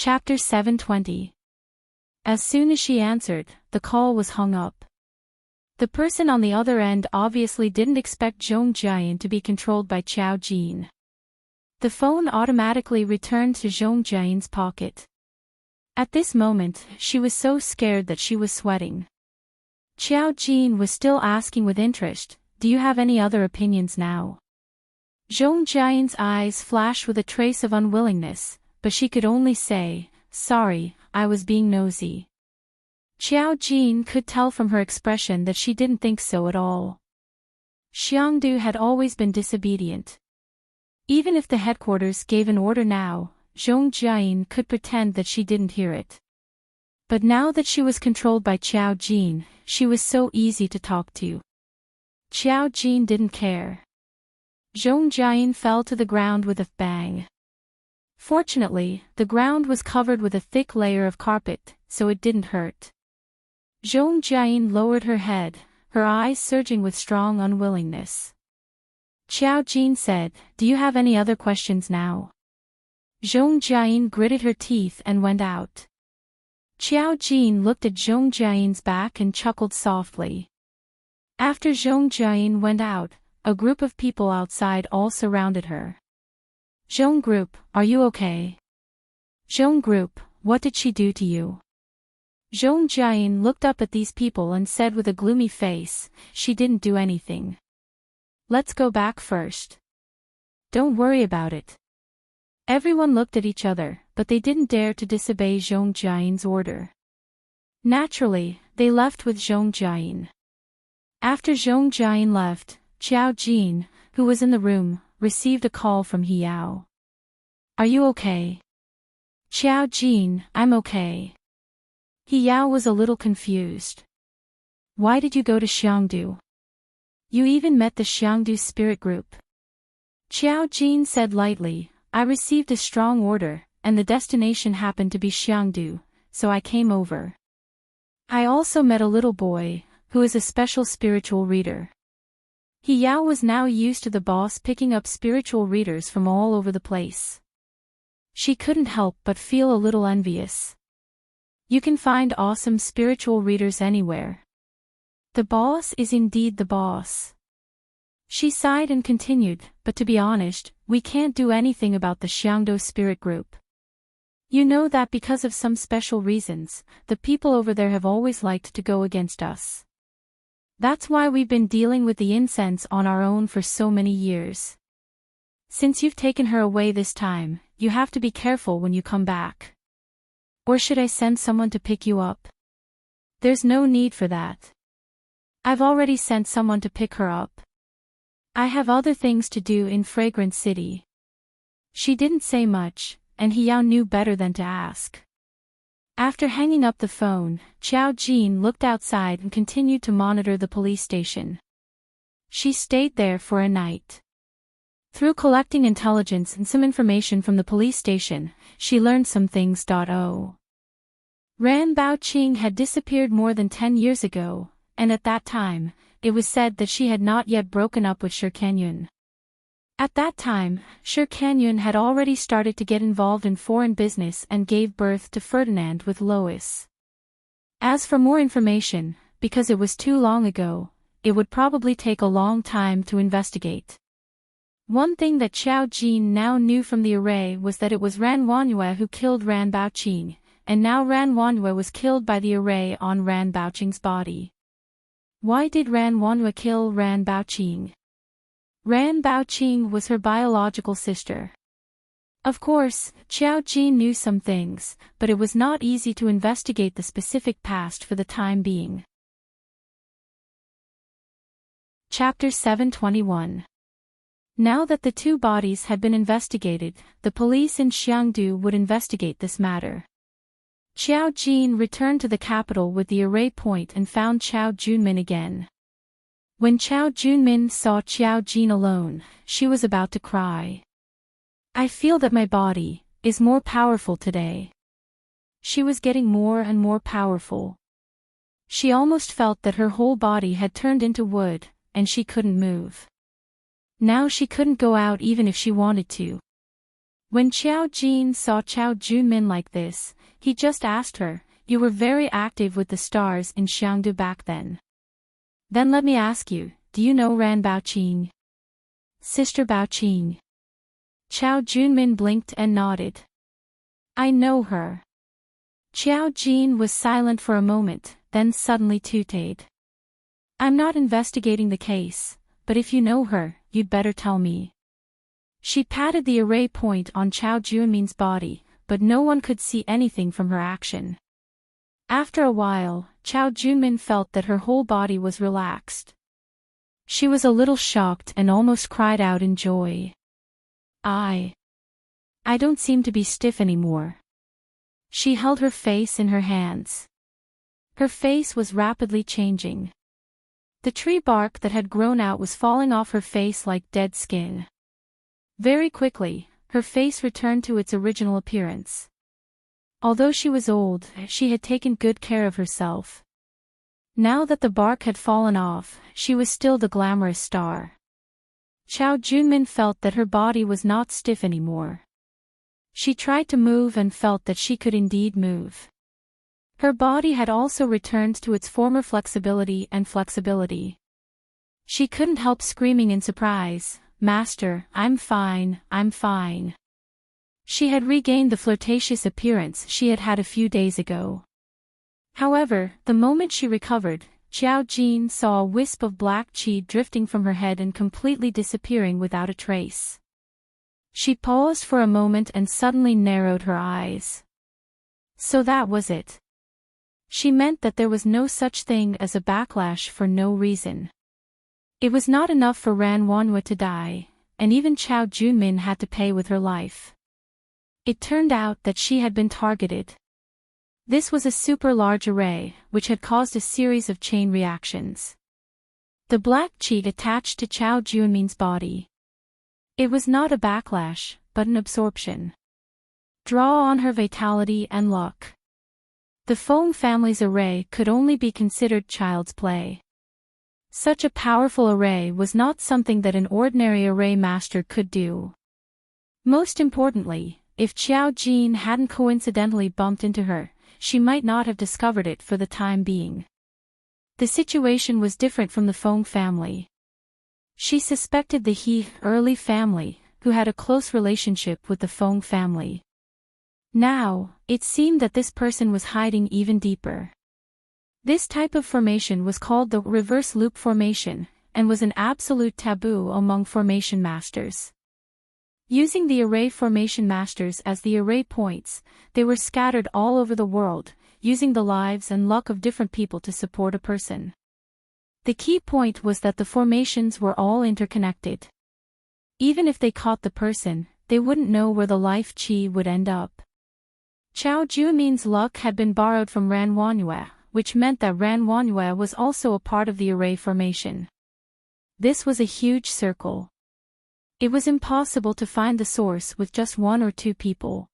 Chapter 720. As soon as she answered, the call was hung up. The person on the other end obviously didn't expect Zhong Jian to be controlled by Qiao Jin. The phone automatically returned to Zhong Jian's pocket. At this moment, she was so scared that she was sweating. Qiao Jin was still asking with interest, "Do you have any other opinions now?" Zhong Jian's eyes flashed with a trace of unwillingness, but she could only say, "Sorry, I was being nosy." Qiao Jin could tell from her expression that she didn't think so at all. Xiangdu had always been disobedient. Even if the headquarters gave an order now, Zhong Jian could pretend that she didn't hear it. But now that she was controlled by Qiao Jin, she was so easy to talk to. Qiao Jin didn't care. Zhong Jian fell to the ground with a bang. Fortunately, the ground was covered with a thick layer of carpet, so it didn't hurt. Zhong Jian lowered her head, her eyes surging with strong unwillingness. Qiao Jin said, "Do you have any other questions now?" Zhong Jian gritted her teeth and went out. Qiao Jin looked at Zhong Jian's back and chuckled softly. After Zhong Jian went out, a group of people outside all surrounded her. "Zhong Group, are you okay?" "Zhong Group, what did she do to you?" Zhong Jian looked up at these people and said with a gloomy face, "She didn't do anything. Let's go back first." "Don't worry about it." Everyone looked at each other, but they didn't dare to disobey Zhong Jian's order. Naturally, they left with Zhong Jian. After Zhong Jian left, Qiao Jin, who was in the room, received a call from He Yao. "Are you okay?" "Qiao Jin, I'm okay." He Yao was a little confused. "Why did you go to Xiangdu? You even met the Xiangdu spirit group." Qiao Jin said lightly, "I received a strong order, and the destination happened to be Xiangdu, so I came over. I also met a little boy, who is a special spiritual reader." He Yao was now used to the boss picking up spiritual readers from all over the place. She couldn't help but feel a little envious. You can find awesome spiritual readers anywhere. The boss is indeed the boss. She sighed and continued, "But to be honest, we can't do anything about the Xiangdu spirit group. You know that because of some special reasons, the people over there have always liked to go against us. That's why we've been dealing with the incense on our own for so many years. Since you've taken her away this time, you have to be careful when you come back. Or should I send someone to pick you up?" "There's no need for that. I've already sent someone to pick her up. I have other things to do in Fragrant City." She didn't say much, and He Yao knew better than to ask. After hanging up the phone, Qiao Jin looked outside and continued to monitor the police station. She stayed there for a night. Through collecting intelligence and some information from the police station, she learned some things. Ran Baoqing had disappeared more than 10 years ago, and at that time, it was said that she had not yet broken up with Shi Kanyun. At that time, Shi Kanyun had already started to get involved in foreign business and gave birth to Ferdinand with Lois. As for more information, because it was too long ago, it would probably take a long time to investigate. One thing that Qiao Jin now knew from the array was that it was Ran Wanyue who killed Ran Baoqing, and now Ran Wanyue was killed by the array on Ran Baoqing's body. Why did Ran Wanyue kill Ran Baoqing? Ran Baoqing was her biological sister. Of course, Qiao Jin knew some things, but it was not easy to investigate the specific past for the time being. Chapter 721. Now that the two bodies had been investigated, the police in Xiangdu would investigate this matter. Qiao Jin returned to the capital with the array point and found Qiao Junmin again. When Qiao Junmin saw Qiao Jin alone, she was about to cry. "I feel that my body is more powerful today." She was getting more and more powerful. She almost felt that her whole body had turned into wood, and she couldn't move. Now she couldn't go out even if she wanted to. When Xiao Jin saw Xiao Junmin like this, he just asked her, "You were very active with the stars in Xiangdu back then. Then let me ask you, do you know Ran Baoqing? Sister Baoqing?" Xiao Junmin blinked and nodded. "I know her." Xiao Jin was silent for a moment, then suddenly tooted. "I'm not investigating the case, but if you know her, you'd better tell me." She patted the array point on Xiao Junmin's body, but no one could see anything from her action. After a while, Xiao Junmin felt that her whole body was relaxed. She was a little shocked and almost cried out in joy. I don't seem to be stiff anymore." She held her face in her hands. Her face was rapidly changing. The tree bark that had grown out was falling off her face like dead skin. Very quickly, her face returned to its original appearance. Although she was old, she had taken good care of herself. Now that the bark had fallen off, she was still the glamorous star. Xiao Junmin felt that her body was not stiff anymore. She tried to move and felt that she could indeed move. Her body had also returned to its former flexibility. She couldn't help screaming in surprise, "Master, I'm fine, I'm fine." She had regained the flirtatious appearance she had had a few days ago. However, the moment she recovered, Xiao Jin saw a wisp of black qi drifting from her head and completely disappearing without a trace. She paused for a moment and suddenly narrowed her eyes. So that was it. She meant that there was no such thing as a backlash for no reason. It was not enough for Ran Wanhua to die, and even Xiao Junmin had to pay with her life. It turned out that she had been targeted. This was a super large array, which had caused a series of chain reactions. The black qi attached to Xiao Junmin's body. It was not a backlash, but an absorption. Draw on her vitality and luck. The Feng family's array could only be considered child's play. Such a powerful array was not something that an ordinary array master could do. Most importantly, if Xiao Jin hadn't coincidentally bumped into her, she might not have discovered it for the time being. The situation was different from the Feng family. She suspected the He early family, who had a close relationship with the Feng family. Now, it seemed that this person was hiding even deeper. This type of formation was called the reverse loop formation, and was an absolute taboo among formation masters. Using the array formation masters as the array points, they were scattered all over the world, using the lives and luck of different people to support a person. The key point was that the formations were all interconnected. Even if they caught the person, they wouldn't know where the life qi would end up. Xiao Junmin's luck had been borrowed from Ran Wanhua, which meant that Ran Wanhua was also a part of the array formation. This was a huge circle. It was impossible to find the source with just one or two people.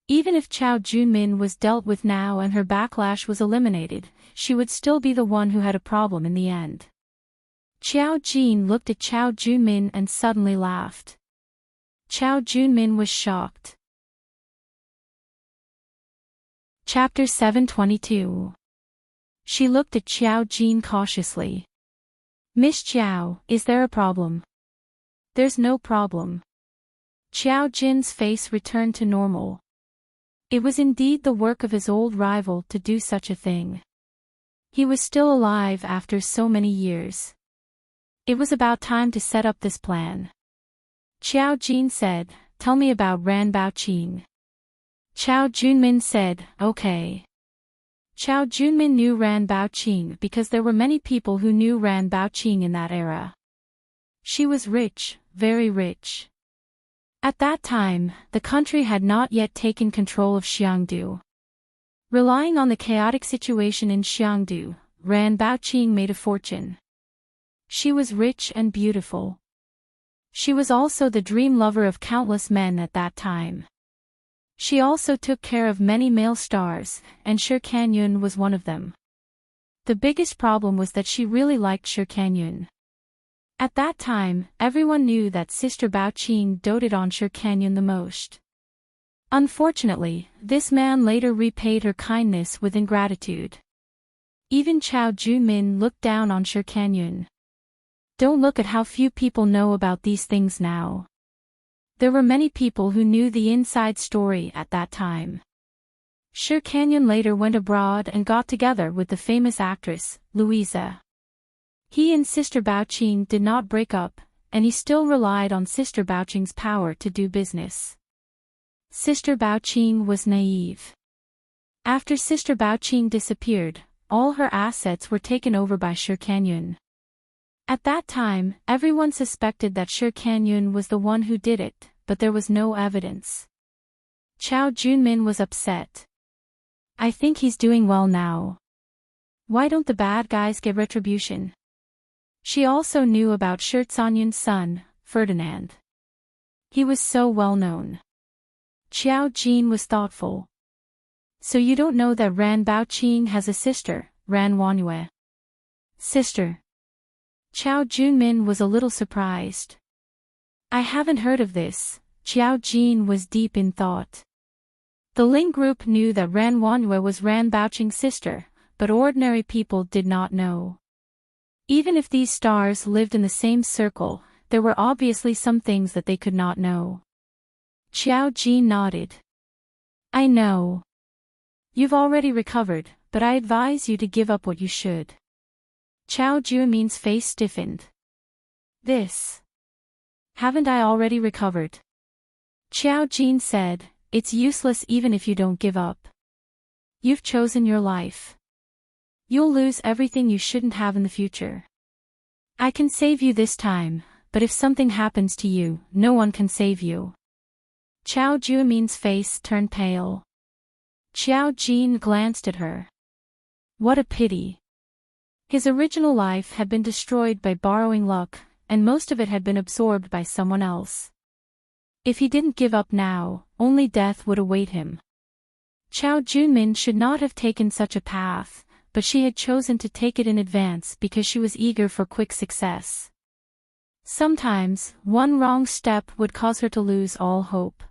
Even if Xiao Junmin was dealt with now and her backlash was eliminated, she would still be the one who had a problem in the end. Xiao Jin looked at Xiao Junmin and suddenly laughed. Xiao Junmin was shocked. Chapter 722. She looked at Xiao Jin cautiously. "Miss Xiao, is there a problem?" "There's no problem." Xiao Jin's face returned to normal. It was indeed the work of his old rival to do such a thing. He was still alive after so many years. It was about time to set up this plan. Xiao Jin said, "Tell me about Ran Baoqing." Xiao Junmin said, "Okay." Xiao Junmin knew Ran Baoqing because there were many people who knew Ran Baoqing in that era. She was rich, very rich. At that time, the country had not yet taken control of Xiangdu. Relying on the chaotic situation in Xiangdu, Ran Baoqing made a fortune. She was rich and beautiful. She was also the dream lover of countless men at that time. She also took care of many male stars, and Shi Kanyun was one of them. The biggest problem was that she really liked Shi Kanyun. At that time, everyone knew that Sister Bao-Qing doted on Sher Canyon the most. Unfortunately, this man later repaid her kindness with ingratitude. Even Chao Junmin looked down on Sher Canyon. Don't look at how few people know about these things now. There were many people who knew the inside story at that time. Sher Canyon later went abroad and got together with the famous actress, Louisa. He and Sister Bao-Qing did not break up, and he still relied on Sister Bao-Qing's power to do business. Sister Bao-Qing was naive. After Sister Bao-Qing disappeared, all her assets were taken over by Sher Canyon. At that time, everyone suspected that Sher Canyon was the one who did it, but there was no evidence. Chao Junmin was upset. I think he's doing well now. Why don't the bad guys get retribution? She also knew about Sher Zhanyun's son, Ferdinand. He was so well known. Xiao Jin was thoughtful. So you don't know that Ran Bao-Qing has a sister, Ran Wanyue? Sister. Chao Junmin was a little surprised. I haven't heard of this. Xiao Jin was deep in thought. The Ling group knew that Ran Wanyue was Ran Bao-Qing's sister, but ordinary people did not know. Even if these stars lived in the same circle, there were obviously some things that they could not know. Xiao Jin nodded. I know. You've already recovered, but I advise you to give up what you should. Chao Juemin's face stiffened. This. Haven't I already recovered? Xiao Jin said, it's useless even if you don't give up. You've chosen your life. You'll lose everything you shouldn't have in the future. I can save you this time, but if something happens to you, no one can save you. Chao Juemin's face turned pale. Xiao Jin glanced at her. What a pity. His original life had been destroyed by borrowing luck, and most of it had been absorbed by someone else. If he didn't give up now, only death would await him. Chao Junmin should not have taken such a path, but she had chosen to take it in advance because she was eager for quick success. Sometimes, one wrong step would cause her to lose all hope.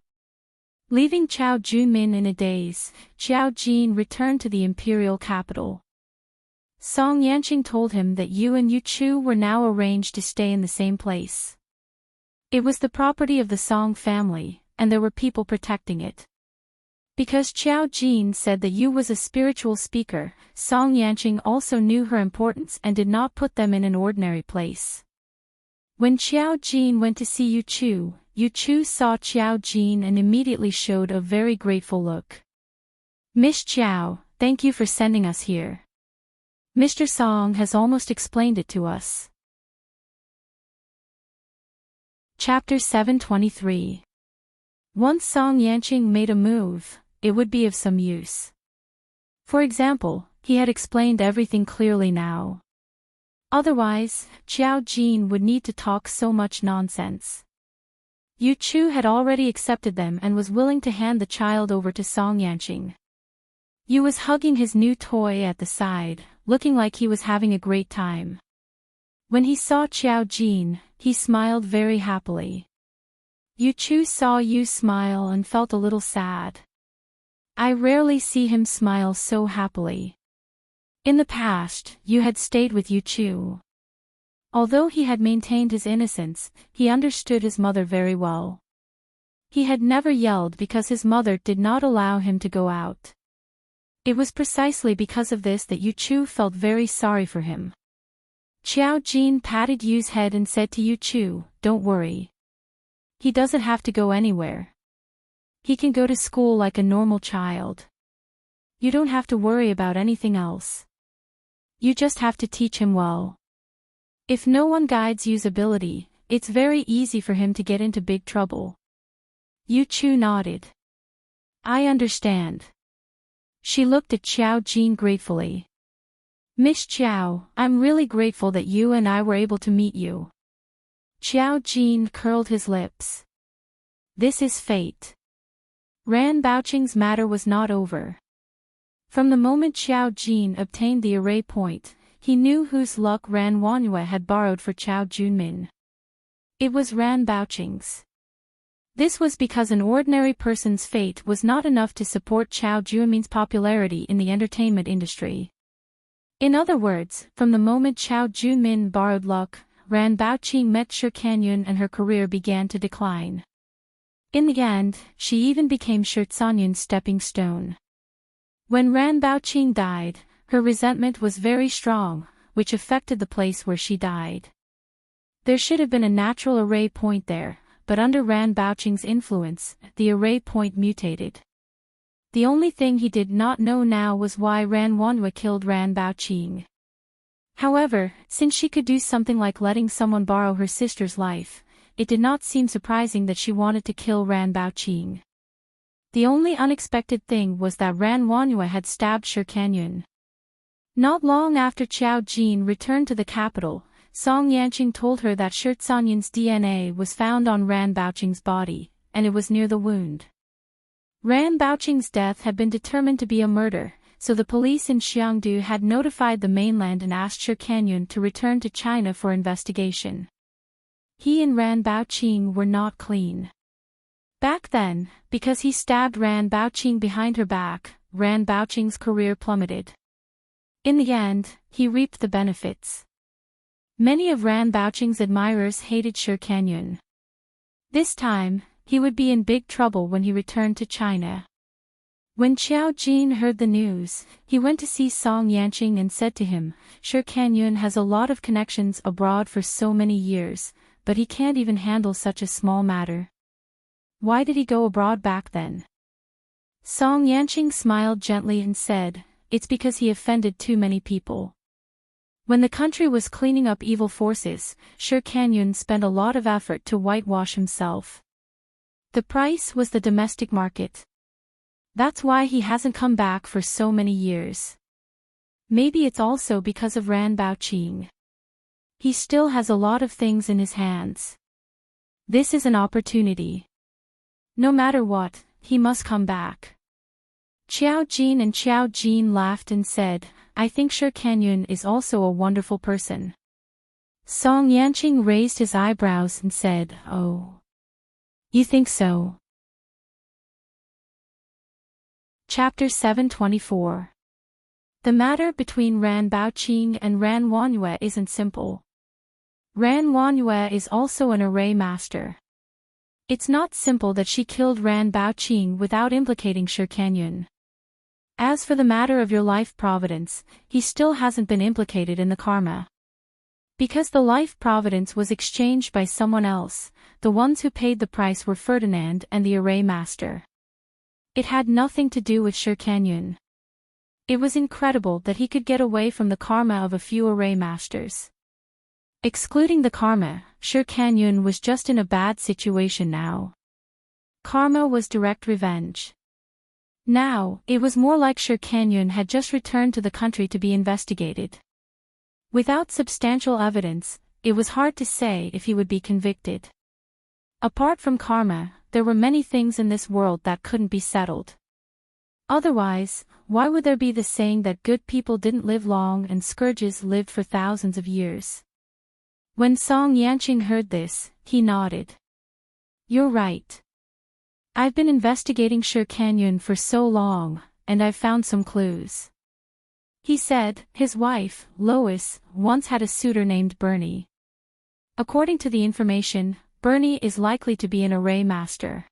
Leaving Chao Junmin in a daze, Xiao Jin returned to the imperial capital. Song Yanqing told him that Yu and Yu Chu were now arranged to stay in the same place. It was the property of the Song family, and there were people protecting it. Because Xiao Jin said that Yu was a spiritual speaker, Song Yanqing also knew her importance and did not put them in an ordinary place. When Xiao Jin went to see Yu Chu saw Xiao Jin and immediately showed a very grateful look. Miss Xiao, thank you for sending us here. Mr. Song has almost explained it to us. Chapter 723. Once Song Yanqing made a move, it would be of some use. For example, he had explained everything clearly now. Otherwise, Xiao Jin would need to talk so much nonsense. Yu Chu had already accepted them and was willing to hand the child over to Song Yanqing. Yu was hugging his new toy at the side, looking like he was having a great time. When he saw Xiao Jin, he smiled very happily. Yu Chu saw Yu smile and felt a little sad. I rarely see him smile so happily. In the past, Yu had stayed with Yu Chu. Although he had maintained his innocence, he understood his mother very well. He had never yelled because his mother did not allow him to go out. It was precisely because of this that Yu Chu felt very sorry for him. Xiao Jin patted Yu's head and said to Yu Chu, don't worry. He doesn't have to go anywhere. He can go to school like a normal child. You don't have to worry about anything else. You just have to teach him well. If no one guides Yu's ability, it's very easy for him to get into big trouble. Yu Chu nodded. I understand. She looked at Xiao Jin gratefully. Miss Xiao, I'm really grateful that you and I were able to meet you. Xiao Jin curled his lips. This is fate. Ran Baoqing's matter was not over. From the moment Xiao Jin obtained the array point, he knew whose luck Ran Wanyue had borrowed for Chao Junmin. It was Ran Baoqing's. This was because an ordinary person's fate was not enough to support Chao Junmin's popularity in the entertainment industry. In other words, from the moment Chao Junmin borrowed luck, Ran Baoqing met Shi Kanyun and her career began to decline. In the end, she even became Shi Canyun's stepping stone. When Ran Baoqing died, her resentment was very strong, which affected the place where she died. There should have been a natural array point there, but under Ran Baoqing's influence, the array point mutated. The only thing he did not know now was why Ran Wanyue killed Ran Baoqing. However, since she could do something like letting someone borrow her sister's life, it did not seem surprising that she wanted to kill Ran Baoqing. The only unexpected thing was that Ran Wanyue had stabbed Shi Kanyun. Not long after Chao Jin returned to the capital, Song Yanqing told her that Shi Canyun's DNA was found on Ran Baoqing's body, and it was near the wound. Ran Baoqing's death had been determined to be a murder, so the police in Xiangdu had notified the mainland and asked Shi Kanyun to return to China for investigation. He and Ran Baoqing were not clean. Back then, because he stabbed Ran Baoqing behind her back, Ran Baoqing's career plummeted. In the end, he reaped the benefits. Many of Ran Baoqing's admirers hated Shi Kanyun. This time, he would be in big trouble when he returned to China. When Chao Jin heard the news, he went to see Song Yanqing and said to him, Shi Kanyun has a lot of connections abroad for so many years, but he can't even handle such a small matter. Why did he go abroad back then? Song Yanqing smiled gently and said, it's because he offended too many people. When the country was cleaning up evil forces, Shi Kanyun spent a lot of effort to whitewash himself. The price was the domestic market. That's why he hasn't come back for so many years. Maybe it's also because of Ran Baoqing. He still has a lot of things in his hands. This is an opportunity. No matter what, he must come back. Chao Jin and Chao Jin laughed and said, I think Shi Kanyun is also a wonderful person. Song Yanqing raised his eyebrows and said, oh. You think so? Chapter 724. The matter between Ran Baoqing and Ran Wanyue isn't simple. Ran Wanyue is also an array master. It's not simple that she killed Ran Baoqing without implicating Shi Kanyun. As for the matter of your life providence, he still hasn't been implicated in the karma. Because the life providence was exchanged by someone else, the ones who paid the price were Ferdinand and the array master. It had nothing to do with Shi Kanyun. It was incredible that he could get away from the karma of a few array masters. Excluding the karma, Shi Kanyun was just in a bad situation now. Karma was direct revenge. Now, it was more like Shi Kanyun had just returned to the country to be investigated. Without substantial evidence, it was hard to say if he would be convicted. Apart from karma, there were many things in this world that couldn't be settled. Otherwise, why would there be the saying that good people didn't live long and scourges lived for thousands of years? When Song Yanqing heard this, he nodded. You're right. I've been investigating Shi Kanyun for so long, and I've found some clues. He said, his wife, Lois, once had a suitor named Bernie. According to the information, Bernie is likely to be an array master.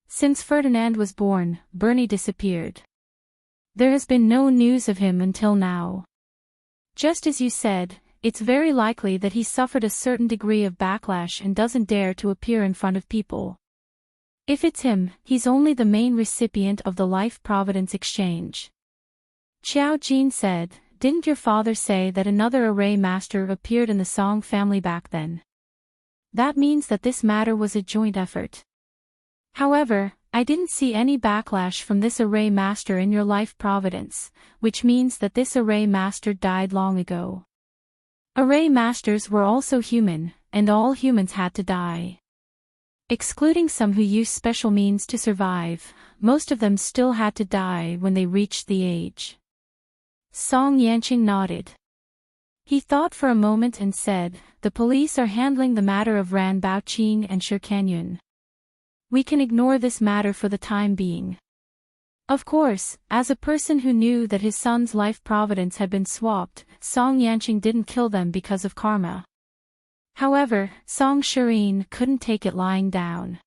Since Ferdinand was born, Bernie disappeared. There has been no news of him until now. Just as you said, it's very likely that he suffered a certain degree of backlash and doesn't dare to appear in front of people. If it's him, he's only the main recipient of the life providence exchange. Chao Jin said, didn't your father say that another array master appeared in the Song family back then? That means that this matter was a joint effort. However, I didn't see any backlash from this array master in your life providence, which means that this array master died long ago. Array masters were also human, and all humans had to die. Excluding some who used special means to survive, most of them still had to die when they reached the age. Song Yanqing nodded. He thought for a moment and said, "The police are handling the matter of Ran Baoqing and Shirkanyun. We can ignore this matter for the time being." Of course, as a person who knew that his son's life providence had been swapped, Song Yanqing didn't kill them because of karma. However, Song Shireen couldn't take it lying down.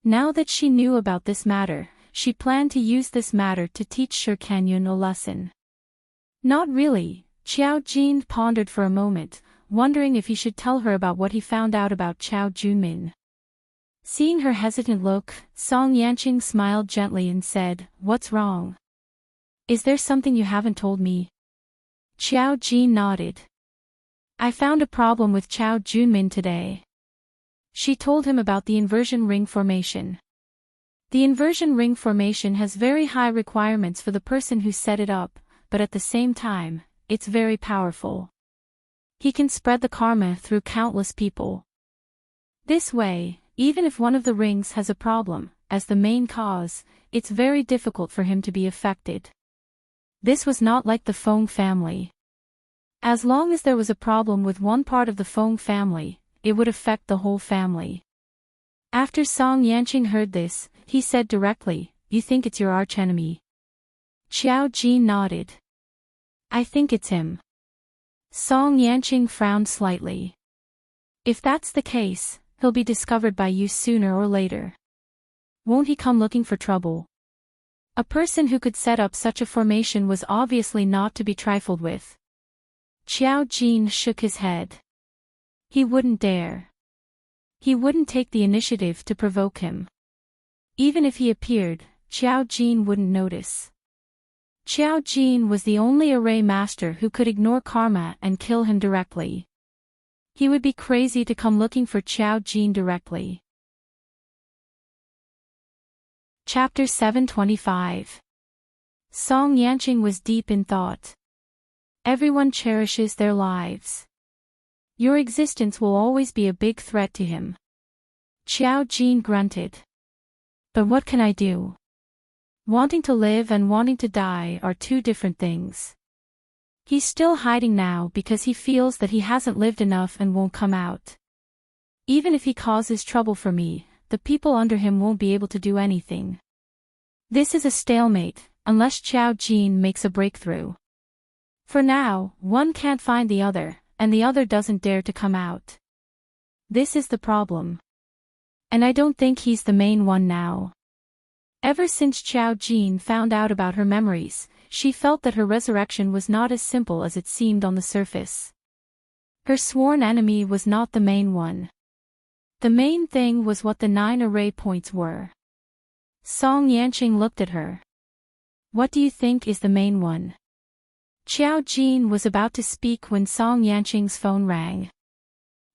Now that she knew about this matter, she planned to use this matter to teach Shirkanyun a lesson. Not really, Qiao Jin pondered for a moment, wondering if he should tell her about what he found out about Qiao Junmin. Seeing her hesitant look, Song Yanqing smiled gently and said, "What's wrong? Is there something you haven't told me?" Qiao Jin nodded. "I found a problem with Qiao Junmin today." She told him about the inversion ring formation. The inversion ring formation has very high requirements for the person who set it up, but at the same time, it's very powerful. He can spread the karma through countless people. This way, even if one of the rings has a problem, as the main cause, it's very difficult for him to be affected. This was not like the Feng family. As long as there was a problem with one part of the Feng family, it would affect the whole family. After Song Yanqing heard this, he said directly, "You think it's your archenemy?" Qiao Jin nodded. "I think it's him." Song Yanqing frowned slightly. "If that's the case, he'll be discovered by you sooner or later. Won't he come looking for trouble?" A person who could set up such a formation was obviously not to be trifled with. Qiao Jin shook his head. He wouldn't dare. He wouldn't take the initiative to provoke him. Even if he appeared, Qiao Jin wouldn't notice. Qiao Jin was the only array master who could ignore karma and kill him directly. He would be crazy to come looking for Qiao Jin directly. Chapter 725. Song Yanqing was deep in thought. Everyone cherishes their lives. Your existence will always be a big threat to him. Qiao Jin grunted. But what can I do? Wanting to live and wanting to die are two different things. He's still hiding now because he feels that he hasn't lived enough and won't come out. Even if he causes trouble for me, the people under him won't be able to do anything. This is a stalemate, unless Qiao Jin makes a breakthrough. For now, one can't find the other, and the other doesn't dare to come out. This is the problem. And I don't think he's the main one now. Ever since Qiao Jin found out about her memories, she felt that her resurrection was not as simple as it seemed on the surface. Her sworn enemy was not the main one. The main thing was what the 9 array points were. Song Yanqing looked at her. What do you think is the main one? Qiao Jin was about to speak when Song Yanqing's phone rang.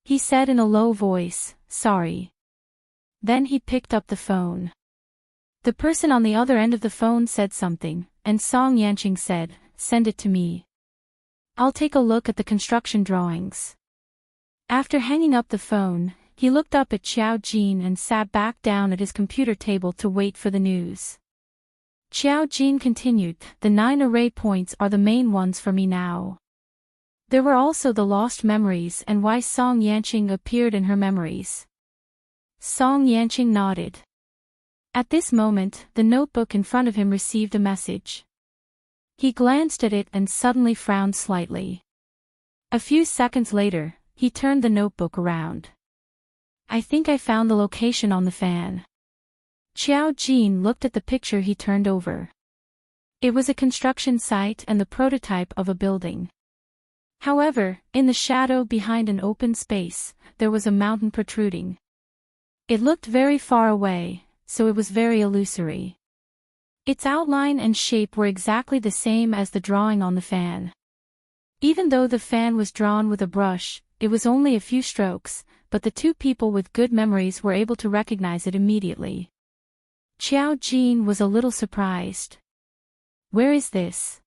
He said in a low voice, "Sorry." Then he picked up the phone. The person on the other end of the phone said something, and Song Yanqing said, "Send it to me. I'll take a look at the construction drawings." After hanging up the phone, he looked up at Qiao Jin and sat back down at his computer table to wait for the news. Qiao Jin continued, "The 9 array points are the main ones for me now. There were also the lost memories and why Song Yanqing appeared in her memories." Song Yanqing nodded. At this moment, the notebook in front of him received a message. He glanced at it and suddenly frowned slightly. A few seconds later, he turned the notebook around. "I think I found the location on the fan." Qiao Jin looked at the picture he turned over. It was a construction site and the prototype of a building. However, in the shadow behind an open space, there was a mountain protruding. It looked very far away, so it was very illusory. Its outline and shape were exactly the same as the drawing on the fan. Even though the fan was drawn with a brush, it was only a few strokes, but the two people with good memories were able to recognize it immediately. Qiao Jin was a little surprised. Where is this?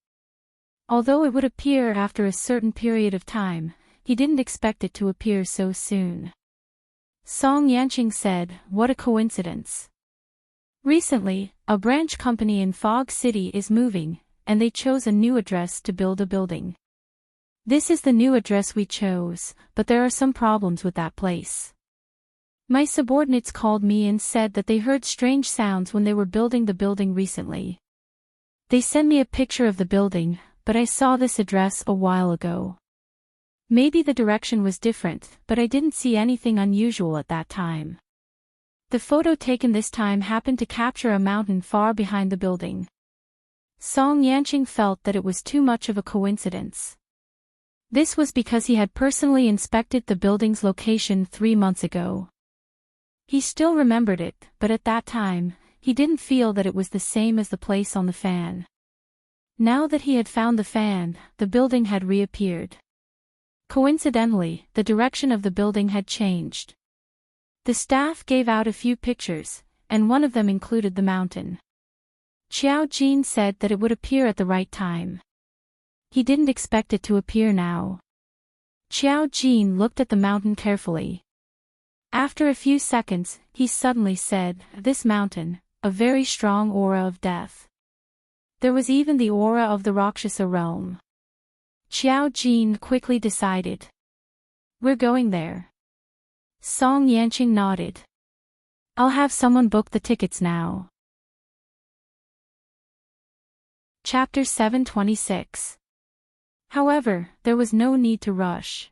Although it would appear after a certain period of time, he didn't expect it to appear so soon. Song Yanqing said, "What a coincidence. Recently, a branch company in Fog City is moving, and they chose a new address to build a building. This is the new address we chose, but there are some problems with that place. My subordinates called me and said that they heard strange sounds when they were building the building recently. They sent me a picture of the building, but I saw this address a while ago. Maybe the direction was different, but I didn't see anything unusual at that time. The photo taken this time happened to capture a mountain far behind the building. Song Yanqing felt that it was too much of a coincidence. This was because he had personally inspected the building's location 3 months ago. He still remembered it, but at that time, he didn't feel that it was the same as the place on the fan. Now that he had found the fan, the building had reappeared. Coincidentally, the direction of the building had changed. The staff gave out a few pictures, and one of them included the mountain. Xiao Jin said that it would appear at the right time. He didn't expect it to appear now. Xiao Jin looked at the mountain carefully. After a few seconds, he suddenly said, "This mountain, a very strong aura of death." There was even the aura of the Rakshasa realm. Xiao Jin quickly decided. "We're going there." Song Yanqing nodded. "I'll have someone book the tickets now." Chapter 726. However, there was no need to rush.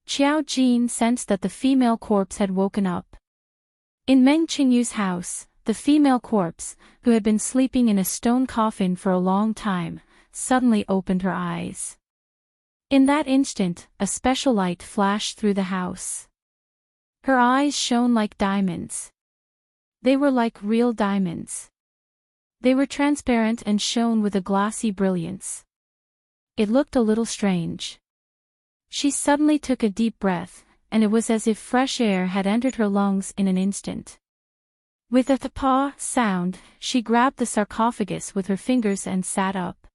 Xiao Jin sensed that the female corpse had woken up. In Meng Qingyu's house, the female corpse, who had been sleeping in a stone coffin for a long time, suddenly opened her eyes. In that instant, a special light flashed through the house. Her eyes shone like diamonds. They were like real diamonds. They were transparent and shone with a glossy brilliance. It looked a little strange. She suddenly took a deep breath, and it was as if fresh air had entered her lungs in an instant. With a "thpa" sound, she grabbed the sarcophagus with her fingers and sat up.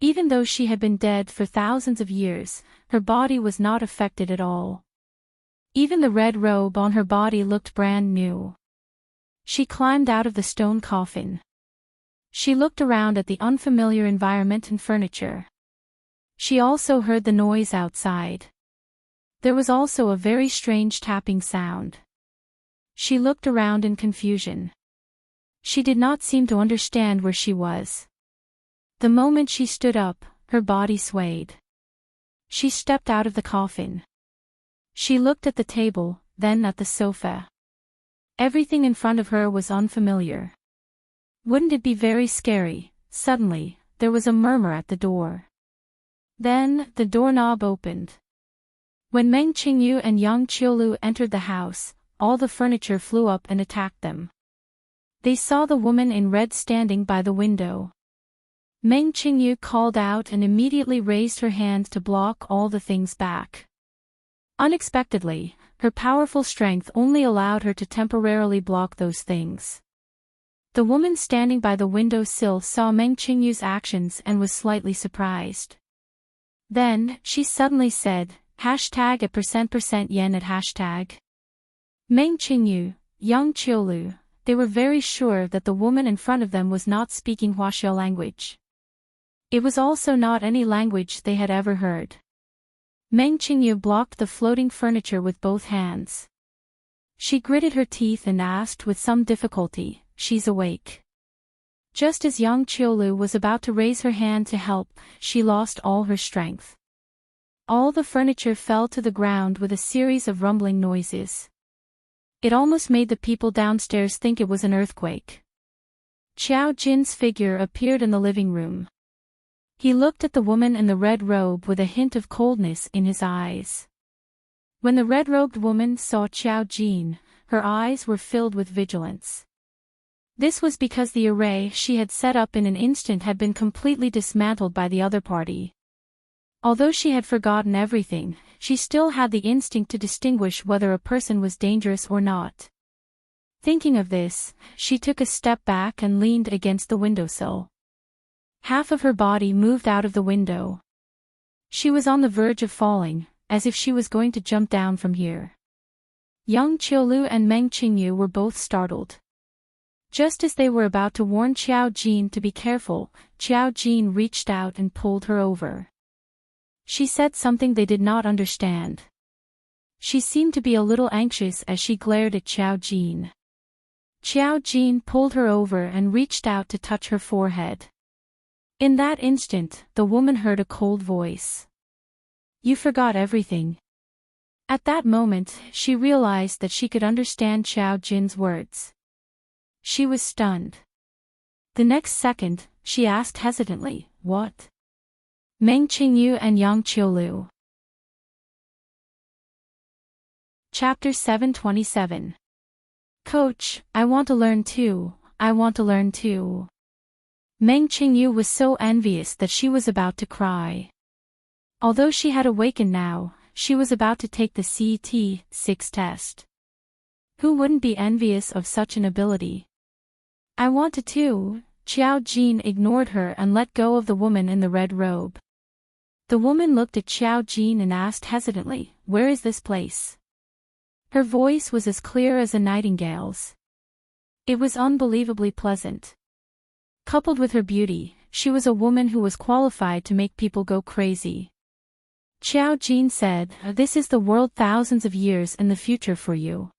Even though she had been dead for thousands of years, her body was not affected at all. Even the red robe on her body looked brand new. She climbed out of the stone coffin. She looked around at the unfamiliar environment and furniture. She also heard the noise outside. There was also a very strange tapping sound. She looked around in confusion. She did not seem to understand where she was. The moment she stood up, her body swayed. She stepped out of the coffin. She looked at the table, then at the sofa. Everything in front of her was unfamiliar. Wouldn't it be very scary? Suddenly, there was a murmur at the door. Then, the doorknob opened. When Meng Qingyu and Yang Qiulu entered the house, all the furniture flew up and attacked them. They saw the woman in red standing by the window. Meng Qingyu called out and immediately raised her hand to block all the things back. Unexpectedly, her powerful strength only allowed her to temporarily block those things. The woman standing by the window sill saw Meng Qingyu's actions and was slightly surprised. Then, she suddenly said, hashtag a %% yen at hashtag. Meng Qingyu, Yang Qiulu, they were very sure that the woman in front of them was not speaking Huaxiao language. It was also not any language they had ever heard. Meng Qingyu blocked the floating furniture with both hands. She gritted her teeth and asked with some difficulty, "She's awake?" Just as Yang Qiulu was about to raise her hand to help, she lost all her strength. All the furniture fell to the ground with a series of rumbling noises. It almost made the people downstairs think it was an earthquake. Xiao Jin's figure appeared in the living room. He looked at the woman in the red robe with a hint of coldness in his eyes. When the red-robed woman saw Xiao Jin, her eyes were filled with vigilance. This was because the array she had set up in an instant had been completely dismantled by the other party. Although she had forgotten everything, she still had the instinct to distinguish whether a person was dangerous or not. Thinking of this, she took a step back and leaned against the windowsill. Half of her body moved out of the window. She was on the verge of falling, as if she was going to jump down from here. Yang Qiulu and Meng Qingyu were both startled. Just as they were about to warn Xiao Jin to be careful, Xiao Jin reached out and pulled her over. She said something they did not understand. She seemed to be a little anxious as she glared at Xiao Jin. Xiao Jin pulled her over and reached out to touch her forehead. In that instant, the woman heard a cold voice. "You forgot everything." At that moment, she realized that she could understand Xiao Jin's words. She was stunned. The next second, she asked hesitantly, "What?" Meng Qingyu and Yang Qiulu. Chapter 727. Coach, I want to learn too, I want to learn too. Meng Qingyu was so envious that she was about to cry. Although she had awakened now, she was about to take the CT6 test. Who wouldn't be envious of such an ability? I want to too. Xiao Jin ignored her and let go of the woman in the red robe. The woman looked at Xiao Jin and asked hesitantly, "Where is this place?" Her voice was as clear as a nightingale's. It was unbelievably pleasant. Coupled with her beauty, she was a woman who was qualified to make people go crazy. Xiao Jin said, "This is the world thousands of years in the future for you."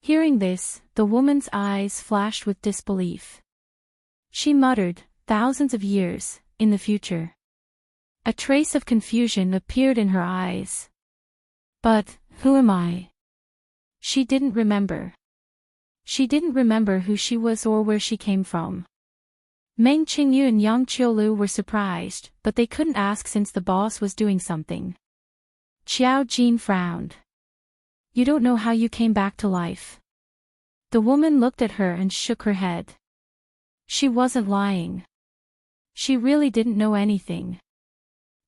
Hearing this, the woman's eyes flashed with disbelief. She muttered, "Thousands of years, in the future." A trace of confusion appeared in her eyes. "But, who am I?" She didn't remember. She didn't remember who she was or where she came from. Meng Qingyu and Yang Qiulu were surprised, but they couldn't ask since the boss was doing something. Xiao Jin frowned. "You don't know how you came back to life." The woman looked at her and shook her head. She wasn't lying. She really didn't know anything.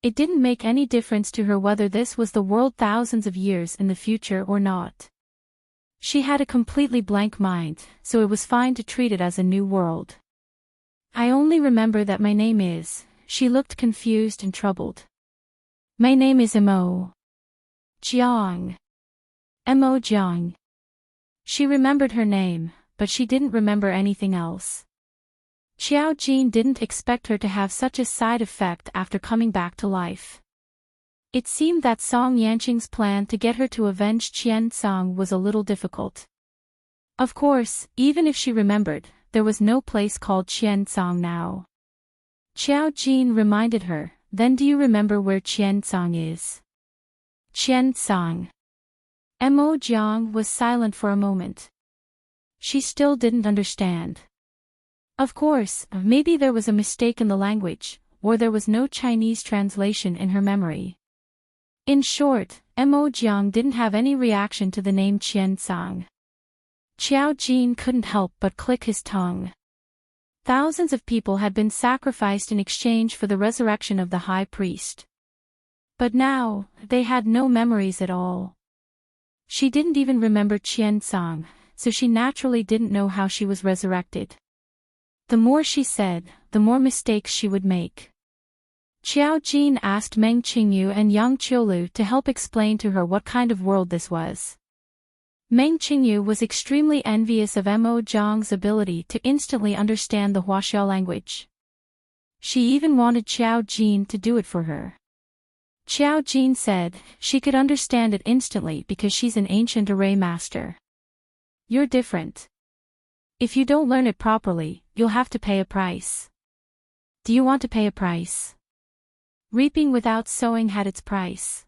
It didn't make any difference to her whether this was the world thousands of years in the future or not. She had a completely blank mind, so it was fine to treat it as a new world. "I only remember that my name is," she looked confused and troubled. "My name is Mo Jiang. Mo Jiang." She remembered her name, but she didn't remember anything else. Xiao Jin didn't expect her to have such a side effect after coming back to life. It seemed that Song Yanqing's plan to get her to avenge Qian Song was a little difficult. Of course, even if she remembered, there was no place called Qian Song now. Xiao Jin reminded her, "Then do you remember where Qian Song is?" Qian Song. Mo Jiang was silent for a moment. She still didn't understand. Of course, maybe there was a mistake in the language, or there was no Chinese translation in her memory. In short, Mo Jiang didn't have any reaction to the name Qian Song. Xiao Jin couldn't help but click his tongue. Thousands of people had been sacrificed in exchange for the resurrection of the high priest. But now, they had no memories at all. She didn't even remember Qian Song, so she naturally didn't know how she was resurrected. The more she said, the more mistakes she would make. Xiao Jin asked Meng Qingyu and Yang Qiulu to help explain to her what kind of world this was. Meng Qingyu was extremely envious of Mo Jiang's ability to instantly understand the Huaxiao language. She even wanted Xiao Jin to do it for her. Xiao Jin said she could understand it instantly because she's an ancient array master. "You're different. If you don't learn it properly, you'll have to pay a price." "Do you want to pay a price?" Reaping without sowing had its price.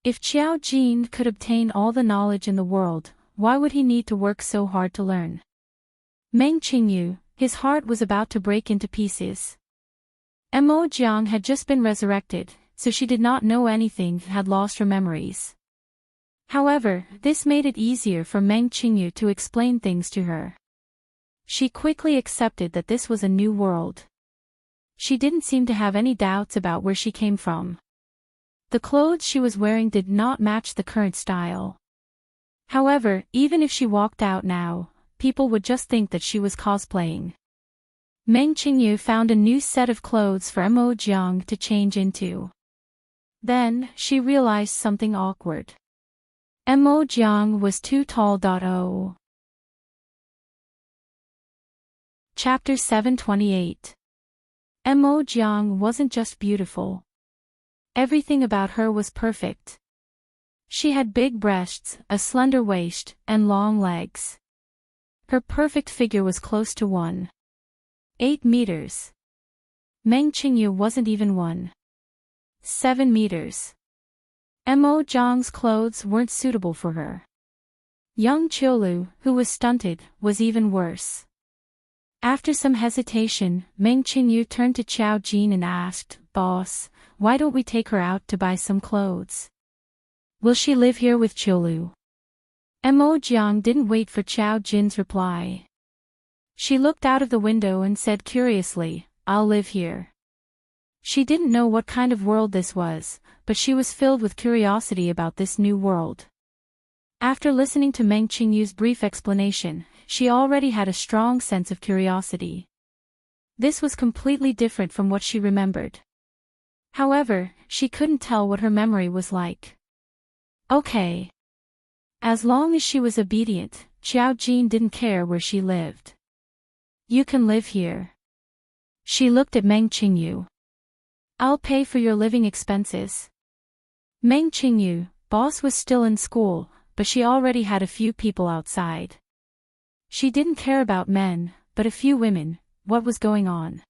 If Xiao Jin could obtain all the knowledge in the world, why would he need to work so hard to learn? Meng Qingyu, his heart was about to break into pieces. Mo Jiang had just been resurrected, so she did not know anything, had lost her memories. However, this made it easier for Meng Qingyu to explain things to her. She quickly accepted that this was a new world. She didn't seem to have any doubts about where she came from. The clothes she was wearing did not match the current style. However, even if she walked out now, people would just think that she was cosplaying. Meng Qingyu found a new set of clothes for Mo Jiang to change into. Then, she realized something awkward. Mo Jiang was too tall. Chapter 728. Mo Jiang wasn't just beautiful. Everything about her was perfect. She had big breasts, a slender waist, and long legs. Her perfect figure was close to 1.8 meters. Meng Qingyu wasn't even 1.7 meters. Mo Jiang's clothes weren't suitable for her. Young Qiulu, who was stunted, was even worse. After some hesitation, Meng Qingyu turned to Qiao Jin and asked, "Boss, why don't we take her out to buy some clothes? Will she live here with Qiulu?" Mo Jiang didn't wait for Qiao Jin's reply. She looked out of the window and said curiously, "I'll live here." She didn't know what kind of world this was, but she was filled with curiosity about this new world. After listening to Meng Qingyu's brief explanation, she already had a strong sense of curiosity. This was completely different from what she remembered. However, she couldn't tell what her memory was like. Okay. As long as she was obedient, Qiao Jin didn't care where she lived. "You can live here." She looked at Meng Qingyu. "I'll pay for your living expenses." Meng Qingyu, boss, was still in school, but she already had a few people outside. She didn't care about men, but a few women. What was going on?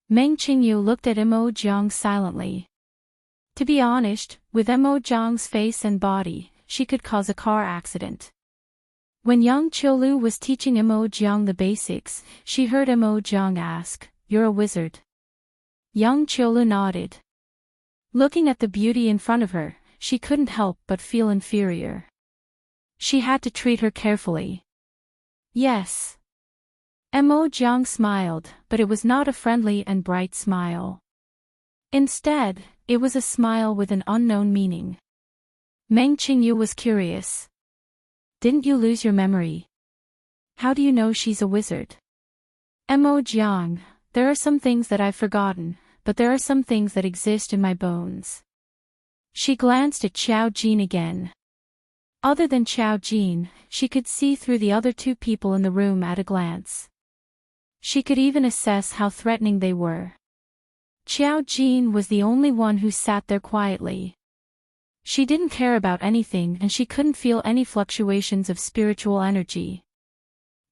Meng Qingyu looked at Mo Jiang silently. To be honest, with Mo Jiang's face and body, she could cause a car accident. When young Qiulu was teaching Mo Jiang the basics, she heard Mo Jiang ask, "You're a wizard?" Young Qiulu nodded. Looking at the beauty in front of her, she couldn't help but feel inferior. She had to treat her carefully. "Yes." Mo Jiang smiled, but it was not a friendly and bright smile. Instead, it was a smile with an unknown meaning. Meng Qingyu was curious. "Didn't you lose your memory? How do you know she's a wizard?" "Mo Jiang, there are some things that I've forgotten, but there are some things that exist in my bones." She glanced at Qiao Jin again. Other than Qiao Jin, she could see through the other two people in the room at a glance. She could even assess how threatening they were. Qiao Jin was the only one who sat there quietly. She didn't care about anything and she couldn't feel any fluctuations of spiritual energy.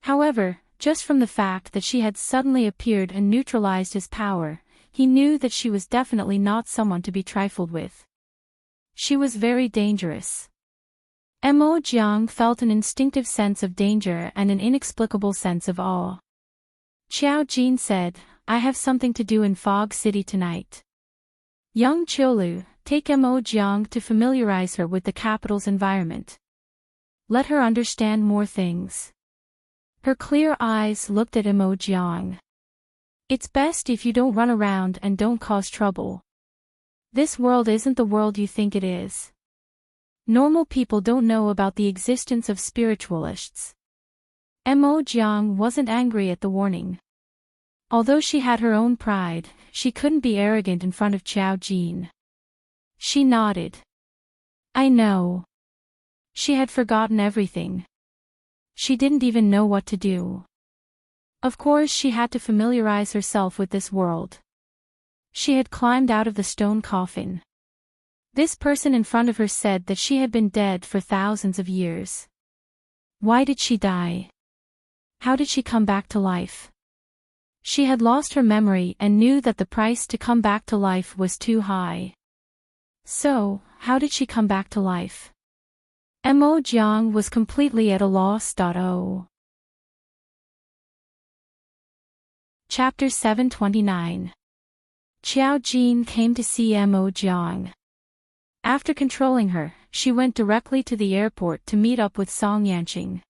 However, just from the fact that she had suddenly appeared and neutralized his power, he knew that she was definitely not someone to be trifled with. She was very dangerous. Mo Jiang felt an instinctive sense of danger and an inexplicable sense of awe. Qiao Jin said, "I have something to do in Fog City tonight. Young Qiulu, take Mo Jiang to familiarize her with the capital's environment. Let her understand more things." Her clear eyes looked at Mo Jiang. "It's best if you don't run around and don't cause trouble. This world isn't the world you think it is. Normal people don't know about the existence of spiritualists." Mo Jiang wasn't angry at the warning. Although she had her own pride, she couldn't be arrogant in front of Qiao Jin. She nodded. "I know." She had forgotten everything. She didn't even know what to do. Of course she had to familiarize herself with this world. She had climbed out of the stone coffin. This person in front of her said that she had been dead for thousands of years. Why did she die? How did she come back to life? She had lost her memory and knew that the price to come back to life was too high. So, how did she come back to life? Mo Jiang was completely at a loss. Chapter 729. Qiao Jin came to see Mo Jiang. After controlling her, she went directly to the airport to meet up with Song Yanqing.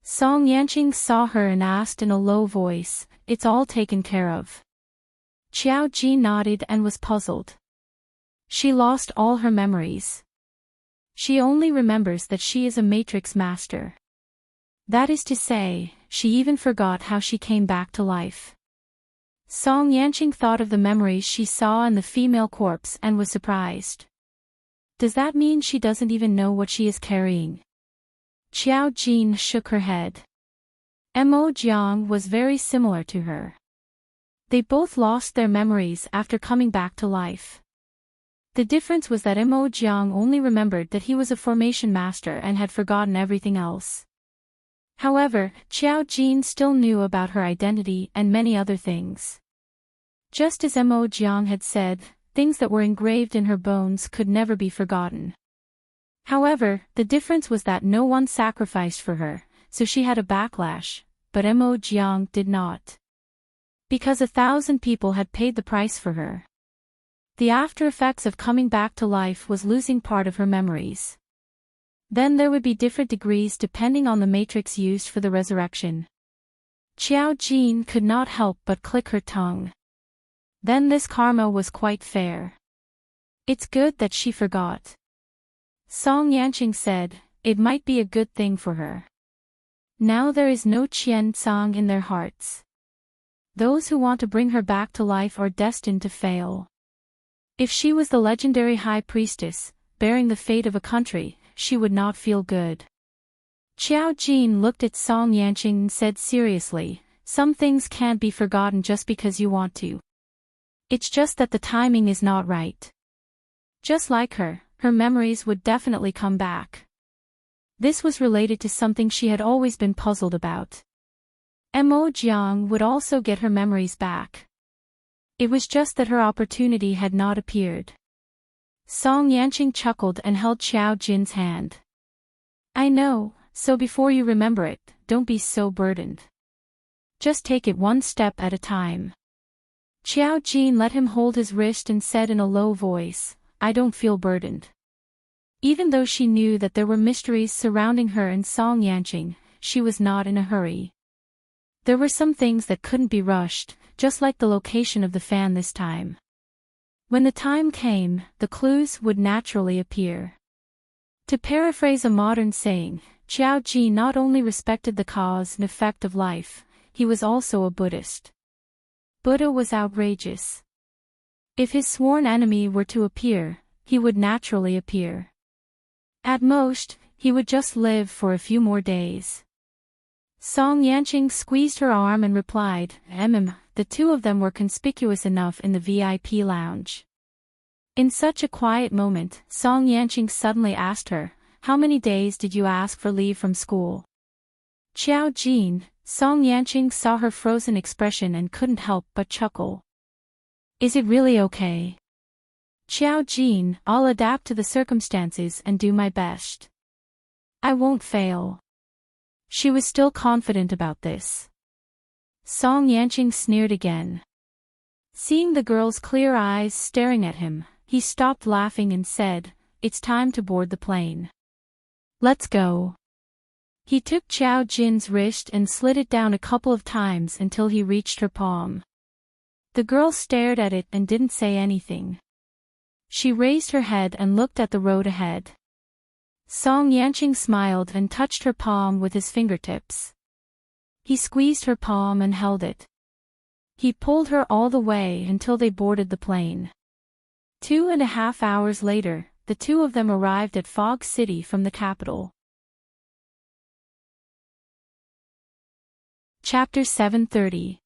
Song Yanqing saw her and asked in a low voice, "It's all taken care of?" Qiao Jin nodded and was puzzled. She lost all her memories. She only remembers that she is a matrix master. That is to say, she even forgot how she came back to life. Song Yanqing thought of the memories she saw in the female corpse and was surprised. Does that mean she doesn't even know what she is carrying? Qiao Jin shook her head. Mo Jiang was very similar to her. They both lost their memories after coming back to life. The difference was that Mo Jiang only remembered that he was a formation master and had forgotten everything else. However, Qiao Jin still knew about her identity and many other things. Just as Mo Jiang had said, things that were engraved in her bones could never be forgotten. However, the difference was that no one sacrificed for her, so she had a backlash, but Mo Jiang did not. Because 1,000 people had paid the price for her. The after effects of coming back to life was losing part of her memories. Then there would be different degrees depending on the matrix used for the resurrection. Qiao Jin could not help but click her tongue. Then this karma was quite fair. It's good that she forgot. Song Yanqing said, it might be a good thing for her. Now there is no Qian Song in their hearts. Those who want to bring her back to life are destined to fail. If she was the legendary high priestess, bearing the fate of a country, she would not feel good. Qiao Jin looked at Song Yanqing and said seriously, some things can't be forgotten just because you want to. It's just that the timing is not right. Just like her memories would definitely come back. This was related to something she had always been puzzled about. Mo Jiang would also get her memories back. It was just that her opportunity had not appeared. Song Yanqing chuckled and held Qiao Jin's hand. I know, so before you remember it, don't be so burdened. Just take it one step at a time. Qiao Jin let him hold his wrist and said in a low voice, I don't feel burdened. Even though she knew that there were mysteries surrounding her and Song Yanqing, she was not in a hurry. There were some things that couldn't be rushed, just like the location of the fan this time. When the time came, the clues would naturally appear. To paraphrase a modern saying, Qiao Ji not only respected the cause and effect of life, he was also a Buddhist. Buddha was outrageous. If his sworn enemy were to appear, he would naturally appear. At most, he would just live for a few more days. Song Yanqing squeezed her arm and replied, The two of them were conspicuous enough in the VIP lounge. In such a quiet moment, Song Yanqing suddenly asked her, How many days did you ask for leave from school? Qiao Jin, Song Yanqing saw her frozen expression and couldn't help but chuckle. Is it really okay? Qiao Jin, I'll adapt to the circumstances and do my best. I won't fail. She was still confident about this. Song Yanqing sneered again. Seeing the girl's clear eyes staring at him, he stopped laughing and said, It's time to board the plane. Let's go. He took Qiao Jin's wrist and slid it down a couple of times until he reached her palm. The girl stared at it and didn't say anything. She raised her head and looked at the road ahead. Song Yanqing smiled and touched her palm with his fingertips. He squeezed her palm and held it. He pulled her all the way until they boarded the plane. 2.5 hours later, the two of them arrived at Fog City from the capital. Chapter 730.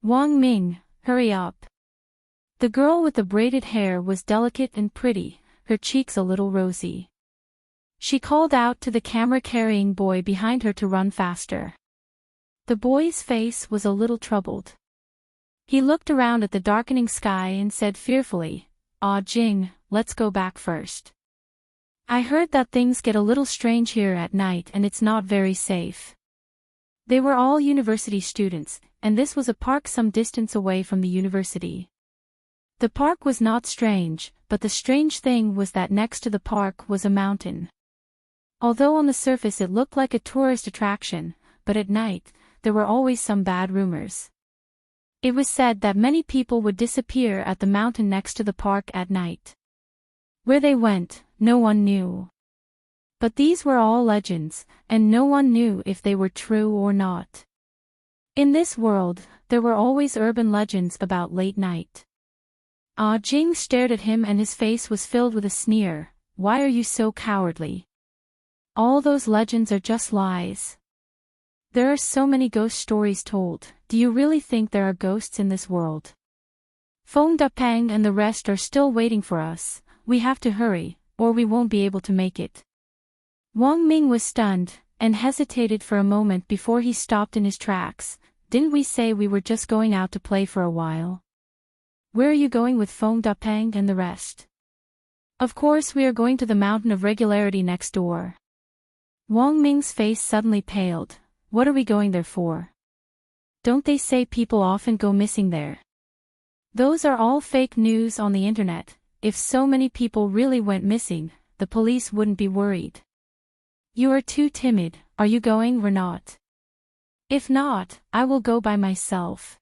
Wang Ming, hurry up. The girl with the braided hair was delicate and pretty, her cheeks a little rosy. She called out to the camera-carrying boy behind her to run faster. The boy's face was a little troubled. He looked around at the darkening sky and said fearfully, Ah Jing, let's go back first. I heard that things get a little strange here at night and it's not very safe. They were all university students, and this was a park some distance away from the university. The park was not strange, but the strange thing was that next to the park was a mountain. Although on the surface it looked like a tourist attraction, but at night, there were always some bad rumors. It was said that many people would disappear at the mountain next to the park at night. Where they went, no one knew. But these were all legends, and no one knew if they were true or not. In this world, there were always urban legends about late night. Ah Jing stared at him and his face was filled with a sneer. Why are you so cowardly? All those legends are just lies. There are so many ghost stories told. Do you really think there are ghosts in this world? Pang and the rest are still waiting for us. We have to hurry, or we won't be able to make it. Wang Ming was stunned, and hesitated for a moment before he stopped in his tracks. Didn't we say we were just going out to play for a while? Where are you going with Pang and the rest? Of course we are going to the Mountain of Regularity next door. Wang Ming's face suddenly paled. What are we going there for? Don't they say people often go missing there? Those are all fake news on the internet. If so many people really went missing, the police wouldn't be worried. You are too timid. Are you going or not? If not, I will go by myself.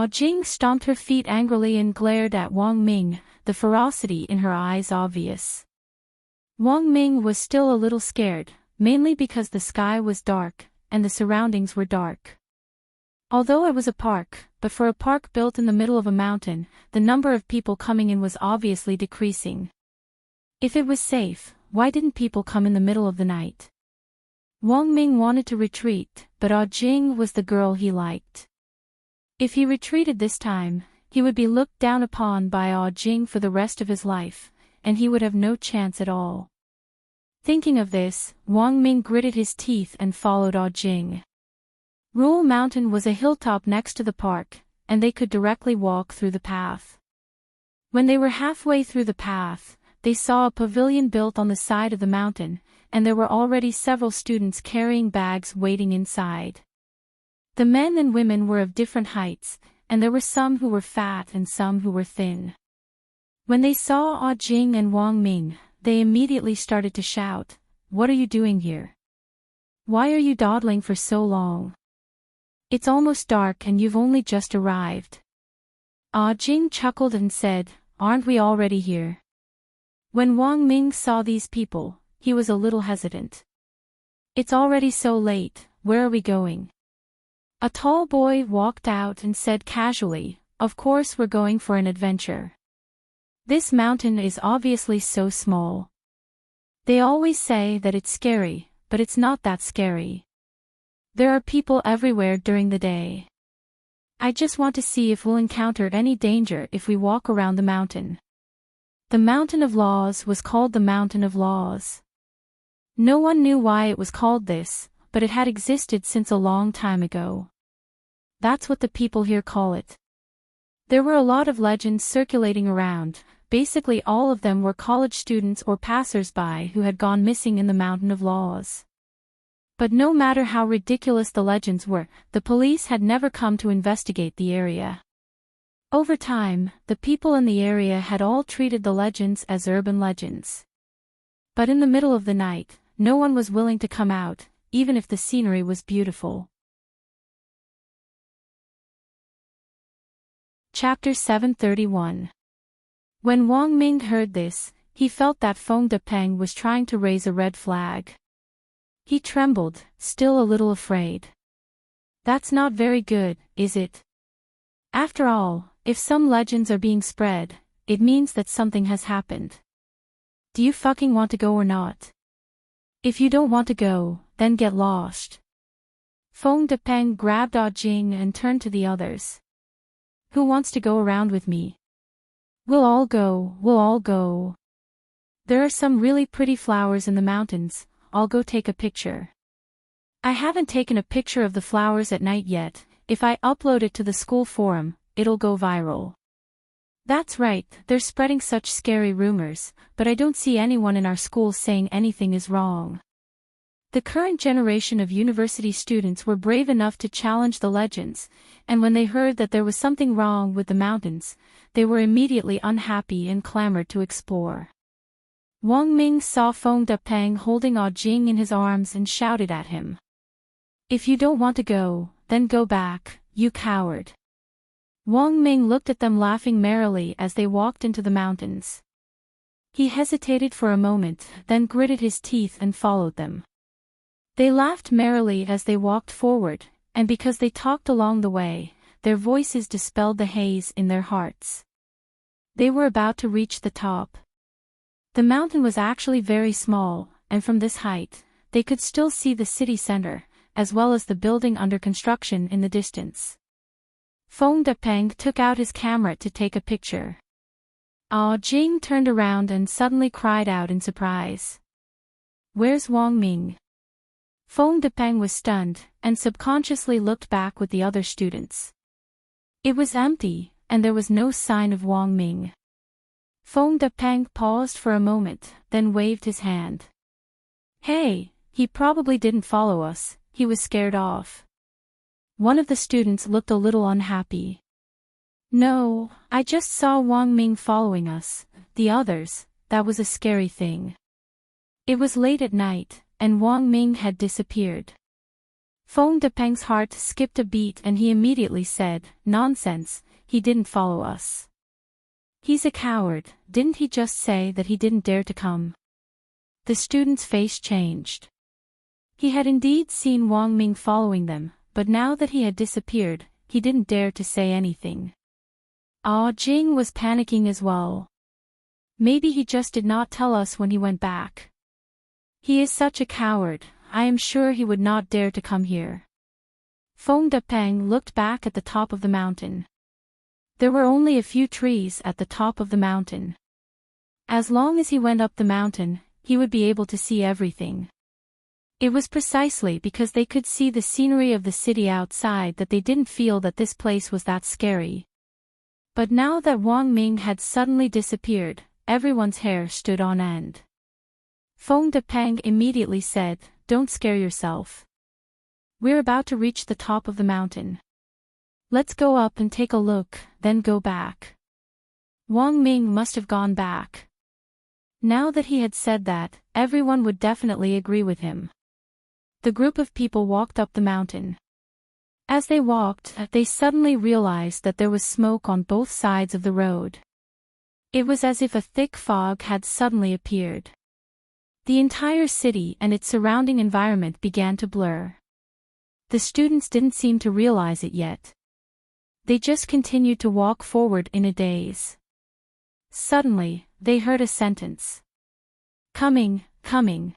Jing stomped her feet angrily and glared at Wang Ming, the ferocity in her eyes obvious. Wang Ming was still a little scared, mainly because the sky was dark, and the surroundings were dark. Although it was a park, but for a park built in the middle of a mountain, the number of people coming in was obviously decreasing. If it was safe, why didn't people come in the middle of the night? Wang Ming wanted to retreat, but Jing was the girl he liked. If he retreated this time, he would be looked down upon by Jing for the rest of his life, and he would have no chance at all. Thinking of this, Wang Ming gritted his teeth and followed Jing. Rule Mountain was a hilltop next to the park, and they could directly walk through the path. When they were halfway through the path, they saw a pavilion built on the side of the mountain, and there were already several students carrying bags waiting inside. The men and women were of different heights, and there were some who were fat and some who were thin. When they saw Jing and Wang Ming, they immediately started to shout, "What are you doing here? Why are you dawdling for so long? It's almost dark and you've only just arrived." Jing chuckled and said, "Aren't we already here?" When Wang Ming saw these people, he was a little hesitant. "It's already so late, where are we going?" A tall boy walked out and said casually, "Of course we're going for an adventure. This mountain is obviously so small. They always say that it's scary, but it's not that scary. There are people everywhere during the day. I just want to see if we'll encounter any danger if we walk around the mountain." The Mountain of Laws was called the Mountain of Laws. No one knew why it was called this, but it had existed since a long time ago. That's what the people here call it. There were a lot of legends circulating around. Basically all of them were college students or passers-by who had gone missing in the Mountain of Laws. But no matter how ridiculous the legends were, the police had never come to investigate the area. Over time, the people in the area had all treated the legends as urban legends. But in the middle of the night, no one was willing to come out, even if the scenery was beautiful. Chapter 731. When Wang Ming heard this, he felt that Pang was trying to raise a red flag. He trembled, still a little afraid. That's not very good, is it? After all, if some legends are being spread, it means that something has happened. Do you fucking want to go or not? If you don't want to go, then get lost. Pang grabbed Jing and turned to the others. Who wants to go around with me? We'll all go. There are some really pretty flowers in the mountains, I'll go take a picture. I haven't taken a picture of the flowers at night yet. If I upload it to the school forum, it'll go viral. That's right, they're spreading such scary rumors, but I don't see anyone in our school saying anything is wrong. The current generation of university students were brave enough to challenge the legends, and when they heard that there was something wrong with the mountains, they were immediately unhappy and clamored to explore. Wang Ming saw Pang holding Jing in his arms and shouted at him. "If you don't want to go, then go back, you coward." Wang Ming looked at them laughing merrily as they walked into the mountains. He hesitated for a moment, then gritted his teeth and followed them. They laughed merrily as they walked forward, and because they talked along the way, their voices dispelled the haze in their hearts. They were about to reach the top. The mountain was actually very small, and from this height, they could still see the city center, as well as the building under construction in the distance. Feng Depeng took out his camera to take a picture. Jing turned around and suddenly cried out in surprise. "Where's Wang Ming?" Feng Depeng was stunned, and subconsciously looked back with the other students. It was empty, and there was no sign of Wang Ming. Feng Depeng paused for a moment, then waved his hand. "Hey, he probably didn't follow us, he was scared off." One of the students looked a little unhappy. "No, I just saw Wang Ming following us, the others, that was a scary thing." It was late at night, and Wang Ming had disappeared. Feng Depeng's heart skipped a beat and he immediately said, "Nonsense, he didn't follow us. He's a coward, didn't he just say that he didn't dare to come?" The student's face changed. He had indeed seen Wang Ming following them, but now that he had disappeared, he didn't dare to say anything. Jing was panicking as well. Maybe he just did not tell us when he went back. He is such a coward, I am sure he would not dare to come here. Feng Depeng looked back at the top of the mountain. There were only a few trees at the top of the mountain. As long as he went up the mountain, he would be able to see everything. It was precisely because they could see the scenery of the city outside that they didn't feel that this place was that scary. But now that Wang Ming had suddenly disappeared, everyone's hair stood on end. Feng Depeng immediately said, "Don't scare yourself. We're about to reach the top of the mountain. Let's go up and take a look, then go back." Wang Ming must have gone back. Now that he had said that, everyone would definitely agree with him. The group of people walked up the mountain. As they walked, they suddenly realized that there was smoke on both sides of the road. It was as if a thick fog had suddenly appeared. The entire city and its surrounding environment began to blur. The students didn't seem to realize it yet. They just continued to walk forward in a daze. Suddenly, they heard a sentence. "Coming, coming.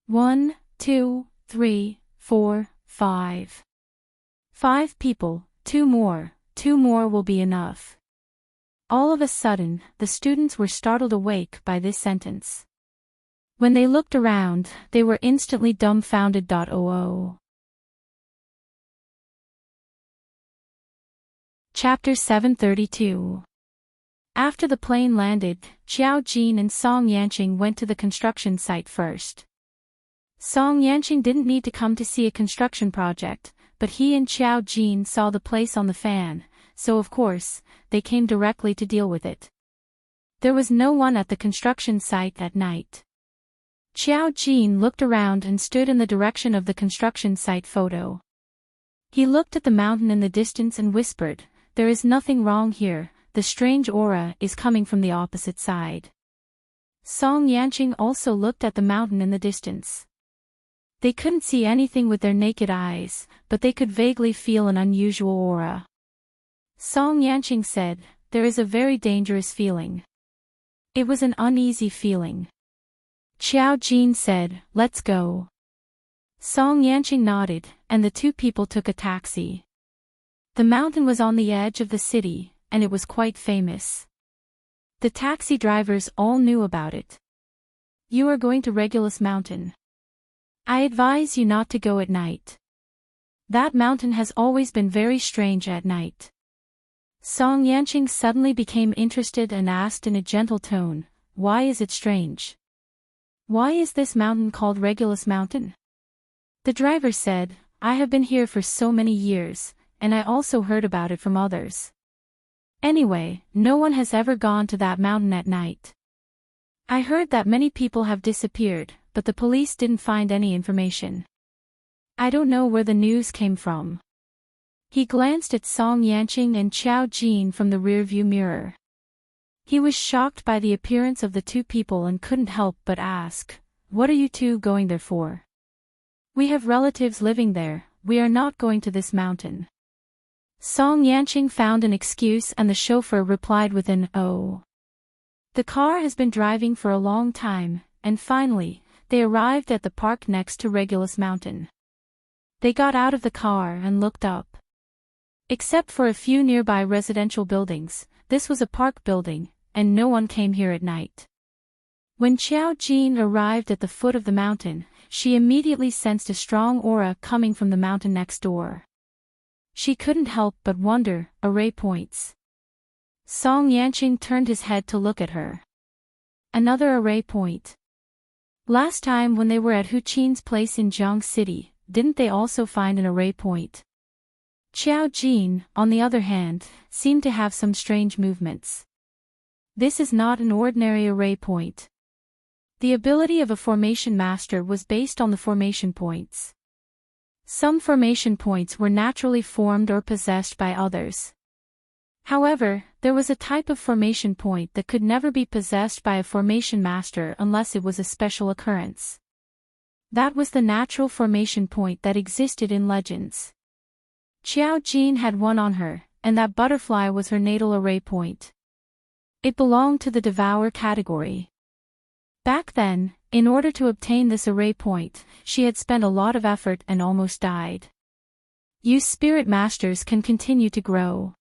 1, 2, 3, 4, 5. 5 people, 2 more will be enough." All of a sudden, the students were startled awake by this sentence. When they looked around, they were instantly dumbfounded. Chapter 732. After the plane landed, Xiao Jin and Song Yanqing went to the construction site first. Song Yanqing didn't need to come to see a construction project, but he and Xiao Jin saw the place on the fan, so of course, they came directly to deal with it. There was no one at the construction site at night. Xiao Jin looked around and stood in the direction of the construction site photo. He looked at the mountain in the distance and whispered, "There is nothing wrong here, the strange aura is coming from the opposite side." Song Yanqing also looked at the mountain in the distance. They couldn't see anything with their naked eyes, but they could vaguely feel an unusual aura. Song Yanqing said, "There is a very dangerous feeling." It was an uneasy feeling. Xiao Jin said, "Let's go." Song Yanqing nodded, and the two people took a taxi. The mountain was on the edge of the city, and it was quite famous. The taxi drivers all knew about it. "You are going to Regulus Mountain. I advise you not to go at night. That mountain has always been very strange at night." Song Yanqing suddenly became interested and asked in a gentle tone, "Why is it strange? Why is this mountain called Regulus Mountain?" The driver said, "I have been here for so many years, and I also heard about it from others. Anyway, no one has ever gone to that mountain at night. I heard that many people have disappeared, but the police didn't find any information. I don't know where the news came from." He glanced at Song Yanqing and Xiao Jin from the rearview mirror. He was shocked by the appearance of the two people and couldn't help but ask, "What are you two going there for?" "We have relatives living there, we are not going to this mountain." Song Yanqing found an excuse and the chauffeur replied with an "Oh." The car has been driving for a long time, and finally, they arrived at the park next to Regulus Mountain. They got out of the car and looked up. Except for a few nearby residential buildings, this was a park building, and no one came here at night. When Xiao Jin arrived at the foot of the mountain, she immediately sensed a strong aura coming from the mountain next door. She couldn't help but wonder, array points. Song Yanqing turned his head to look at her. Another array point. Last time when they were at Hu Qin's place in Jiang City, didn't they also find an array point? Xiao Jin, on the other hand, seemed to have some strange movements. This is not an ordinary array point. The ability of a formation master was based on the formation points. Some formation points were naturally formed or possessed by others. However, there was a type of formation point that could never be possessed by a formation master unless it was a special occurrence. That was the natural formation point that existed in legends. Xiao Jin had one on her, and that butterfly was her natal array point. It belonged to the Devour category. Back then, in order to obtain this array point, she had spent a lot of effort and almost died. You spirit masters can continue to grow.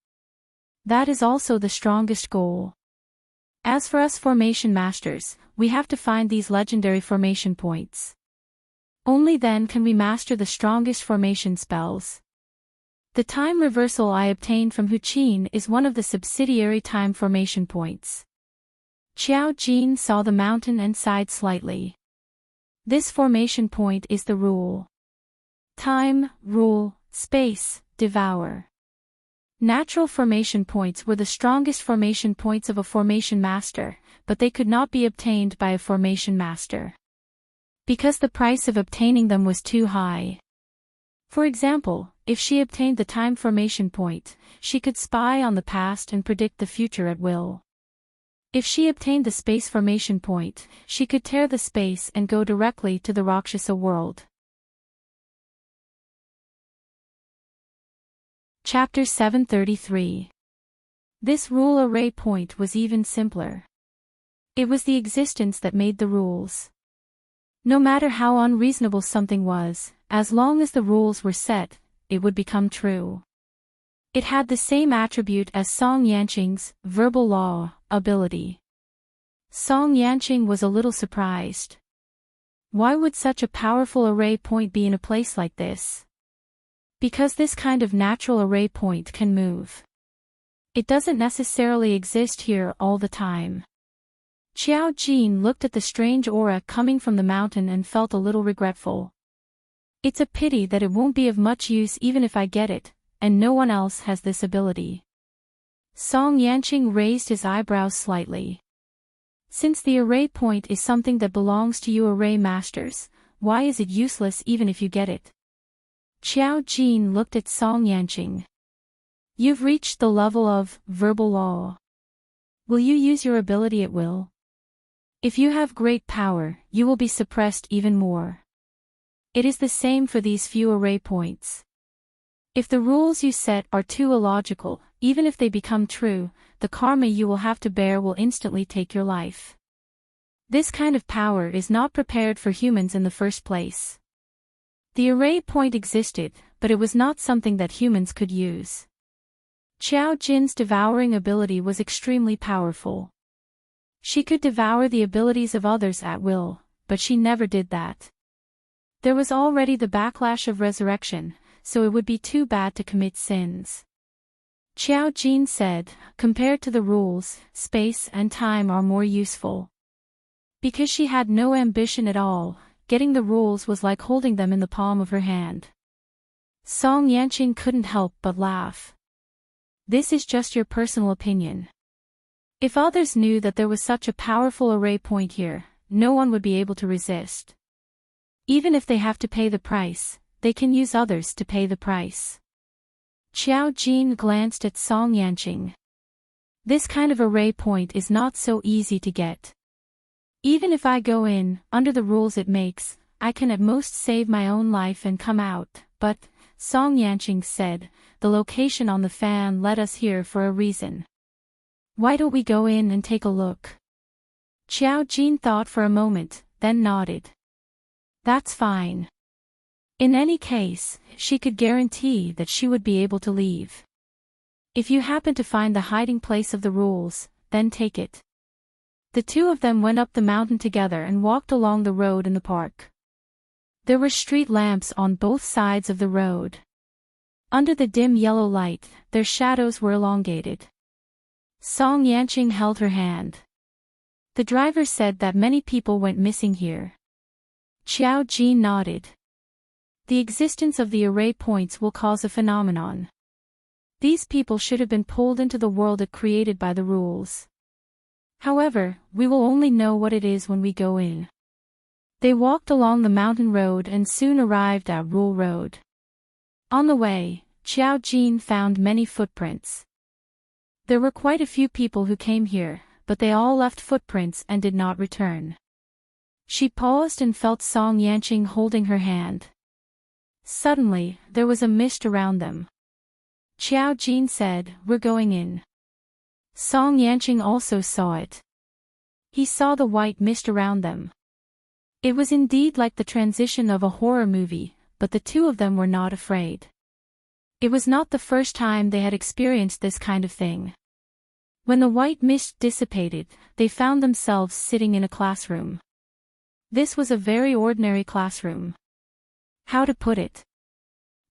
That is also the strongest goal. As for us formation masters, we have to find these legendary formation points. Only then can we master the strongest formation spells. The time reversal I obtained from Hu Qin is one of the subsidiary time formation points. Xiao Jin saw the mountain and sighed slightly. This formation point is the rule. Time, rule, space, devour. Natural formation points were the strongest formation points of a formation master, but they could not be obtained by a formation master. Because the price of obtaining them was too high. For example, if she obtained the time formation point, she could spy on the past and predict the future at will. If she obtained the space formation point, she could tear the space and go directly to the Rakshasa world. Chapter 733. This rule array point was even simpler. It was the existence that made the rules. No matter how unreasonable something was, as long as the rules were set, it would become true. It had the same attribute as Song Yanqing's verbal law ability. Song Yanqing was a little surprised. Why would such a powerful array point be in a place like this? Because this kind of natural array point can move. It doesn't necessarily exist here all the time. Xiao Jin looked at the strange aura coming from the mountain and felt a little regretful. It's a pity that it won't be of much use even if I get it, and no one else has this ability. Song Yanqing raised his eyebrows slightly. Since the array point is something that belongs to you array masters, why is it useless even if you get it? Xiao Jin looked at Song Yanqing. You've reached the level of verbal law. Will you use your ability at will? If you have great power, you will be suppressed even more. It is the same for these few array points. If the rules you set are too illogical, even if they become true, the karma you will have to bear will instantly take your life. This kind of power is not prepared for humans in the first place. The array point existed, but it was not something that humans could use. Xiao Jin's devouring ability was extremely powerful. She could devour the abilities of others at will, but she never did that. There was already the backlash of resurrection, so it would be too bad to commit sins. Xiao Jin said, compared to the rules, space and time are more useful. Because she had no ambition at all, getting the rules was like holding them in the palm of her hand. Song Yanqing couldn't help but laugh. This is just your personal opinion. If others knew that there was such a powerful array point here, no one would be able to resist. Even if they have to pay the price, they can use others to pay the price. Xiao Jin glanced at Song Yanqing. This kind of array point is not so easy to get. Even if I go in, under the rules it makes, I can at most save my own life and come out, but, Song Yanqing said, the location on the fan led us here for a reason. Why don't we go in and take a look? Xiao Jin thought for a moment, then nodded. That's fine. In any case, she could guarantee that she would be able to leave. If you happen to find the hiding place of the rules, then take it. The two of them went up the mountain together and walked along the road in the park. There were street lamps on both sides of the road. Under the dim yellow light, their shadows were elongated. Song Yanqing held her hand. The driver said that many people went missing here. Qiao Jin nodded. The existence of the array points will cause a phenomenon. These people should have been pulled into the world it created by the rules. However, we will only know what it is when we go in. They walked along the mountain road and soon arrived at Rule Road. On the way, Qiao Jin found many footprints. There were quite a few people who came here, but they all left footprints and did not return. She paused and felt Song Yanqing holding her hand. Suddenly, there was a mist around them. Qiao Jin said, "We're going in." Song Yanqing also saw it. He saw the white mist around them. It was indeed like the transition of a horror movie, but the two of them were not afraid. It was not the first time they had experienced this kind of thing. When the white mist dissipated, they found themselves sitting in a classroom. This was a very ordinary classroom. How to put it?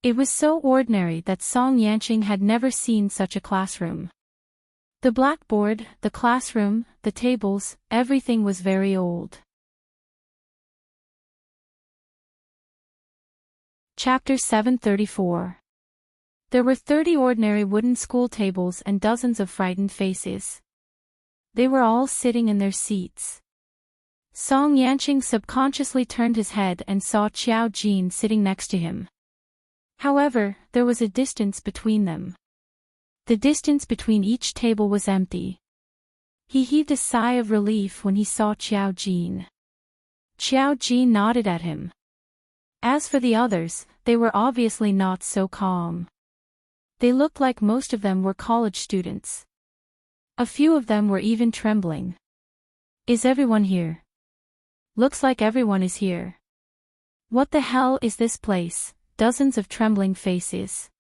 It was so ordinary that Song Yanqing had never seen such a classroom. The blackboard, the classroom, the tables, everything was very old. Chapter 734. There were 30 ordinary wooden school tables and dozens of frightened faces. They were all sitting in their seats. Song Yanqing subconsciously turned his head and saw Qiao Jin sitting next to him. However, there was a distance between them. The distance between each table was empty. He heaved a sigh of relief when he saw Qiao Jin. Qiao Jin nodded at him. As for the others, they were obviously not so calm. They looked like most of them were college students. A few of them were even trembling. "Is everyone here?" "Looks like everyone is here." "What the hell is this place?" Dozens of trembling faces.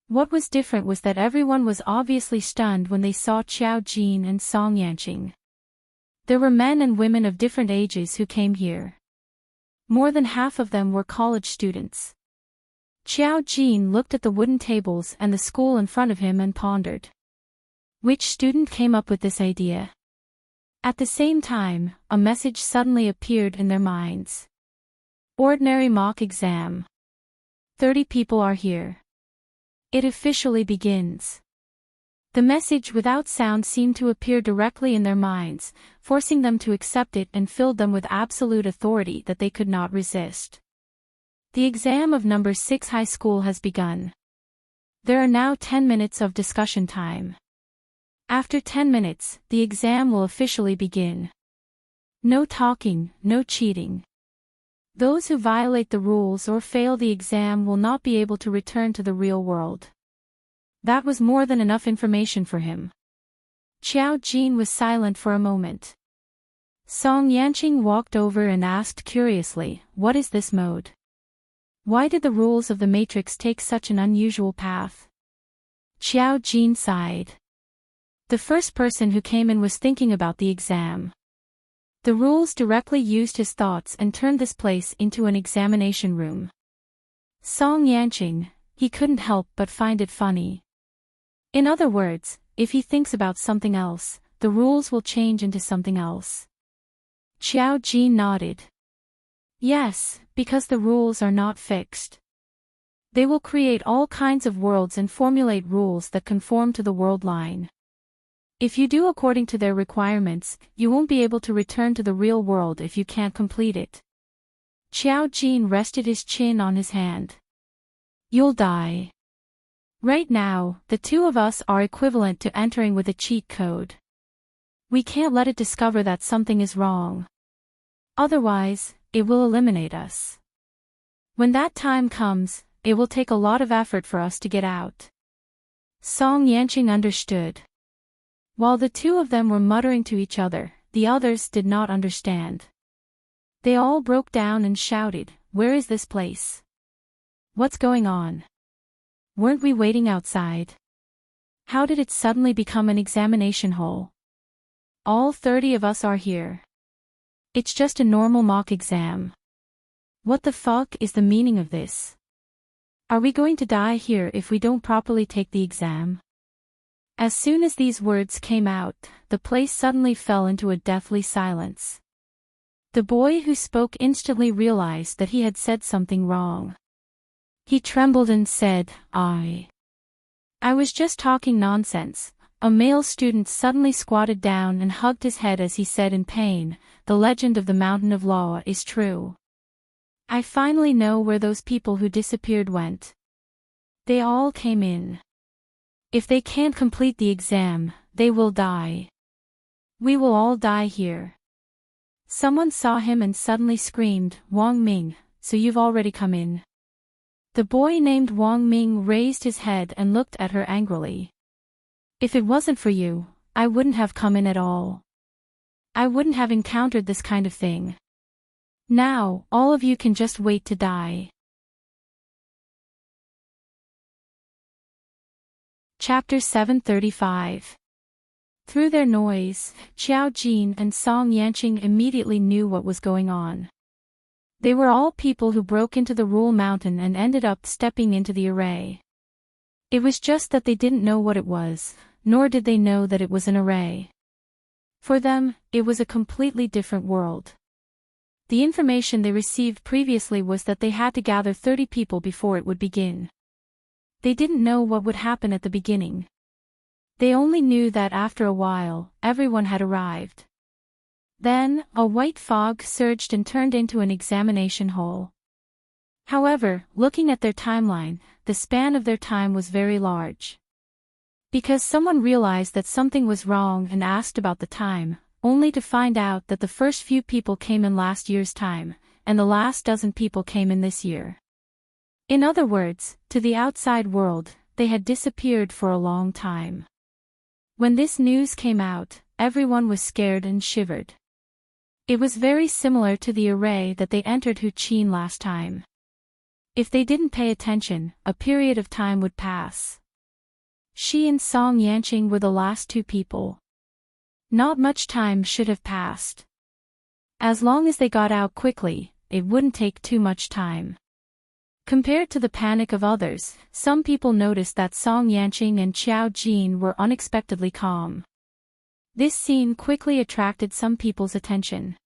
What was different was that everyone was obviously stunned when they saw Qiao Jin and Song Yanqing. There were men and women of different ages who came here. More than half of them were college students. Qiao Jin looked at the wooden tables and the school in front of him and pondered. Which student came up with this idea? At the same time, a message suddenly appeared in their minds. Ordinary mock exam. 30 people are here. It officially begins. The message without sound seemed to appear directly in their minds, forcing them to accept it and filled them with absolute authority that they could not resist. The exam of number 6 high school has begun. There are now 10 minutes of discussion time. After 10 minutes, the exam will officially begin. No talking, no cheating. Those who violate the rules or fail the exam will not be able to return to the real world. That was more than enough information for him. Qiao Jin was silent for a moment. Song Yanqing walked over and asked curiously, "What is this mode? Why did the rules of the Matrix take such an unusual path?" Qiao Jin sighed. The first person who came in was thinking about the exam. The rules directly used his thoughts and turned this place into an examination room. Song Yanqing, he couldn't help but find it funny. In other words, if he thinks about something else, the rules will change into something else. Qiao Jin nodded. Yes, because the rules are not fixed. They will create all kinds of worlds and formulate rules that conform to the world line. If you do according to their requirements, you won't be able to return to the real world if you can't complete it. Qiao Jin rested his chin on his hand. You'll die. Right now, the two of us are equivalent to entering with a cheat code. We can't let it discover that something is wrong. Otherwise, it will eliminate us. When that time comes, it will take a lot of effort for us to get out. Song Yanqing understood. While the two of them were muttering to each other, the others did not understand. They all broke down and shouted, "Where is this place? What's going on? Weren't we waiting outside?" How did it suddenly become an examination hall? All 30 of us are here. It's just a normal mock exam. What the fuck is the meaning of this? Are we going to die here if we don't properly take the exam? As soon as these words came out, the place suddenly fell into a deathly silence. The boy who spoke instantly realized that he had said something wrong. He trembled and said, I was just talking nonsense. A male student suddenly squatted down and hugged his head as he said in pain, the legend of the Mountain of Law is true. I finally know where those people who disappeared went. They all came in. If they can't complete the exam, they will die. We will all die here. Someone saw him and suddenly screamed, Wang Ming, so you've already come in. The boy named Wang Ming raised his head and looked at her angrily. If it wasn't for you, I wouldn't have come in at all. I wouldn't have encountered this kind of thing. Now, all of you can just wait to die. Chapter 735. Through their noise, Xiao Jin and Song Yanqing immediately knew what was going on. They were all people who broke into the Rule Mountain and ended up stepping into the array. It was just that they didn't know what it was, nor did they know that it was an array. For them, it was a completely different world. The information they received previously was that they had to gather 30 people before it would begin. They didn't know what would happen at the beginning. They only knew that after a while, everyone had arrived. Then, a white fog surged and turned into an examination hall. However, looking at their timeline, the span of their time was very large. Because someone realized that something was wrong and asked about the time, only to find out that the first few people came in last year's time, and the last dozen people came in this year. In other words, to the outside world, they had disappeared for a long time. When this news came out, everyone was scared and shivered. It was very similar to the array that they entered Huqin last time. If they didn't pay attention, a period of time would pass. She and Song Yanqing were the last two people. Not much time should have passed. As long as they got out quickly, it wouldn't take too much time. Compared to the panic of others, some people noticed that Song Yanqing and Xiao Jin were unexpectedly calm. This scene quickly attracted some people's attention.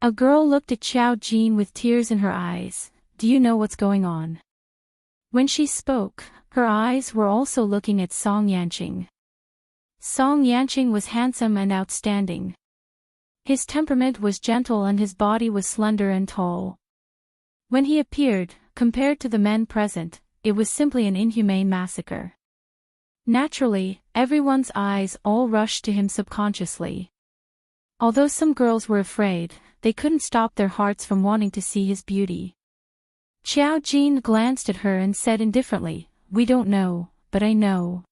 A girl looked at Xiao Jin with tears in her eyes. Do you know what's going on? When she spoke, her eyes were also looking at Song Yanqing. Song Yanqing was handsome and outstanding. His temperament was gentle and his body was slender and tall. When he appeared, compared to the men present, it was simply an inhumane massacre. Naturally, everyone's eyes all rushed to him subconsciously. Although some girls were afraid, they couldn't stop their hearts from wanting to see his beauty. Xiao Jin glanced at her and said indifferently, We don't know, but I know.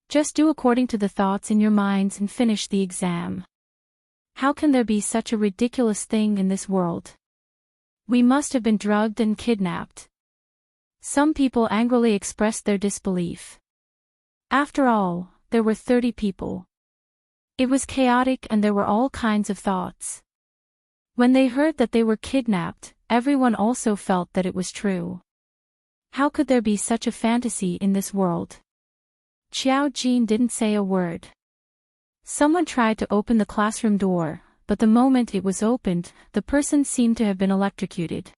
Just do according to the thoughts in your minds and finish the exam. How can there be such a ridiculous thing in this world? We must have been drugged and kidnapped. Some people angrily expressed their disbelief. After all, there were 30 people. It was chaotic and there were all kinds of thoughts. When they heard that they were kidnapped, everyone also felt that it was true. How could there be such a fantasy in this world? Xiao Jin didn't say a word. Someone tried to open the classroom door, but the moment it was opened, the person seemed to have been electrocuted.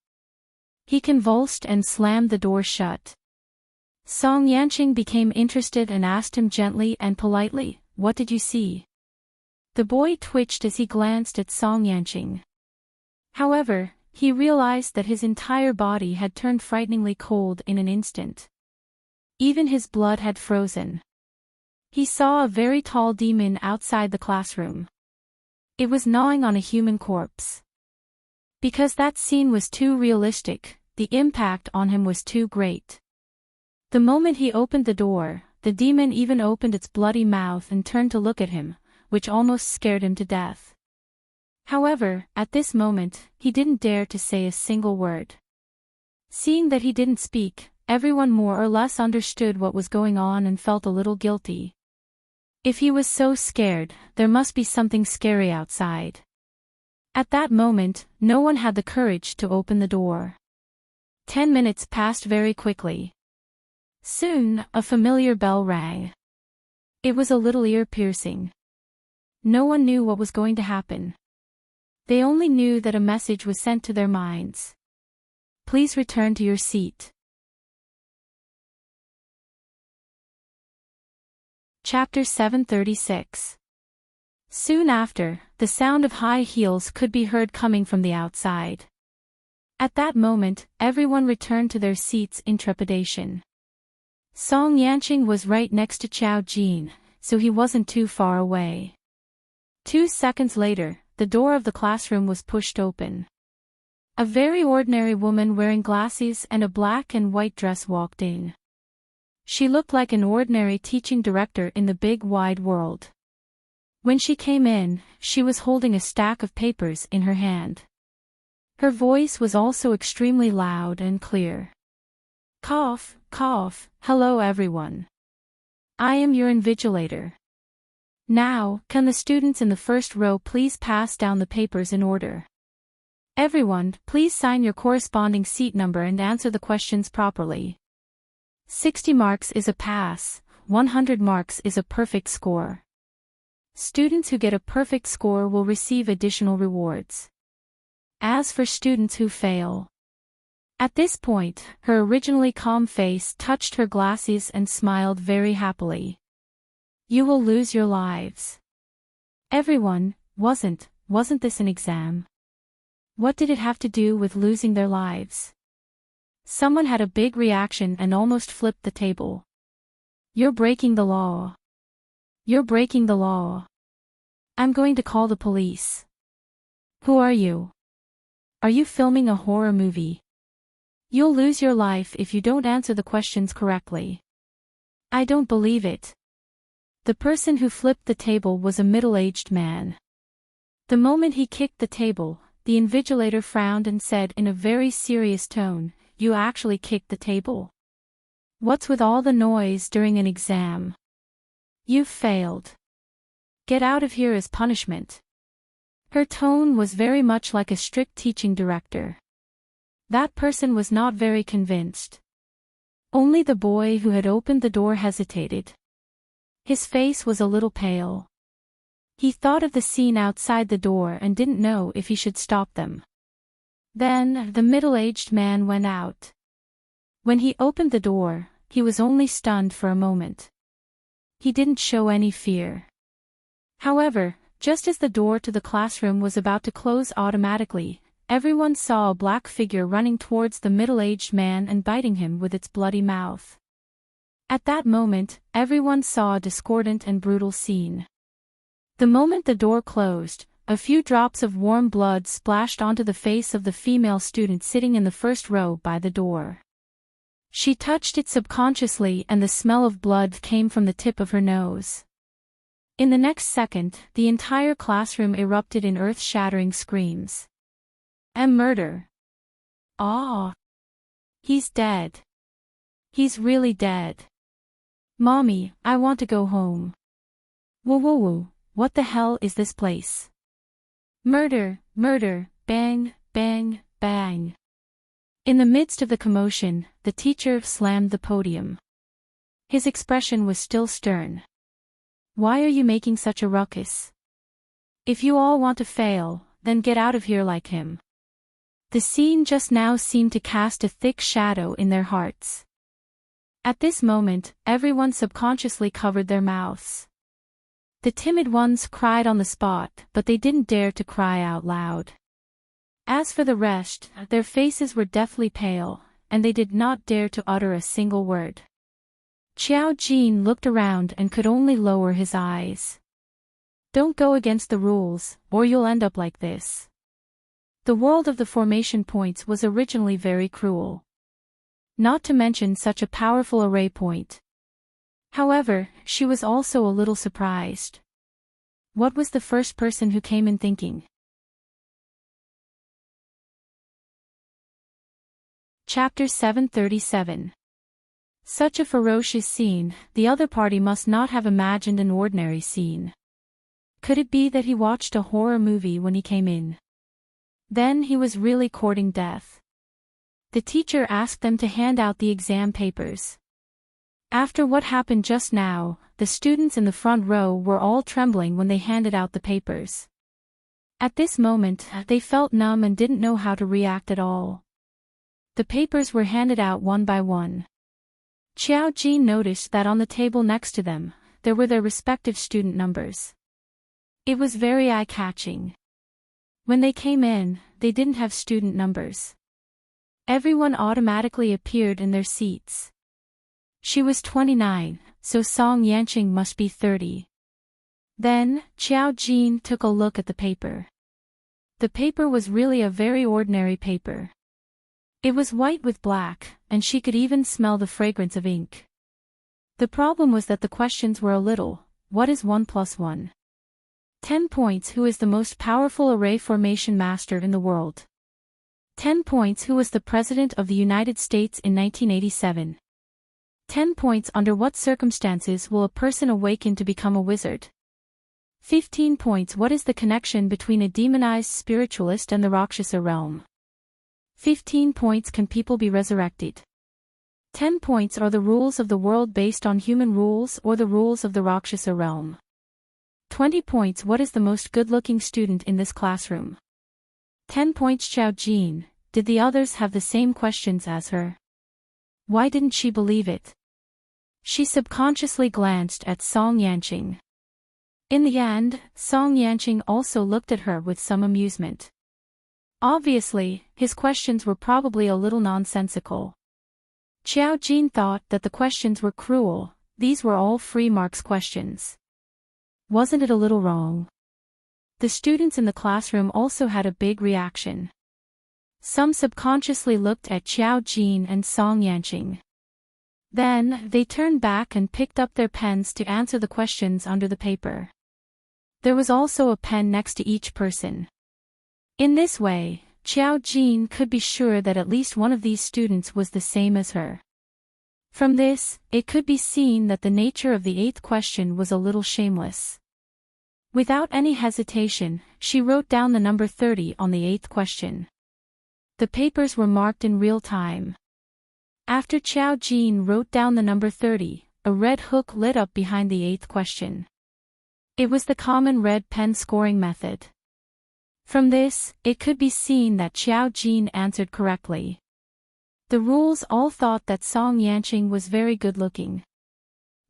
He convulsed and slammed the door shut. Song Yanqing became interested and asked him gently and politely, What did you see? The boy twitched as he glanced at Song Yanqing. However, he realized that his entire body had turned frighteningly cold in an instant. Even his blood had frozen. He saw a very tall demon outside the classroom. It was gnawing on a human corpse. Because that scene was too realistic, the impact on him was too great. The moment he opened the door, the demon even opened its bloody mouth and turned to look at him, which almost scared him to death. However, at this moment, he didn't dare to say a single word. Seeing that he didn't speak, everyone more or less understood what was going on and felt a little guilty. If he was so scared, there must be something scary outside. At that moment, no one had the courage to open the door. 10 minutes passed very quickly. Soon, a familiar bell rang. It was a little ear-piercing. No one knew what was going to happen. They only knew that a message was sent to their minds. Please return to your seat. Chapter 736. Soon after, the sound of high heels could be heard coming from the outside. At that moment, everyone returned to their seats in trepidation. Song Yanqing was right next to Qiao Jin, so he wasn't too far away. 2 seconds later, the door of the classroom was pushed open. A very ordinary woman wearing glasses and a black and white dress walked in. She looked like an ordinary teaching director in the big wide world. When she came in, she was holding a stack of papers in her hand. Her voice was also extremely loud and clear. Cough, cough, hello everyone. I am your invigilator. Now, can the students in the first row please pass down the papers in order? Everyone, please sign your corresponding seat number and answer the questions properly. 60 marks is a pass, 100 marks is a perfect score. Students who get a perfect score will receive additional rewards. As for students who fail. At this point, her originally calm face touched her glasses and smiled very happily. You will lose your lives. Everyone, wasn't this an exam? What did it have to do with losing their lives? Someone had a big reaction and almost flipped the table. You're breaking the law. You're breaking the law. I'm going to call the police. Who are you? Are you filming a horror movie? You'll lose your life if you don't answer the questions correctly. I don't believe it. The person who flipped the table was a middle-aged man. The moment he kicked the table, the invigilator frowned and said in a very serious tone, You actually kicked the table? What's with all the noise during an exam? You've failed. Get out of here as punishment. Her tone was very much like a strict teaching director. That person was not very convinced. Only the boy who had opened the door hesitated. His face was a little pale. He thought of the scene outside the door and didn't know if he should stop them. Then, the middle-aged man went out. When he opened the door, he was only stunned for a moment. He didn't show any fear. However, just as the door to the classroom was about to close automatically, everyone saw a black figure running towards the middle-aged man and biting him with its bloody mouth. At that moment, everyone saw a discordant and brutal scene. The moment the door closed, a few drops of warm blood splashed onto the face of the female student sitting in the first row by the door. She touched it subconsciously and the smell of blood came from the tip of her nose. In the next second, the entire classroom erupted in earth-shattering screams. Murder. Ah! He's dead. He's really dead. Mommy, I want to go home. Whoa whoa whoa, what the hell is this place? Murder, murder, bang, bang, bang. In the midst of the commotion, the teacher slammed the podium. His expression was still stern. Why are you making such a ruckus? If you all want to fail, then get out of here like him. The scene just now seemed to cast a thick shadow in their hearts. At this moment, everyone subconsciously covered their mouths. The timid ones cried on the spot, but they didn't dare to cry out loud. As for the rest, their faces were deathly pale, and they did not dare to utter a single word. Qiao Jin looked around and could only lower his eyes. Don't go against the rules, or you'll end up like this. The world of the formation points was originally very cruel. Not to mention such a powerful array point. However, she was also a little surprised. What was the first person who came in thinking? Chapter 737. Such a ferocious scene, the other party must not have imagined an ordinary scene. Could it be that he watched a horror movie when he came in? Then he was really courting death. The teacher asked them to hand out the exam papers. After what happened just now, the students in the front row were all trembling when they handed out the papers. At this moment, they felt numb and didn't know how to react at all. The papers were handed out one by one. Xiao Jin noticed that on the table next to them, there were their respective student numbers. It was very eye-catching. When they came in, they didn't have student numbers. Everyone automatically appeared in their seats. She was 29, so Song Yanqing must be 30. Then, Xiao Jin took a look at the paper. The paper was really a very ordinary paper. It was white with black, and she could even smell the fragrance of ink. The problem was that the questions were a little, what is 1 plus 1? 10 points. Who is the most powerful array formation master in the world? 10 points. Who was the President of the United States in 1987? 10 points. Under what circumstances will a person awaken to become a wizard? 15 points. What is the connection between a demonized spiritualist and the Rakshasa realm? 15 points. Can people be resurrected? 10 points. Are the rules of the world based on human rules or the rules of the Rakshasa realm? 20 points. What is the most good-looking student in this classroom? 10 points. Xiao Jin, did the others have the same questions as her? Why didn't she believe it? She subconsciously glanced at Song Yanqing. In the end, Song Yanqing also looked at her with some amusement. Obviously, his questions were probably a little nonsensical. Xiao Jin thought that the questions were cruel. These were all free marks questions. Wasn't it a little wrong? The students in the classroom also had a big reaction. Some subconsciously looked at Xiao Jin and Song Yanqing. Then, they turned back and picked up their pens to answer the questions under the paper. There was also a pen next to each person. In this way, Xiao Jin could be sure that at least one of these students was the same as her. From this, it could be seen that the nature of the 8th question was a little shameless. Without any hesitation, she wrote down the number 30 on the 8th question. The papers were marked in real time. After Xiao Jin wrote down the number 30, a red hook lit up behind the 8th question. It was the common red pen scoring method. From this, it could be seen that Xiao Jin answered correctly. The rules all thought that Song Yanqing was very good-looking.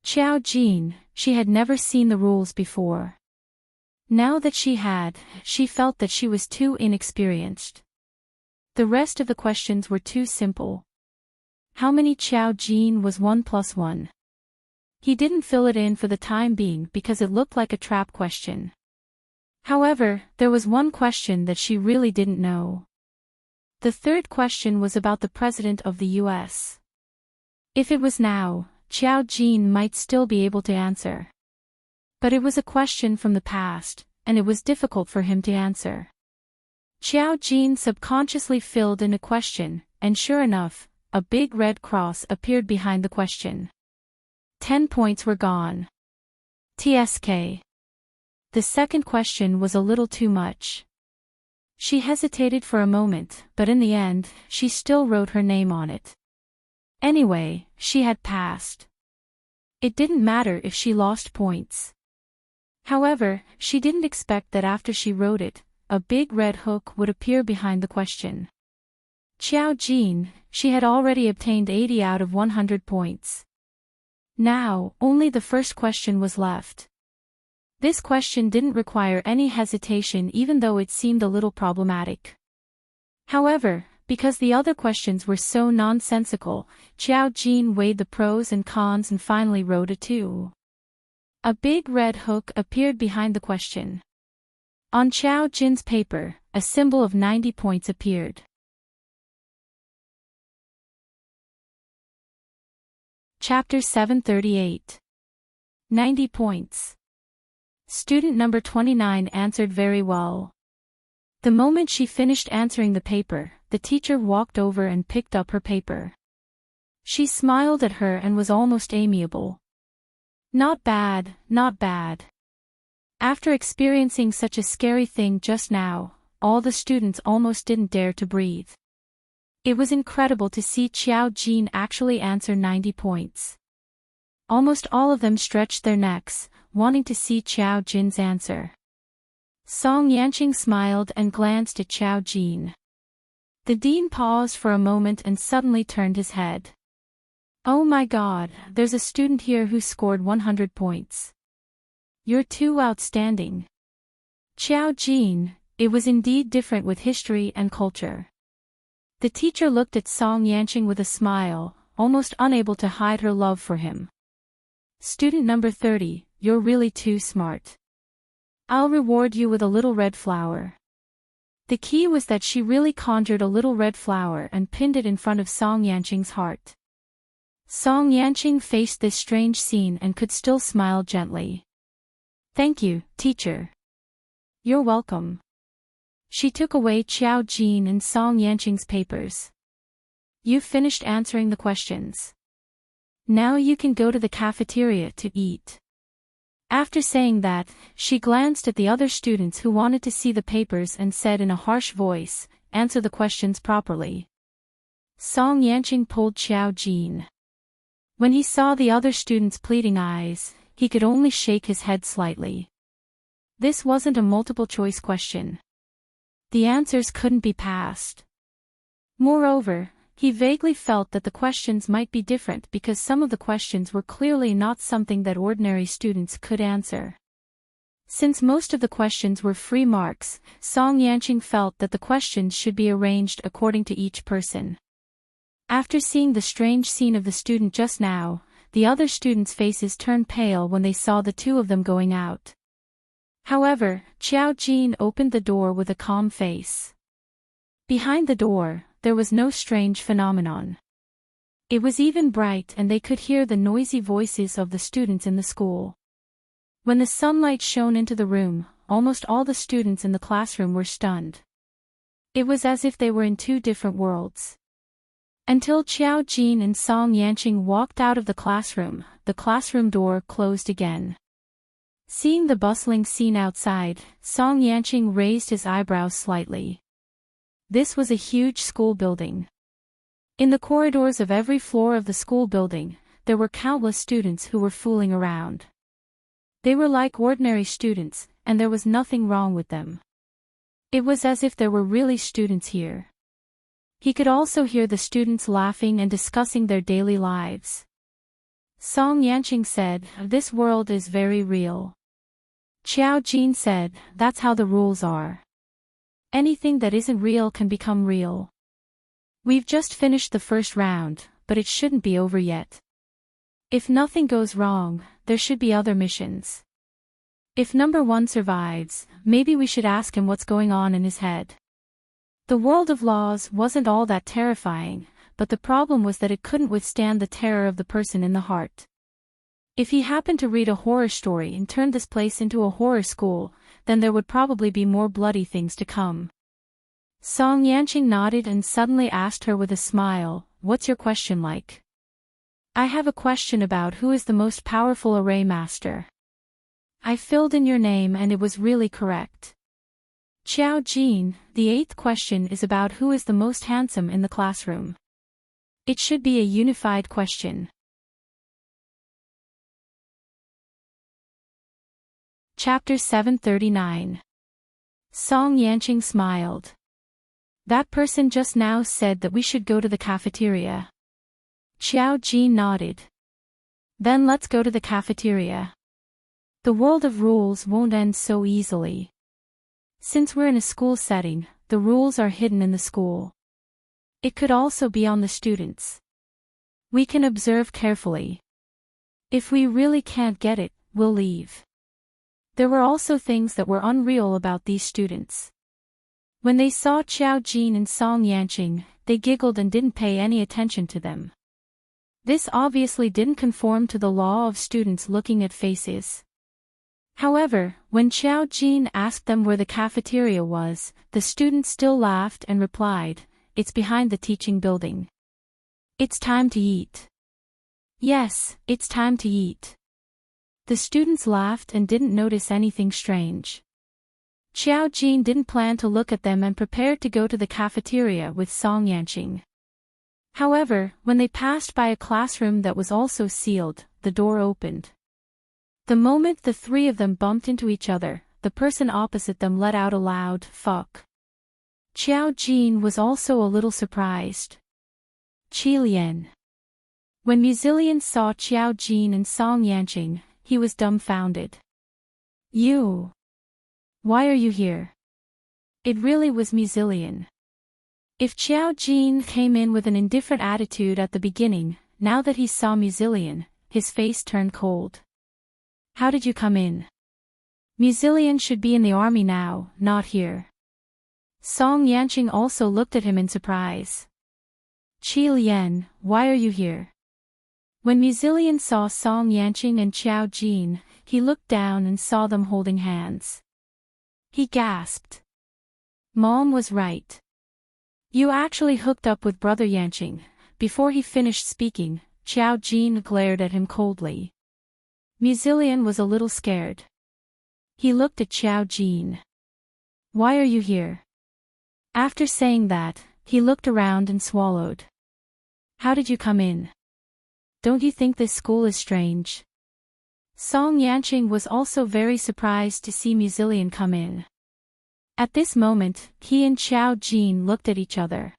Xiao Jin, she had never seen the rules before. Now that she had, she felt that she was too inexperienced. The rest of the questions were too simple. How many? Xiao Jin was 1 plus 1. He didn't fill it in for the time being because it looked like a trap question. However, there was one question that she really didn't know. The 3rd question was about the President of the US. If it was now, Xiao Jin might still be able to answer. But it was a question from the past, and it was difficult for him to answer. Xiao Jin subconsciously filled in a question, and sure enough, a big red cross appeared behind the question. 10 points were gone. TSK. The 2nd question was a little too much. She hesitated for a moment, but in the end, she still wrote her name on it. Anyway, she had passed. It didn't matter if she lost points. However, she didn't expect that after she wrote it, a big red hook would appear behind the question. Xiao Jin, she had already obtained 80 out of 100 points. Now, only the 1st question was left. This question didn't require any hesitation even though it seemed a little problematic. However, because the other questions were so nonsensical, Xiao Jin weighed the pros and cons and finally wrote a 2. A big red hook appeared behind the question. On Xiao Jin's paper, a symbol of 90 points appeared. Chapter 738. 90 points. Student number 29 answered very well. The moment she finished answering the paper, the teacher walked over and picked up her paper. She smiled at her and was almost amiable. Not bad, not bad. After experiencing such a scary thing just now, all the students almost didn't dare to breathe. It was incredible to see Qiao Jin actually answer 90 points. Almost all of them stretched their necks, wanting to see Qiao Jin's answer. Song Yanqing smiled and glanced at Qiao Jin. The dean paused for a moment and suddenly turned his head. Oh my god, there's a student here who scored 100 points. You're too outstanding. Qiao Jin, it was indeed different with history and culture. The teacher looked at Song Yanqing with a smile, almost unable to hide her love for him. Student number 30, you're really too smart. I'll reward you with a little red flower. The key was that she really conjured a little red flower and pinned it in front of Song Yanqing's heart. Song Yanqing faced this strange scene and could still smile gently. Thank you, teacher. You're welcome. She took away Qiao Jin and Song Yanqing's papers. You've finished answering the questions. Now you can go to the cafeteria to eat. After saying that, she glanced at the other students who wanted to see the papers and said in a harsh voice, answer the questions properly. Song Yanqing pulled Qiao Jin. When he saw the other students' pleading eyes, he could only shake his head slightly. This wasn't a multiple-choice question. The answers couldn't be passed. Moreover, he vaguely felt that the questions might be different because some of the questions were clearly not something that ordinary students could answer. Since most of the questions were free marks, Song Yanqing felt that the questions should be arranged according to each person. After seeing the strange scene of the student just now, the other students' faces turned pale when they saw the two of them going out. However, Qiao Jin opened the door with a calm face. Behind the door, there was no strange phenomenon. It was even bright and they could hear the noisy voices of the students in the school. When the sunlight shone into the room, almost all the students in the classroom were stunned. It was as if they were in two different worlds. Until Qiao Jin and Song Yanqing walked out of the classroom door closed again. Seeing the bustling scene outside, Song Yanqing raised his eyebrows slightly. This was a huge school building. In the corridors of every floor of the school building, there were countless students who were fooling around. They were like ordinary students, and there was nothing wrong with them. It was as if there were really students here. He could also hear the students laughing and discussing their daily lives. Song Yanqing said, "This world is very real." Qiao Jin said, "That's how the rules are. Anything that isn't real can become real. We've just finished the first round, but it shouldn't be over yet. If nothing goes wrong, there should be other missions. If number 1 survives, maybe we should ask him what's going on in his head." The world of laws wasn't all that terrifying, but the problem was that it couldn't withstand the terror of the person in the heart. If he happened to read a horror story and turned this place into a horror school, then there would probably be more bloody things to come. Song Yanqing nodded and suddenly asked her with a smile, "What's your question like?" "I have a question about who is the most powerful array master. I filled in your name and it was really correct." Qiao Jin, the 8th question is about who is the most handsome in the classroom. It should be a unified question. Chapter 739. Song Yanqing smiled. That person just now said that we should go to the cafeteria. Qiao Jin nodded. Then let's go to the cafeteria. The world of rules won't end so easily. Since we're in a school setting, the rules are hidden in the school. It could also be on the students. We can observe carefully. If we really can't get it, we'll leave. There were also things that were unreal about these students. When they saw Qiao Jin and Song Yanqing, they giggled and didn't pay any attention to them. This obviously didn't conform to the law of students looking at faces. However, when Qiao Jin asked them where the cafeteria was, the students still laughed and replied, "It's behind the teaching building." It's time to eat. Yes, it's time to eat. The students laughed and didn't notice anything strange. Xiao Jin didn't plan to look at them and prepared to go to the cafeteria with Song Yanqing. However, when they passed by a classroom that was also sealed, the door opened. The moment the three of them bumped into each other, the person opposite them let out a loud "fuck." Xiao Jin was also a little surprised. Qi Lian. When Muzilian saw Xiao Jin and Song Yanqing, he was dumbfounded. You. Why are you here? It really was Muzilian. If Xiao Jin came in with an indifferent attitude at the beginning, now that he saw Muzilian, his face turned cold. How did you come in? Muzilian should be in the army now, not here. Song Yanqing also looked at him in surprise. Qi Lian, why are you here? When Muzilian saw Song Yanqing and Xiao Jin, he looked down and saw them holding hands. He gasped. Mom was right. You actually hooked up with brother Yanqing. Before he finished speaking, Xiao Jin glared at him coldly. Muzilian was a little scared. He looked at Xiao Jin. Why are you here? After saying that, he looked around and swallowed. How did you come in? Don't you think this school is strange? Song Yanqing was also very surprised to see Muzilian come in. At this moment, he and Xiao Jin looked at each other.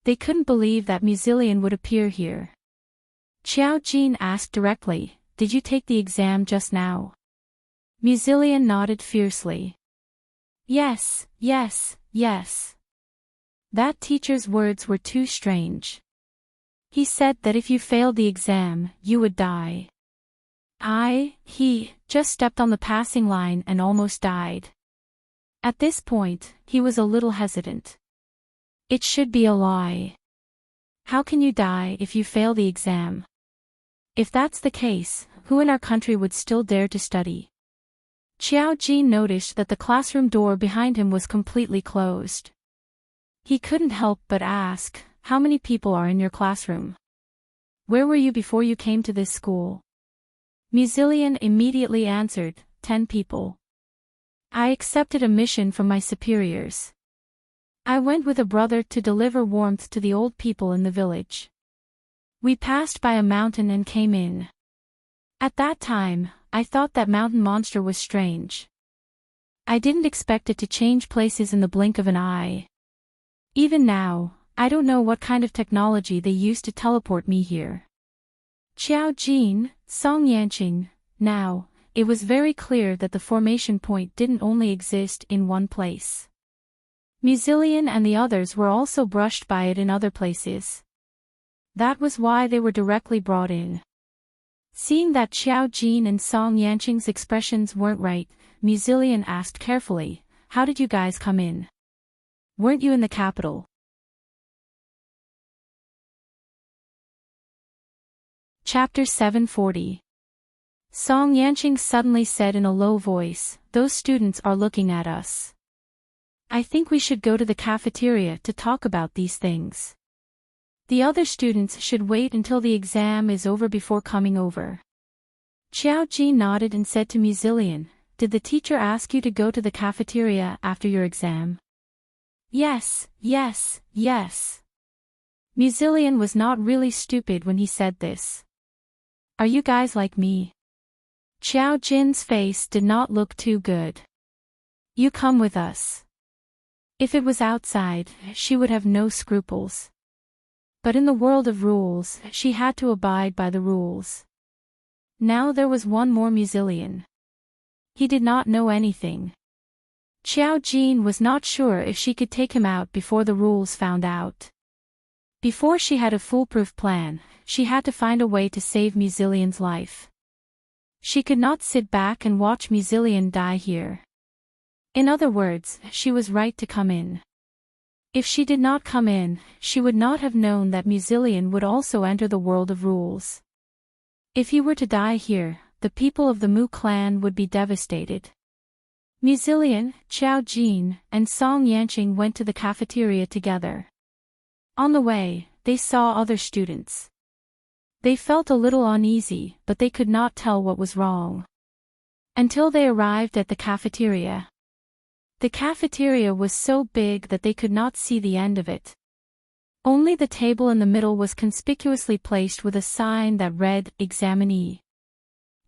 They couldn't believe that Muzilian would appear here. Xiao Jin asked directly, Did you take the exam just now? Muzilian nodded fiercely. Yes, yes, yes. That teacher's words were too strange. He said that if you failed the exam, you would die. He just stepped on the passing line and almost died. At this point, he was a little hesitant. It should be a lie. How can you die if you fail the exam? If that's the case, who in our country would still dare to study? Xiao Jin noticed that the classroom door behind him was completely closed. He couldn't help but ask, how many people are in your classroom? Where were you before you came to this school? Muzilian immediately answered, 10 people. I accepted a mission from my superiors. I went with a brother to deliver warmth to the old people in the village. We passed by a mountain and came in. At that time, I thought that mountain monster was strange. I didn't expect it to change places in the blink of an eye. Even now, I don't know what kind of technology they used to teleport me here. Xiao Jin, Song Yanqing, now, it was very clear that the formation point didn't only exist in one place. Muzilian and the others were also brushed by it in other places. That was why they were directly brought in. Seeing that Xiao Jin and Song Yanqing's expressions weren't right, Muzilian asked carefully, How did you guys come in? Weren't you in the capital? Chapter 740. Song Yanqing suddenly said in a low voice, Those students are looking at us. I think we should go to the cafeteria to talk about these things. The other students should wait until the exam is over before coming over. Xiao Jin nodded and said to Muzilian, Did the teacher ask you to go to the cafeteria after your exam? Yes, yes, yes. Muzilian was not really stupid when he said this. Are you guys like me? Xiao Jin's face did not look too good. You come with us. If it was outside, she would have no scruples. But in the world of rules, she had to abide by the rules. Now there was one more Muzilian. He did not know anything. Xiao Jin was not sure if she could take him out before the rules found out. Before she had a foolproof plan, she had to find a way to save Muzilian's life. She could not sit back and watch Muzilian die here. In other words, she was right to come in. If she did not come in, she would not have known that Muzilian would also enter the world of rules. If he were to die here, the people of the Mu clan would be devastated. Muzilian, Xiao Jin, and Song Yanqing went to the cafeteria together. On the way, they saw other students. They felt a little uneasy, but they could not tell what was wrong. Until they arrived at the cafeteria. The cafeteria was so big that they could not see the end of it. Only the table in the middle was conspicuously placed with a sign that read, Examinee.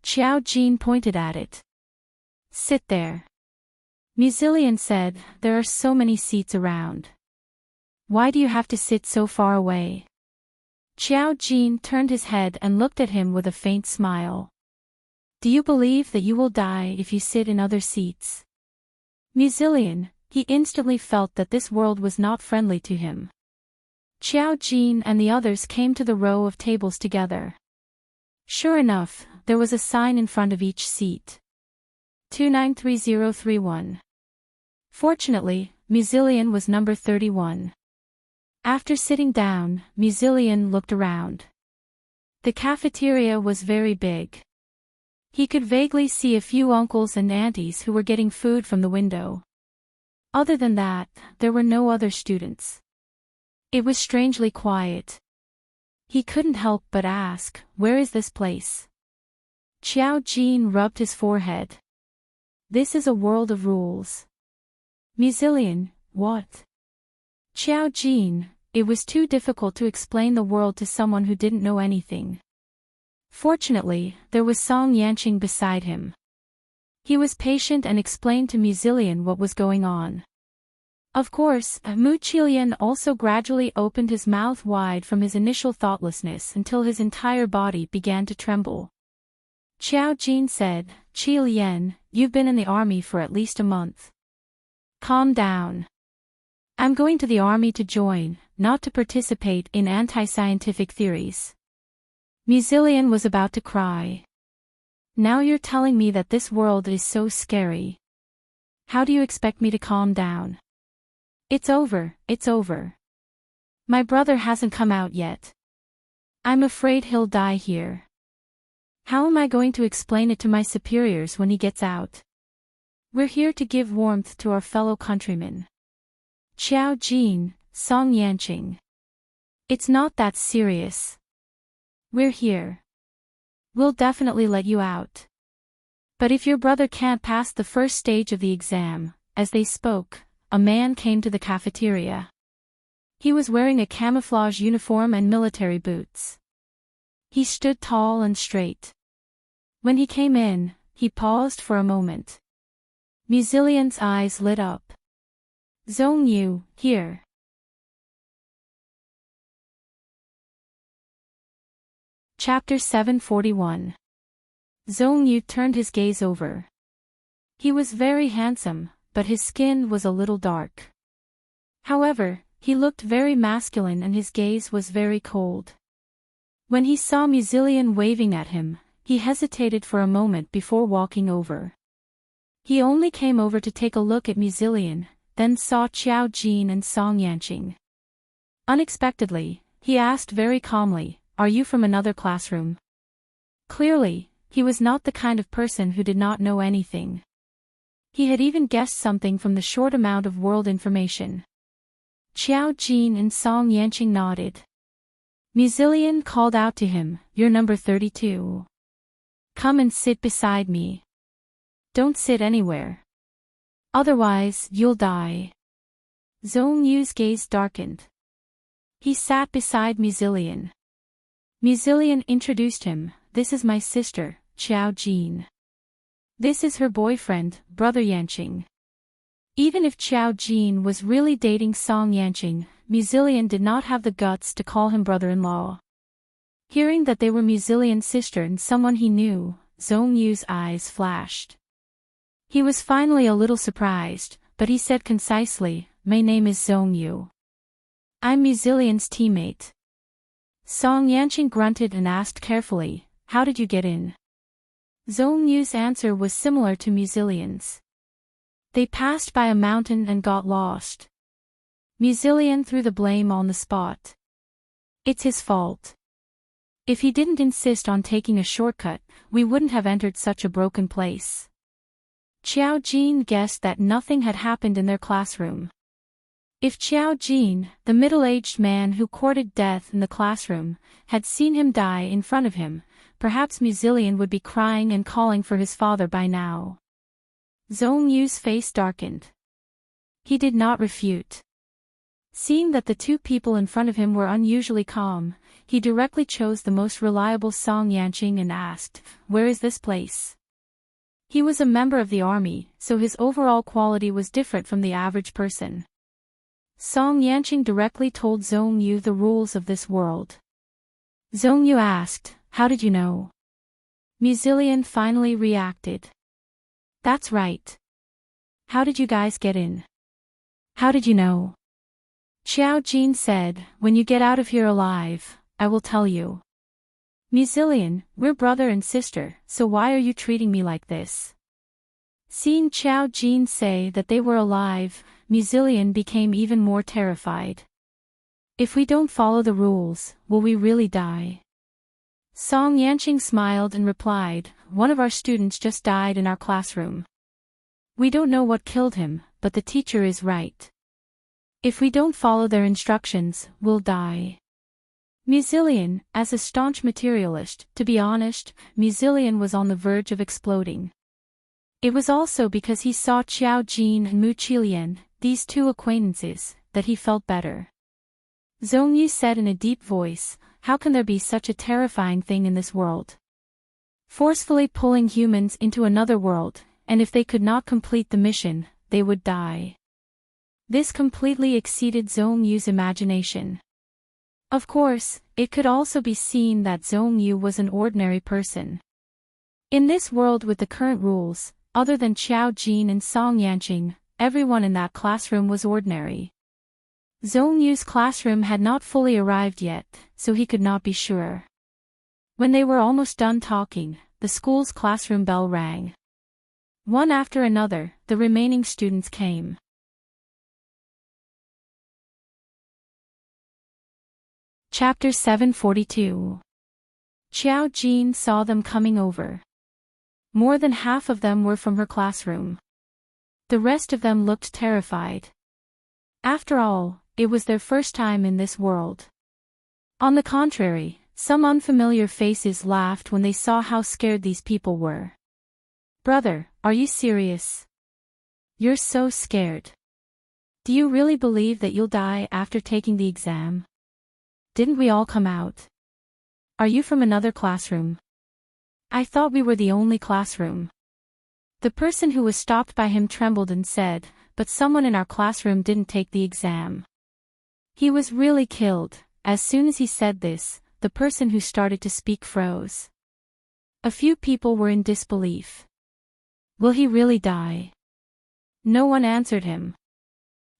Xiao Jin pointed at it. Sit there. Muzillion said, there are so many seats around. Why do you have to sit so far away? Xiao Jin turned his head and looked at him with a faint smile. Do you believe that you will die if you sit in other seats? Muzillion, he instantly felt that this world was not friendly to him. Xiao Jin and the others came to the row of tables together. Sure enough, there was a sign in front of each seat. 293031. Fortunately, Muzillion was number 31. After sitting down, Muzillion looked around. The cafeteria was very big. He could vaguely see a few uncles and aunties who were getting food from the window. Other than that, there were no other students. It was strangely quiet. He couldn't help but ask, where is this place? Xiao Jin rubbed his forehead. This is a world of rules. Muzillion, what? Xiao Jin, it was too difficult to explain the world to someone who didn't know anything. Fortunately, there was Song Yanqing beside him. He was patient and explained to Muzillion what was going on. Of course, Muzillion also gradually opened his mouth wide from his initial thoughtlessness until his entire body began to tremble. Xiao Jin said, Qi Lian, you've been in the army for at least a month. Calm down. I'm going to the army to join, not to participate in anti-scientific theories. Muzillion was about to cry. Now you're telling me that this world is so scary. How do you expect me to calm down? It's over, it's over. My brother hasn't come out yet. I'm afraid he'll die here. How am I going to explain it to my superiors when he gets out? We're here to give warmth to our fellow countrymen. Xiao Jin, Song Yanqing. It's not that serious. We're here. We'll definitely let you out. But if your brother can't pass the first stage of the exam, as they spoke, a man came to the cafeteria. He was wearing a camouflage uniform and military boots. He stood tall and straight. When he came in, he paused for a moment. Muzillion's eyes lit up. Zhong Yu, here. Chapter 741. Zhong Yu turned his gaze over. He was very handsome, but his skin was a little dark. However, he looked very masculine and his gaze was very cold. When he saw Muzillion waving at him, he hesitated for a moment before walking over. He only came over to take a look at Muzillion, then saw Xiao Jin and Song Yanqing. Unexpectedly, he asked very calmly, Are you from another classroom? Clearly, he was not the kind of person who did not know anything. He had even guessed something from the short amount of world information. Xiao Jin and Song Yanqing nodded. Muzillion called out to him, You're number 32. Come and sit beside me. Don't sit anywhere. Otherwise, you'll die. Zhong Yu's gaze darkened. He sat beside Muzillion. Muzillion introduced him, This is my sister, Xiao Jin. This is her boyfriend, Brother Yanqing. Even if Xiao Jin was really dating Song Yanqing, Muzillion did not have the guts to call him brother-in-law. Hearing that they were Muzillion's sister and someone he knew, Zhong Yu's eyes flashed. He was finally a little surprised, but he said concisely, My name is Zhong Yu. I'm Muzillion's teammate. Song Yanqing grunted and asked carefully, How did you get in? Zhong Yu's answer was similar to Muzillion's. They passed by a mountain and got lost. Muzillion threw the blame on the spot. It's his fault. If he didn't insist on taking a shortcut, we wouldn't have entered such a broken place. Xiao Jin guessed that nothing had happened in their classroom. If Xiao Jin, the middle-aged man who courted death in the classroom, had seen him die in front of him, perhaps Muzillion would be crying and calling for his father by now. Zhong Yu's face darkened. He did not refute. Seeing that the two people in front of him were unusually calm, he directly chose the most reliable Song Yanqing and asked, "Where is this place?" He was a member of the army, so his overall quality was different from the average person. Song Yanqing directly told Zhong Yu the rules of this world. Zhong Yu asked, "How did you know?" Muzillion finally reacted. "That's right. How did you guys get in? How did you know?" Xiao Jin said, "When you get out of here alive, I will tell you." Muzillion, we're brother and sister, so why are you treating me like this? Seeing Xiao Jin say that they were alive, Muzillion became even more terrified. If we don't follow the rules, will we really die? Song Yanqing smiled and replied, "One of our students just died in our classroom. We don't know what killed him, but the teacher is right. If we don't follow their instructions, we'll die." Muzillion, as a staunch materialist, to be honest, Muzillion was on the verge of exploding. It was also because he saw Xiao Jin and Mu Qilian, these two acquaintances, that he felt better. Zhong Yu said in a deep voice, "How can there be such a terrifying thing in this world? Forcefully pulling humans into another world, and if they could not complete the mission, they would die." This completely exceeded Zhong Yu's imagination. Of course, it could also be seen that Zhong Yu was an ordinary person. In this world with the current rules, other than Xiao Jin and Song Yanqing, everyone in that classroom was ordinary. Zhong Yu's classroom had not fully arrived yet, so he could not be sure. When they were almost done talking, the school's classroom bell rang. One after another, the remaining students came. Chapter 742. Xiao Jin saw them coming over. More than half of them were from her classroom. The rest of them looked terrified. After all, it was their first time in this world. On the contrary, some unfamiliar faces laughed when they saw how scared these people were. "Brother, are you serious? You're so scared. Do you really believe that you'll die after taking the exam? Didn't we all come out? Are you from another classroom? I thought we were the only classroom." The person who was stopped by him trembled and said, "But someone in our classroom didn't take the exam. He was really killed." As soon as he said this, the person who started to speak froze. A few people were in disbelief. Will he really die? No one answered him.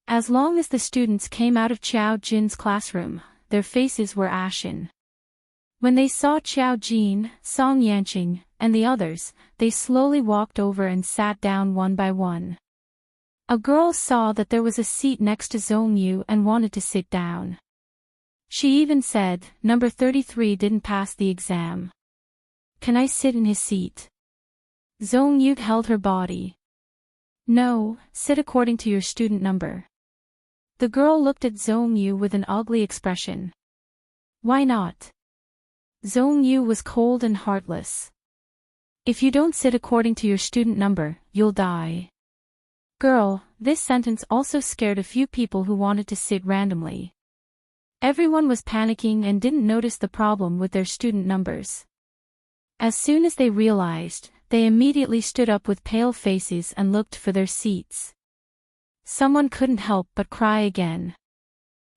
As long as the students came out of Xiao Jin's classroom, their faces were ashen. When they saw Xiao Jin, Song Yanqing, and the others, they slowly walked over and sat down one by one. A girl saw that there was a seat next to Zhong Yu and wanted to sit down. She even said, "Number 33 didn't pass the exam. Can I sit in his seat?" Zhong Yu held her body. "No, sit according to your student number." The girl looked at Zhong Yu with an ugly expression. "Why not?" Zhong Yu was cold and heartless. "If you don't sit according to your student number, you'll die." Girl, this sentence also scared a few people who wanted to sit randomly. Everyone was panicking and didn't notice the problem with their student numbers. As soon as they realized, they immediately stood up with pale faces and looked for their seats. Someone couldn't help but cry again.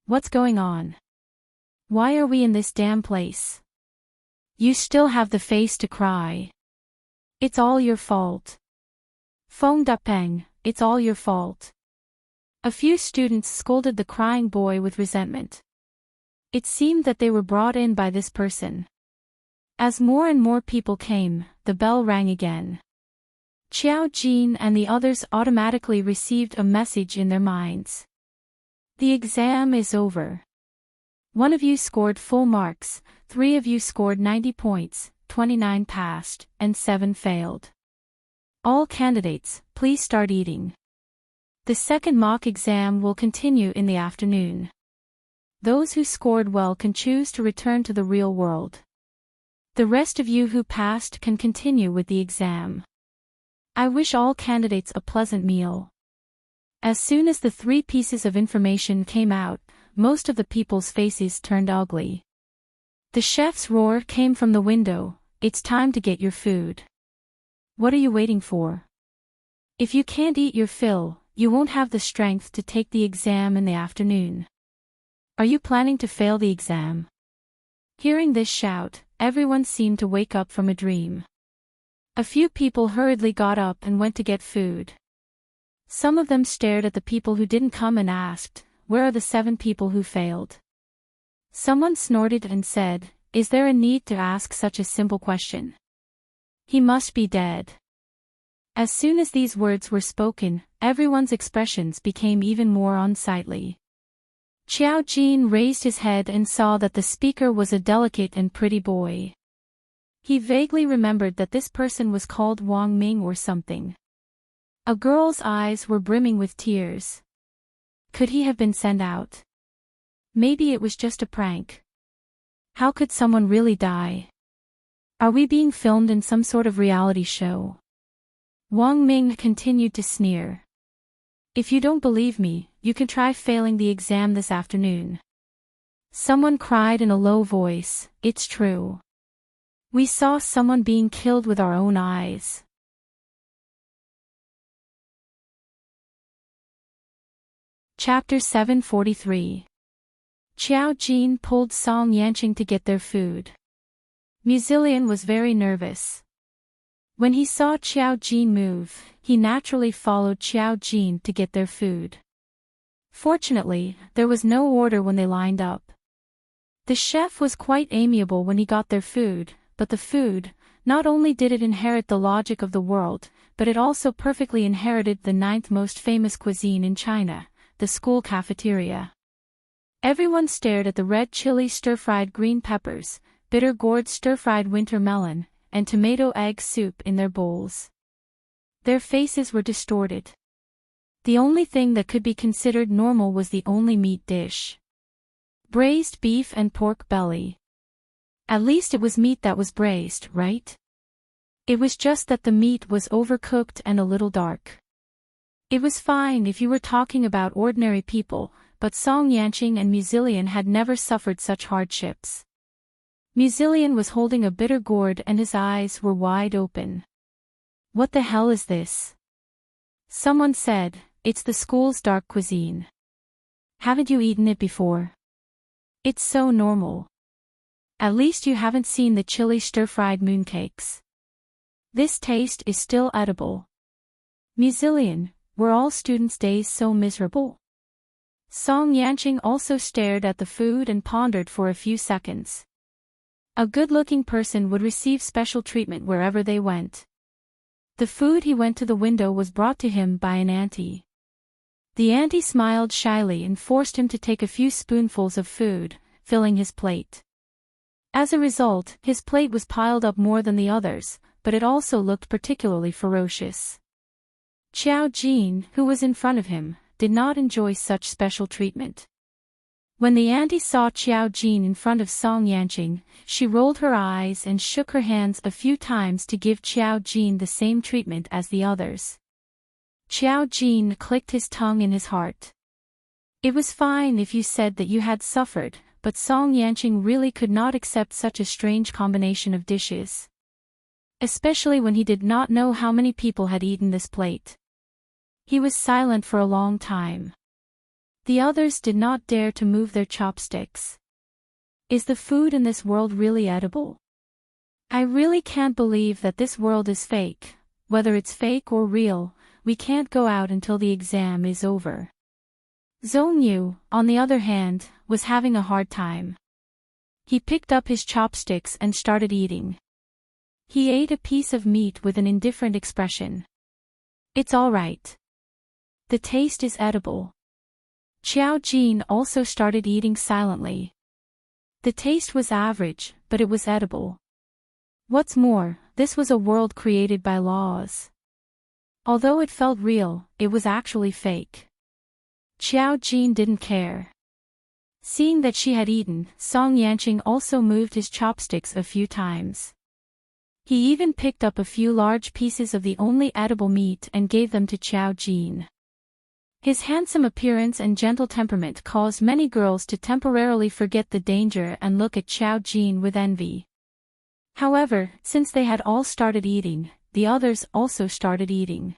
"What's going on? Why are we in this damn place? You still have the face to cry. It's all your fault. Feng Dapeng, it's all your fault." A few students scolded the crying boy with resentment. It seemed that they were brought in by this person. As more and more people came, the bell rang again. Xiao Jin and the others automatically received a message in their minds. "The exam is over. One of you scored full marks, 3 of you scored 90 points, 29 passed, and 7 failed. All candidates, please start eating." The second mock exam will continue in the afternoon. Those who scored well can choose to return to the real world. The rest of you who passed can continue with the exam. I wish all candidates a pleasant meal. As soon as the 3 pieces of information came out, most of the people's faces turned ugly. The chef's roar came from the window, "It's time to get your food. What are you waiting for? If you can't eat your fill, you won't have the strength to take the exam in the afternoon. Are you planning to fail the exam?" Hearing this shout, everyone seemed to wake up from a dream. A few people hurriedly got up and went to get food. Some of them stared at the people who didn't come and asked, "Where are the 7 people who failed?" Someone snorted and said, "Is there a need to ask such a simple question? He must be dead." As soon as these words were spoken, everyone's expressions became even more unsightly. Xiao Jin raised his head and saw that the speaker was a delicate and pretty boy. He vaguely remembered that this person was called Wang Ming or something. A girl's eyes were brimming with tears. Could he have been sent out? Maybe it was just a prank. How could someone really die? Are we being filmed in some sort of reality show? Wang Ming continued to sneer. "If you don't believe me, you can try failing the exam this afternoon." Someone cried in a low voice, "It's true. We saw someone being killed with our own eyes." Chapter 743. Xiao Jin pulled Song Yanqing to get their food. Muzilian was very nervous. When he saw Xiao Jin move, he naturally followed Xiao Jin to get their food. Fortunately, there was no order when they lined up. The chef was quite amiable when he got their food, but the food, not only did it inherit the logic of the world, but it also perfectly inherited the 9th most famous cuisine in China, the school cafeteria. Everyone stared at the red chili stir-fried green peppers, bitter gourd stir-fried winter melon, and tomato egg soup in their bowls. Their faces were distorted. The only thing that could be considered normal was the only meat dish. Braised beef and pork belly. At least it was meat that was braised, right? It was just that the meat was overcooked and a little dark. It was fine if you were talking about ordinary people, but Song Yanqing and Muzilian had never suffered such hardships. Muzilian was holding a bitter gourd and his eyes were wide open. "What the hell is this?" Someone said, "It's the school's dark cuisine. Haven't you eaten it before? It's so normal. At least you haven't seen the chili stir-fried mooncakes. This taste is still edible." Muzilian, were all students' days so miserable? Song Yanqing also stared at the food and pondered for a few seconds. A good-looking person would receive special treatment wherever they went. The food he went to the window was brought to him by an auntie. The auntie smiled shyly and forced him to take a few spoonfuls of food, filling his plate. As a result, his plate was piled up more than the others, but it also looked particularly ferocious. Xiao Jin, who was in front of him, did not enjoy such special treatment. When the auntie saw Xiao Jin in front of Song Yanqing, she rolled her eyes and shook her hands a few times to give Xiao Jin the same treatment as the others. Xiao Jin clicked his tongue in his heart. It was fine if you said that you had suffered, but Song Yanqing really could not accept such a strange combination of dishes. Especially when he did not know how many people had eaten this plate. He was silent for a long time. The others did not dare to move their chopsticks. Is the food in this world really edible? I really can't believe that this world is fake. Whether it's fake or real, we can't go out until the exam is over. Zhong Yu, on the other hand, was having a hard time. He picked up his chopsticks and started eating. He ate a piece of meat with an indifferent expression. It's all right. The taste is edible. Xiao Jin also started eating silently. The taste was average, but it was edible. What's more, this was a world created by laws. Although it felt real, it was actually fake. Xiao Jin didn't care. Seeing that she had eaten, Song Yanqing also moved his chopsticks a few times. He even picked up a few large pieces of the only edible meat and gave them to Xiao Jin. His handsome appearance and gentle temperament caused many girls to temporarily forget the danger and look at Xiao Jin with envy. However, since they had all started eating, the others also started eating.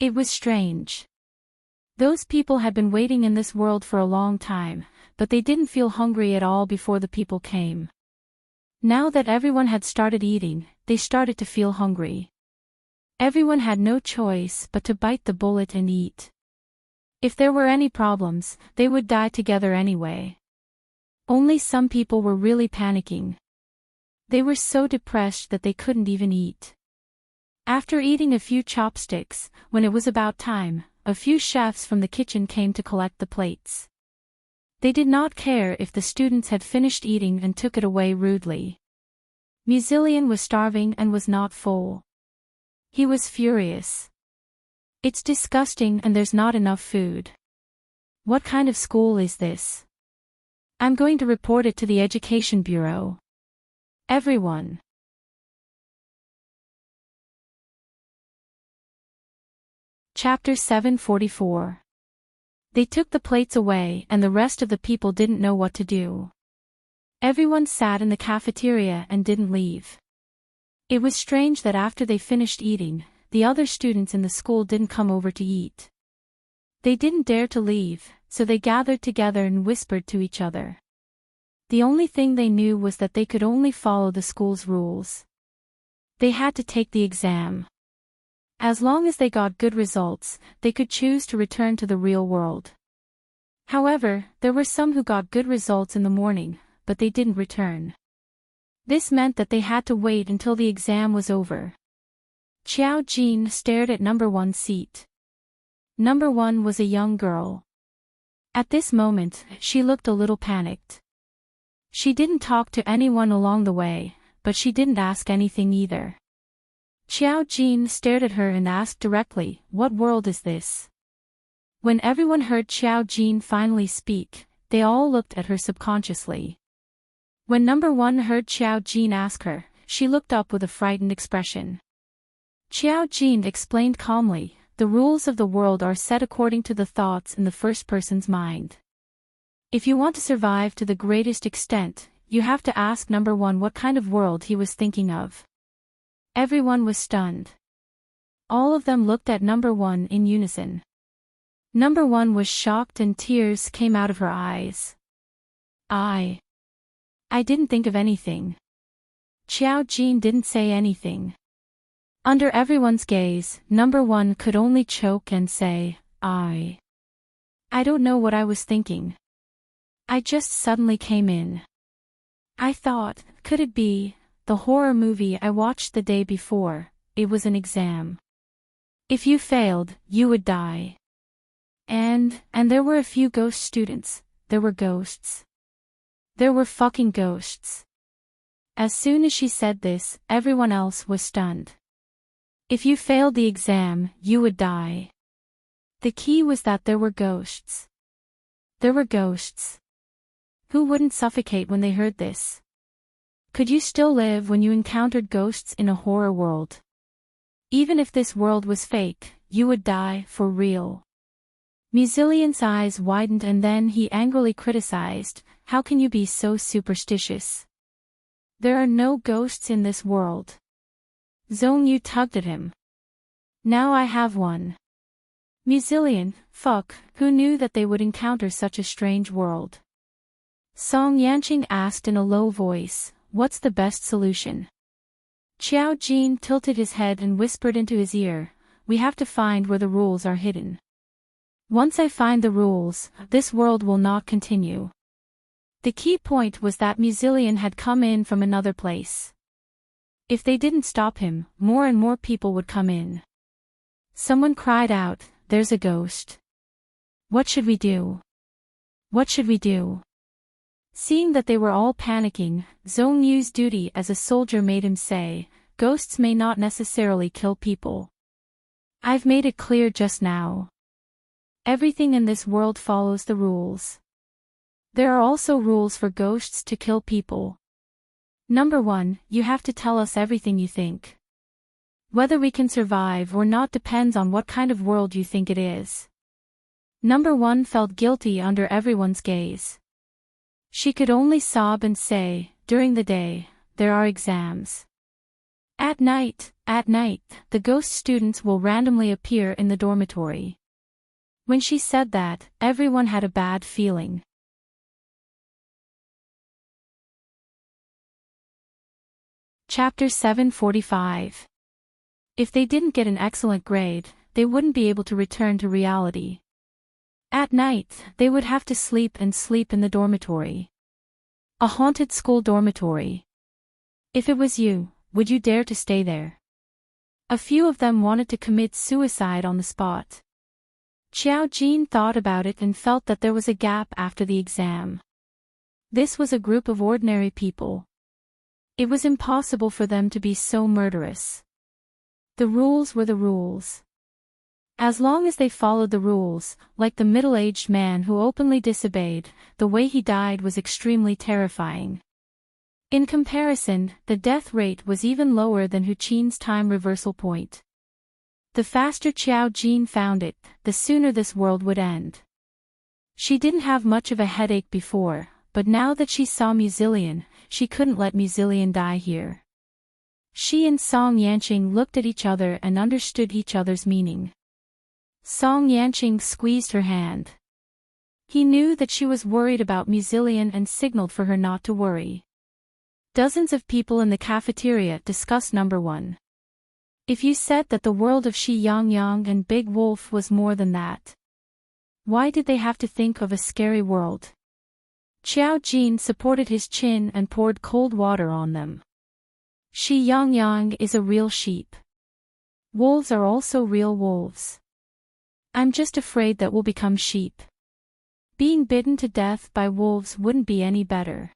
It was strange. Those people had been waiting in this world for a long time, but they didn't feel hungry at all before the people came. Now that everyone had started eating, they started to feel hungry. Everyone had no choice but to bite the bullet and eat. If there were any problems, they would die together anyway. Only some people were really panicking. They were so depressed that they couldn't even eat. After eating a few chopsticks, when it was about time, a few chefs from the kitchen came to collect the plates. They did not care if the students had finished eating and took it away rudely. Muzillion was starving and was not full. He was furious. It's disgusting and there's not enough food. What kind of school is this? I'm going to report it to the Education Bureau. Everyone. Chapter 744. They took the plates away and the rest of the people didn't know what to do. Everyone sat in the cafeteria and didn't leave. It was strange that after they finished eating, the other students in the school didn't come over to eat. They didn't dare to leave, so they gathered together and whispered to each other. The only thing they knew was that they could only follow the school's rules. They had to take the exam. As long as they got good results, they could choose to return to the real world. However, there were some who got good results in the morning, but they didn't return. This meant that they had to wait until the exam was over. Xiao Jin stared at number 1 seat. Number 1 was a young girl. At this moment, she looked a little panicked. She didn't talk to anyone along the way, but she didn't ask anything either. Xiao Jin stared at her and asked directly, "What world is this?" When everyone heard Xiao Jin finally speak, they all looked at her subconsciously. When number 1 heard Xiao Jin ask her, she looked up with a frightened expression. Xiao Jin explained calmly, "The rules of the world are set according to the thoughts in the first person's mind. If you want to survive to the greatest extent, you have to ask number 1 what kind of world he was thinking of." Everyone was stunned. All of them looked at number 1 in unison. Number 1 was shocked and tears came out of her eyes. I didn't think of anything. Xiao Jin didn't say anything. Under everyone's gaze, number 1 could only choke and say, I don't know what I was thinking. I just suddenly came in. I thought, could it be the horror movie I watched the day before? It was an exam. If you failed, you would die. And there were a few ghost students. There were ghosts. There were fucking ghosts. As soon as she said this, everyone else was stunned. If you failed the exam, you would die. The key was that there were ghosts. There were ghosts. Who wouldn't suffocate when they heard this? Could you still live when you encountered ghosts in a horror world? Even if this world was fake, you would die for real. Muzillion's eyes widened and then he angrily criticized, "How can you be so superstitious? There are no ghosts in this world." Zhong Yu tugged at him. "Now I have one." Muzillion, fuck, who knew that they would encounter such a strange world? Song Yanqing asked in a low voice, "What's the best solution?" Xiao Jin tilted his head and whispered into his ear, "We have to find where the rules are hidden. Once I find the rules, this world will not continue." The key point was that Muzillion had come in from another place. If they didn't stop him, more and more people would come in. Someone cried out, "There's a ghost. What should we do? What should we do?" Seeing that they were all panicking, Zhong Yu's duty as a soldier made him say, "Ghosts may not necessarily kill people. I've made it clear just now. Everything in this world follows the rules. There are also rules for ghosts to kill people. Number 1, you have to tell us everything you think. Whether we can survive or not depends on what kind of world you think it is. Number 1 felt guilty under everyone's gaze. She could only sob and say, during the day, there are exams. At night, the ghost students will randomly appear in the dormitory. When she said that, everyone had a bad feeling. Chapter 745. If they didn't get an excellent grade, they wouldn't be able to return to reality. At night, they would have to sleep in the dormitory. A haunted school dormitory. If it was you, would you dare to stay there? A few of them wanted to commit suicide on the spot. Xiao Jin thought about it and felt that there was a gap after the exam. This was a group of ordinary people. It was impossible for them to be so murderous. The rules were the rules. As long as they followed the rules, like the middle-aged man who openly disobeyed, the way he died was extremely terrifying. In comparison, the death rate was even lower than Hu Qin's time reversal point. The faster Xiao Jin found it, the sooner this world would end. She didn't have much of a headache before, but now that she saw Muzillion, she couldn't let Muzillion die here. She and Song Yanqing looked at each other and understood each other's meaning. Song Yanqing squeezed her hand. He knew that she was worried about Muzillion and signaled for her not to worry. Dozens of people in the cafeteria discussed number 1. If you said that the world of Shi Yangyang and Big Wolf was more than that, why did they have to think of a scary world? Xiao Jin supported his chin and poured cold water on them. Shi Yangyang is a real sheep. Wolves are also real wolves. I'm just afraid that we'll become sheep. Being bitten to death by wolves wouldn't be any better.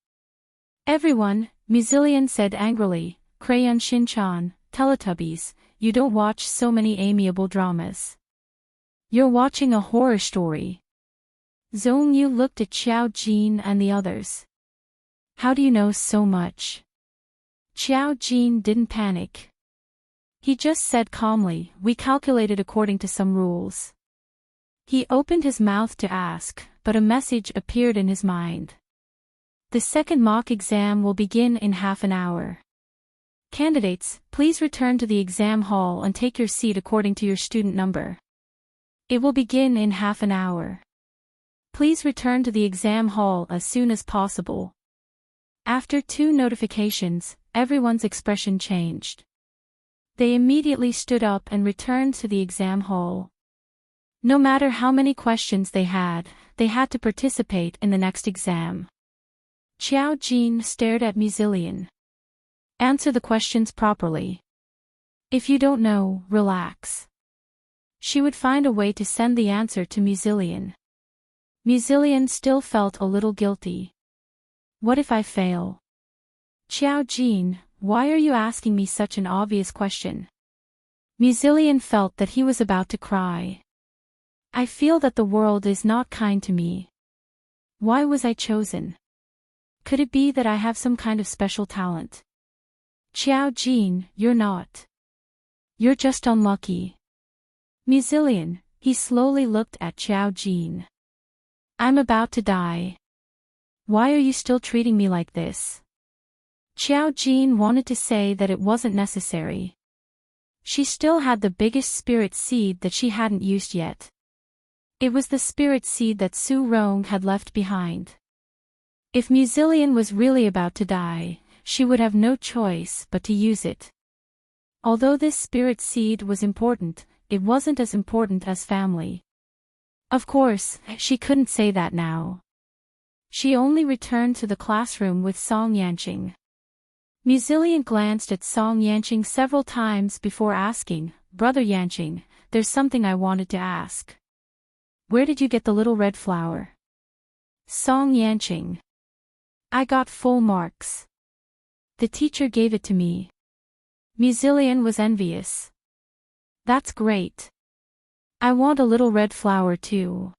Everyone, Muzillion said angrily, Crayon Shin-chan, Teletubbies, you don't watch so many amiable dramas. You're watching a horror story. Zhong Yu looked at Xiao Jin and the others. How do you know so much? Xiao Jin didn't panic. He just said calmly, we calculated according to some rules. He opened his mouth to ask, but a message appeared in his mind. The second mock exam will begin in half an hour. Candidates, please return to the exam hall and take your seat according to your student number. It will begin in half an hour. Please return to the exam hall as soon as possible. After 2 notifications, everyone's expression changed. They immediately stood up and returned to the exam hall. No matter how many questions they had to participate in the next exam. Xiao Jin stared at Muzillion. Answer the questions properly. If you don't know, relax. She would find a way to send the answer to Muzillion. Muzillion still felt a little guilty. What if I fail? Xiao Jin, why are you asking me such an obvious question? Muzillion felt that he was about to cry. I feel that the world is not kind to me. Why was I chosen? Could it be that I have some kind of special talent? Xiao Jin, you're not. You're just unlucky. Muzillion, he slowly looked at Xiao Jin. I'm about to die. Why are you still treating me like this? Xiao Jin wanted to say that it wasn't necessary. She still had the biggest spirit seed that she hadn't used yet. It was the spirit seed that Su Rong had left behind. If Muzillion was really about to die, she would have no choice but to use it. Although this spirit seed was important, it wasn't as important as family. Of course, she couldn't say that now. She only returned to the classroom with Song Yanqing. Muzillion glanced at Song Yanqing several times before asking, Brother Yanqing, there's something I wanted to ask. Where did you get the little red flower? Song Yanqing. I got full marks. The teacher gave it to me. Muzillion was envious. That's great. I want a little red flower too.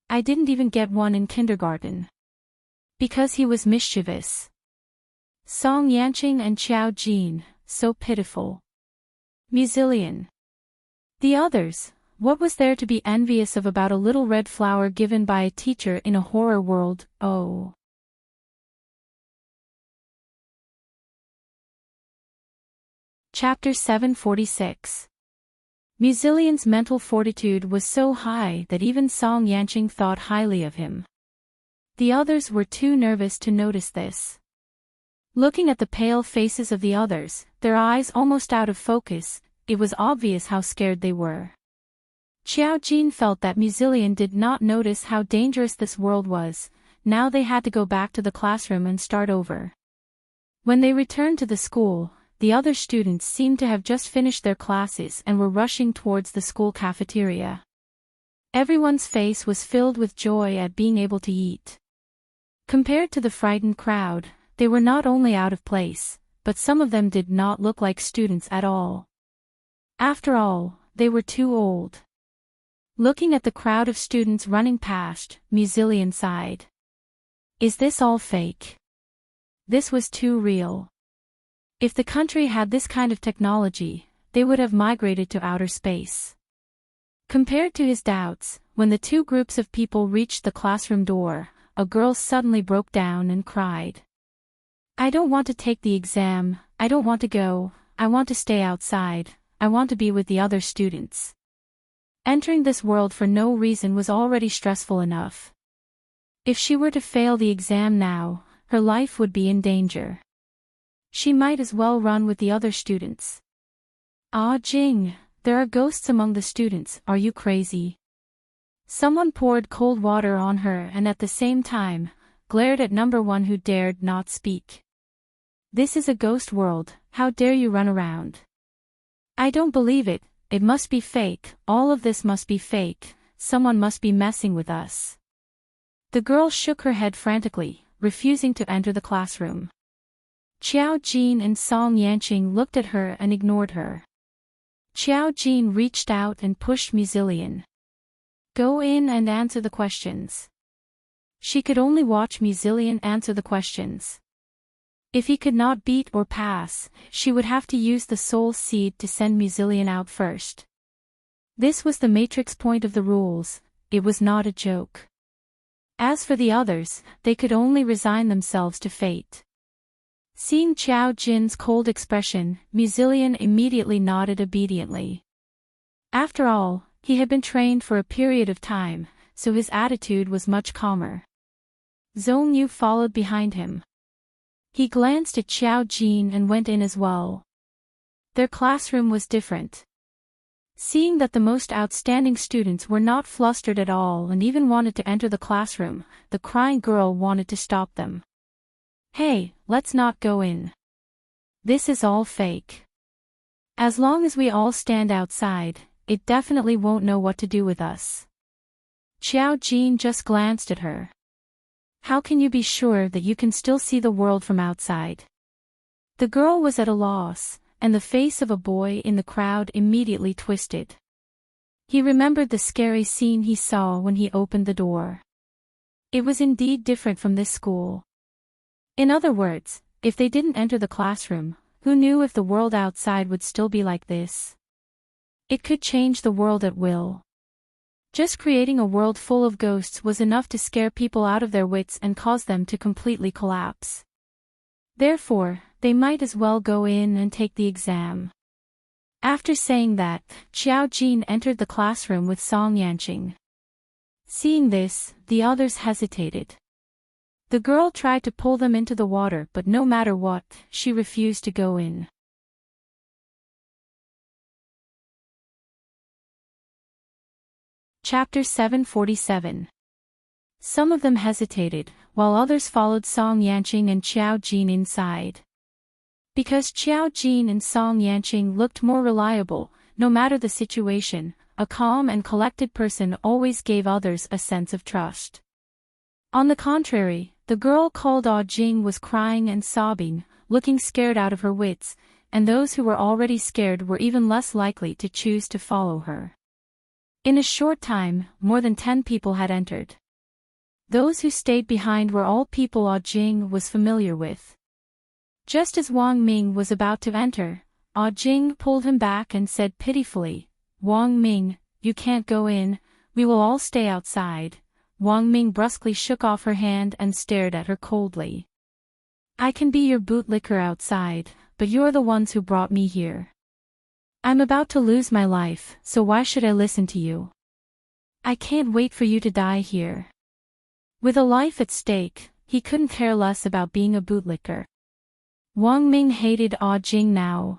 I didn't even get one in kindergarten. Because he was mischievous. Song Yanqing and Qiao Jin, so pitiful. Muzillion. The others, what was there to be envious of about a little red flower given by a teacher in a horror world? Oh. Chapter 746. Muzillion's mental fortitude was so high that even Song Yanqing thought highly of him. The others were too nervous to notice this. Looking at the pale faces of the others, their eyes almost out of focus, it was obvious how scared they were. Qiao Jin felt that Muzillion did not notice how dangerous this world was. Now they had to go back to the classroom and start over. When they returned to the school, the other students seemed to have just finished their classes and were rushing towards the school cafeteria. Everyone's face was filled with joy at being able to eat. Compared to the frightened crowd, they were not only out of place, but some of them did not look like students at all. After all, they were too old. Looking at the crowd of students running past, Muzillion sighed. Is this all fake? This was too real. If the country had this kind of technology, they would have migrated to outer space. Compared to his doubts, when the two groups of people reached the classroom door, a girl suddenly broke down and cried. I don't want to take the exam, I don't want to go, I want to stay outside, I want to be with the other students. Entering this world for no reason was already stressful enough. If she were to fail the exam now, her life would be in danger. She might as well run with the other students. Ah Jing, there are ghosts among the students, are you crazy? Someone poured cold water on her and at the same time, glared at number one who dared not speak. This is a ghost world, how dare you run around? I don't believe it, it must be fake, all of this must be fake, someone must be messing with us. The girl shook her head frantically, refusing to enter the classroom. Qiao Jin and Song Yanqing looked at her and ignored her. Qiao Jin reached out and pushed Muzillion. Go in and answer the questions. She could only watch Muzillion answer the questions. If he could not beat or pass, she would have to use the soul seed to send Muzillion out first. This was the matrix point of the rules, it was not a joke. As for the others, they could only resign themselves to fate. Seeing Qiao Jin's cold expression, Muzillion immediately nodded obediently. After all, he had been trained for a period of time, so his attitude was much calmer. Zhong Yu followed behind him. He glanced at Qiao Jin and went in as well. Their classroom was different. Seeing that the most outstanding students were not flustered at all and even wanted to enter the classroom, the crying girl wanted to stop them. Hey, let's not go in. This is all fake. As long as we all stand outside, it definitely won't know what to do with us. Qiao Jin just glanced at her. How can you be sure that you can still see the world from outside? The girl was at a loss, and the face of a boy in the crowd immediately twisted. He remembered the scary scene he saw when he opened the door. It was indeed different from this school. In other words, if they didn't enter the classroom, who knew if the world outside would still be like this? It could change the world at will. Just creating a world full of ghosts was enough to scare people out of their wits and cause them to completely collapse. Therefore, they might as well go in and take the exam. After saying that, Qiao Jin entered the classroom with Song Yanqing. Seeing this, the others hesitated. The girl tried to pull them into the water, but no matter what, she refused to go in. Chapter 747. Some of them hesitated, while others followed Song Yanqing and Qiao Jin inside. Because Qiao Jin and Song Yanqing looked more reliable, no matter the situation, a calm and collected person always gave others a sense of trust. On the contrary, the girl called Ah Jing was crying and sobbing, looking scared out of her wits, and those who were already scared were even less likely to choose to follow her. In a short time, more than 10 people had entered. Those who stayed behind were all people Jing was familiar with. Just as Wang Ming was about to enter, Jing pulled him back and said pitifully, "Wang Ming, you can't go in, we will all stay outside." Wang Ming brusquely shook off her hand and stared at her coldly. "I can be your bootlicker outside, but you're the ones who brought me here. I'm about to lose my life, so why should I listen to you? I can't wait for you to die here." With a life at stake, he couldn't care less about being a bootlicker. Wang Ming hated Jing now.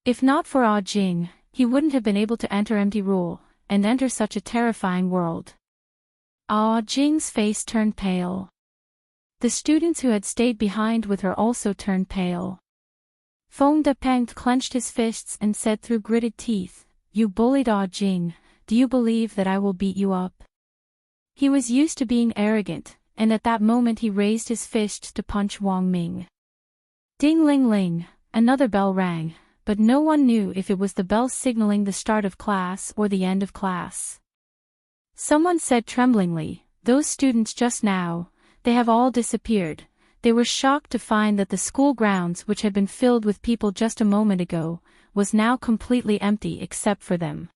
If not for Jing, he wouldn't have been able to enter Empty Rule, and enter such a terrifying world. Jing's face turned pale. The students who had stayed behind with her also turned pale. Feng Depeng clenched his fists and said through gritted teeth, "You bullied Jing, do you believe that I will beat you up?" He was used to being arrogant, and at that moment he raised his fist to punch Wang Ming. Ding-ling-ling, another bell rang, but no one knew if it was the bell signaling the start of class or the end of class. Someone said tremblingly, "Those students just now, they have all disappeared." They were shocked to find that the school grounds, which had been filled with people just a moment ago, was now completely empty except for them.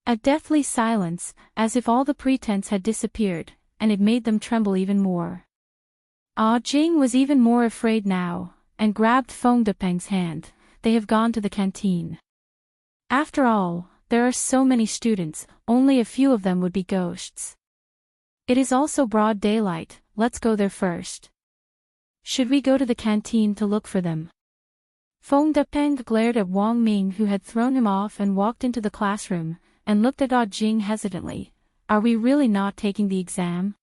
A deathly silence, as if all the pretense had disappeared, and it made them tremble even more. Jing was even more afraid now, and grabbed Feng Depeng's hand. "They have gone to the canteen. After all, there are so many students, only a few of them would be ghosts. It is also broad daylight, let's go there first. Should we go to the canteen to look for them?" Feng Depeng glared at Wang Ming, who had thrown him off and walked into the classroom, and looked at Jing hesitantly. "Are we really not taking the exam?"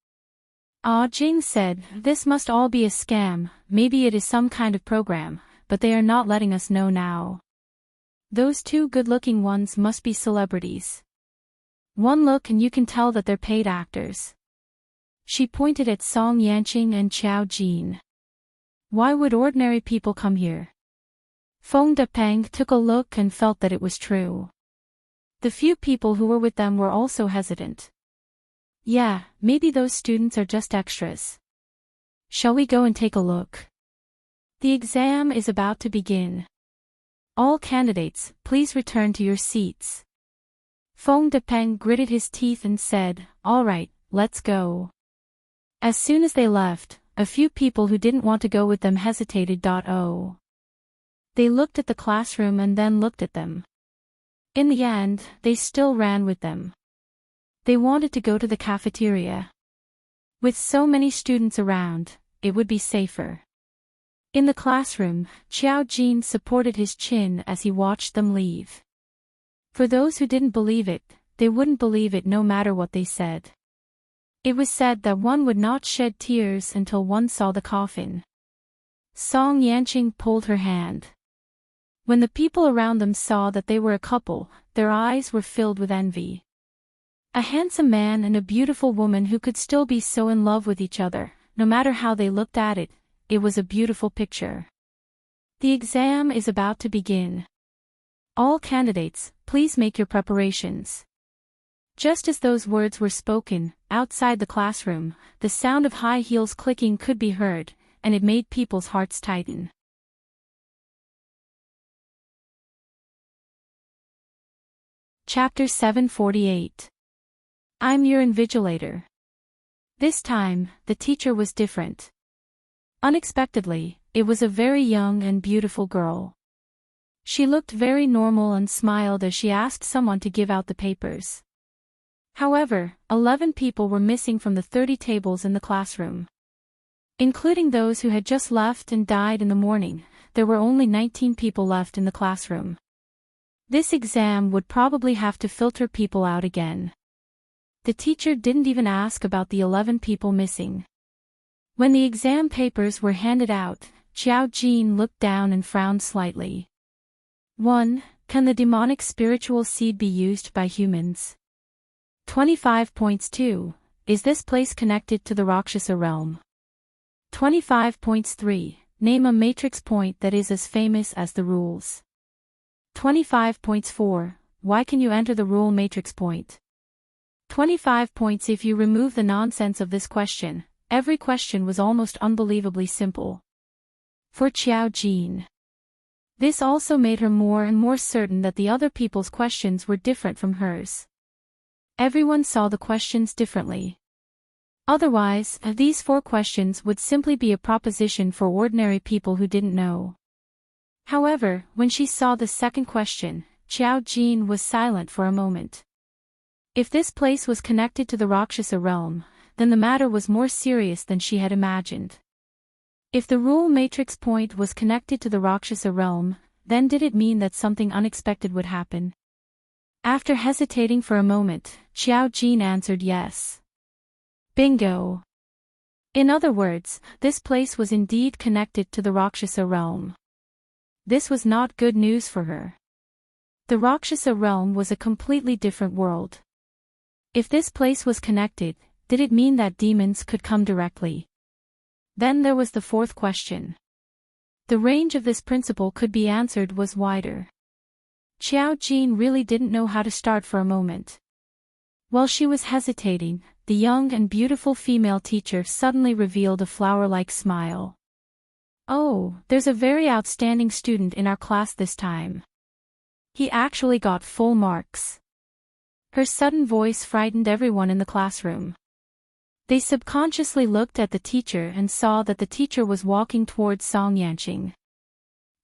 Jing said, "This must all be a scam, maybe it is some kind of program, but they are not letting us know now. Those two good-looking ones must be celebrities. One look and you can tell that they're paid actors." She pointed at Song Yanqing and Qiao Jin. "Why would ordinary people come here?" Feng Depeng took a look and felt that it was true. The few people who were with them were also hesitant. "Yeah, maybe those students are just extras. Shall we go and take a look? The exam is about to begin. All candidates, please return to your seats." Feng Depeng gritted his teeth and said, "All right, let's go." As soon as they left, a few people who didn't want to go with them hesitated. They looked at the classroom and then looked at them. In the end, they still ran with them. They wanted to go to the cafeteria. With so many students around, it would be safer. In the classroom, Qiao Jin supported his chin as he watched them leave. For those who didn't believe it, they wouldn't believe it no matter what they said. It was said that one would not shed tears until one saw the coffin. Song Yanqing pulled her hand. When the people around them saw that they were a couple, their eyes were filled with envy. A handsome man and a beautiful woman who could still be so in love with each other, no matter how they looked at it, it was a beautiful picture. The exam is about to begin. All candidates, please make your preparations. Just as those words were spoken, outside the classroom, the sound of high heels clicking could be heard, and it made people's hearts tighten. Chapter 748. I'm your invigilator. This time, the teacher was different. Unexpectedly, it was a very young and beautiful girl. She looked very normal and smiled as she asked someone to give out the papers. However, 11 people were missing from the 30 tables in the classroom. Including those who had just left and died in the morning, there were only 19 people left in the classroom. This exam would probably have to filter people out again. The teacher didn't even ask about the 11 people missing. When the exam papers were handed out, Qiao Jin looked down and frowned slightly. 1. Can the demonic spiritual seed be used by humans? 25.2. Is this place connected to the Rakshasa realm? 25.3. Name a matrix point that is as famous as the rules. 25.4. why can you enter the rule matrix point? 25 points if you remove the nonsense of this question. Every question was almost unbelievably simple. For Xiao Jin. This also made her more and more certain that the other people's questions were different from hers. Everyone saw the questions differently. Otherwise, these 4 questions would simply be a proposition for ordinary people who didn't know. However, when she saw the second question, Xiao Jin was silent for a moment. If this place was connected to the Rakshasa realm, then the matter was more serious than she had imagined. If the rule matrix point was connected to the Rakshasa realm, then did it mean that something unexpected would happen? After hesitating for a moment, Xiao Jin answered yes. Bingo! In other words, this place was indeed connected to the Rakshasa realm. This was not good news for her. The Rakshasa realm was a completely different world. If this place was connected, did it mean that demons could come directly? Then there was the 4th question. The range of this principle could be answered was wider. Xiao Jin really didn't know how to start for a moment. While she was hesitating, the young and beautiful female teacher suddenly revealed a flower-like smile. Oh, there's a very outstanding student in our class this time. He actually got full marks. Her sudden voice frightened everyone in the classroom. They subconsciously looked at the teacher and saw that the teacher was walking towards Song Yanqing.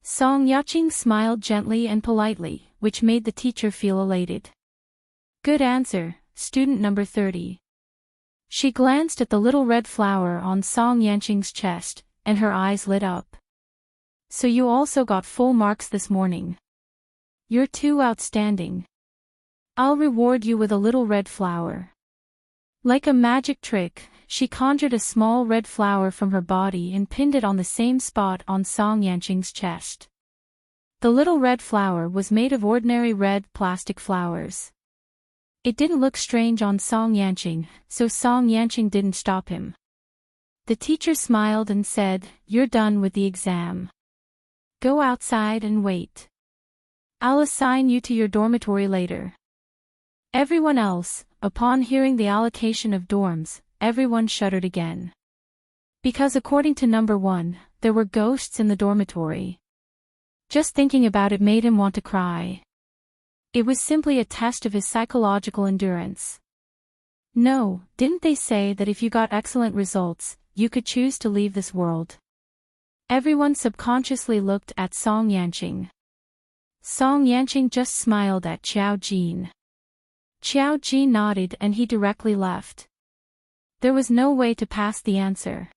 Song Yanqing smiled gently and politely, which made the teacher feel elated. Good answer, student number 30. She glanced at the little red flower on Song Yanqing's chest, and her eyes lit up. So you also got full marks this morning. You're too outstanding. I'll reward you with a little red flower. Like a magic trick, she conjured a small red flower from her body and pinned it on the same spot on Song Yanqing's chest. The little red flower was made of ordinary red plastic flowers. It didn't look strange on Song Yanqing, so Song Yanqing didn't stop him. The teacher smiled and said, "You're done with the exam. Go outside and wait. I'll assign you to your dormitory later." Everyone else, upon hearing the allocation of dorms, everyone shuddered again. Because according to number 1, there were ghosts in the dormitory. Just thinking about it made him want to cry. It was simply a test of his psychological endurance. No, didn't they say that if you got excellent results, you could choose to leave this world? Everyone subconsciously looked at Song Yanqing. Song Yanqing just smiled at Xiao Jin. Xiao Jin nodded and he directly left. There was no way to pass the answer.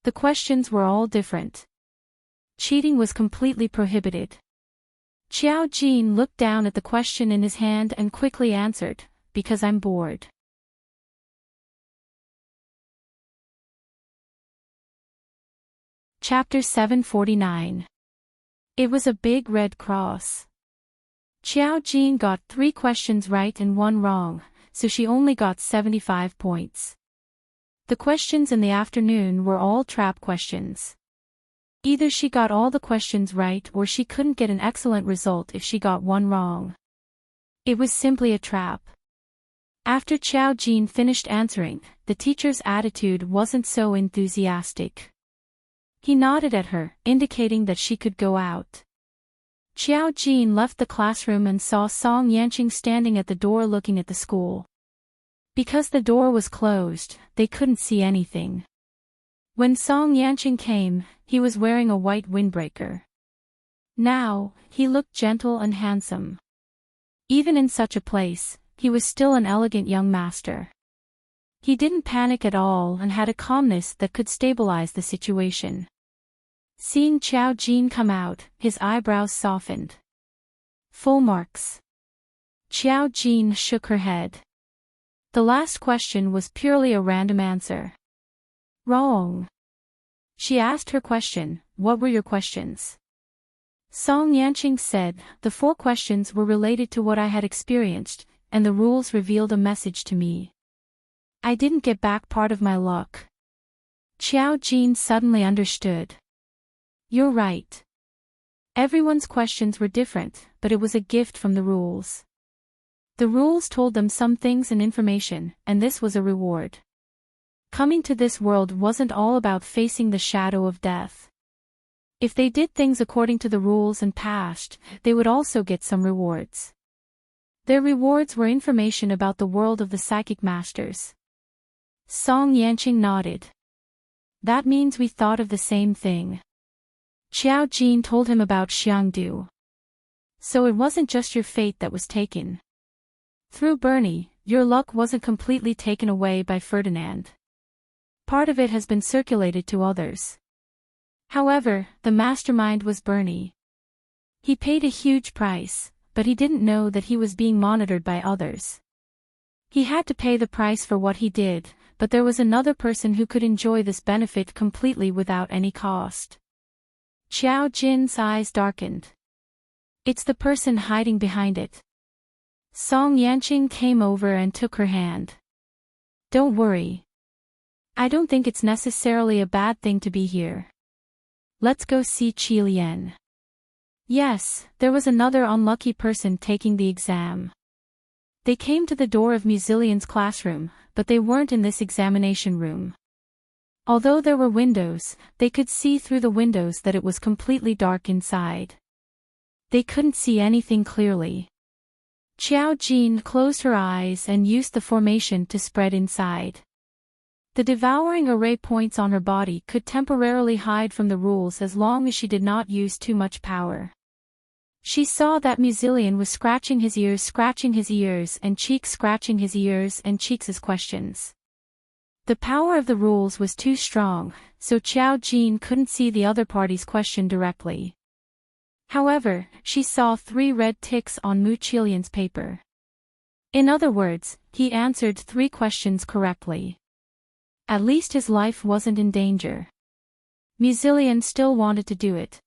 The questions were all different. Cheating was completely prohibited. Xiao Jin looked down at the question in his hand and quickly answered, "Because I'm bored." Chapter 749. It was a big red cross. Xiao Jin got 3 questions right and 1 wrong, so she only got 75 points. The questions in the afternoon were all trap questions. Either she got all the questions right or she couldn't get an excellent result if she got 1 wrong. It was simply a trap. After Xiao Jin finished answering, the teacher's attitude wasn't so enthusiastic. He nodded at her, indicating that she could go out. Xiao Jin left the classroom and saw Song Yanqing standing at the door looking at the school. Because the door was closed, they couldn't see anything. When Song Yanqing came, he was wearing a white windbreaker. Now, he looked gentle and handsome. Even in such a place, he was still an elegant young master. He didn't panic at all and had a calmness that could stabilize the situation. Seeing Xiao Jin come out, his eyebrows softened. Full marks. Xiao Jin shook her head. The last question was purely a random answer. Wrong. She asked her question, "What were your questions?" Song Yanqing said, "The 4 questions were related to what I had experienced, and the rules revealed a message to me. I didn't get back part of my luck." Xiao Jin suddenly understood. You're right. Everyone's questions were different, but it was a gift from the rules. The rules told them some things and information, and this was a reward. Coming to this world wasn't all about facing the shadow of death. If they did things according to the rules and passed, they would also get some rewards. Their rewards were information about the world of the psychic masters. Song Yanqing nodded. That means we thought of the same thing. Qiao Jin told him about Xiangdu. So it wasn't just your fate that was taken. Through Bernie, your luck wasn't completely taken away by Ferdinand. Part of it has been circulated to others. However, the mastermind was Bernie. He paid a huge price, but he didn't know that he was being monitored by others. He had to pay the price for what he did, but there was another person who could enjoy this benefit completely without any cost. Qiao Jin's eyes darkened. It's the person hiding behind it. Song Yanqing came over and took her hand. Don't worry. I don't think it's necessarily a bad thing to be here. Let's go see Qi Lian. Yes, there was another unlucky person taking the exam. They came to the door of Musilian's classroom, but they weren't in this examination room. Although there were windows, they could see through the windows that it was completely dark inside. They couldn't see anything clearly. Qiao Jin closed her eyes and used the formation to spread inside. The devouring array points on her body could temporarily hide from the rules as long as she did not use too much power. She saw that Musilian was scratching his ears and cheeks scratching his ears and cheeks' questions. The power of the rules was too strong, so Qiao Jin couldn't see the other party's question directly. However, she saw 3 red ticks on Mu Qilian's paper. In other words, he answered 3 questions correctly. At least his life wasn't in danger. Musilian still wanted to do it.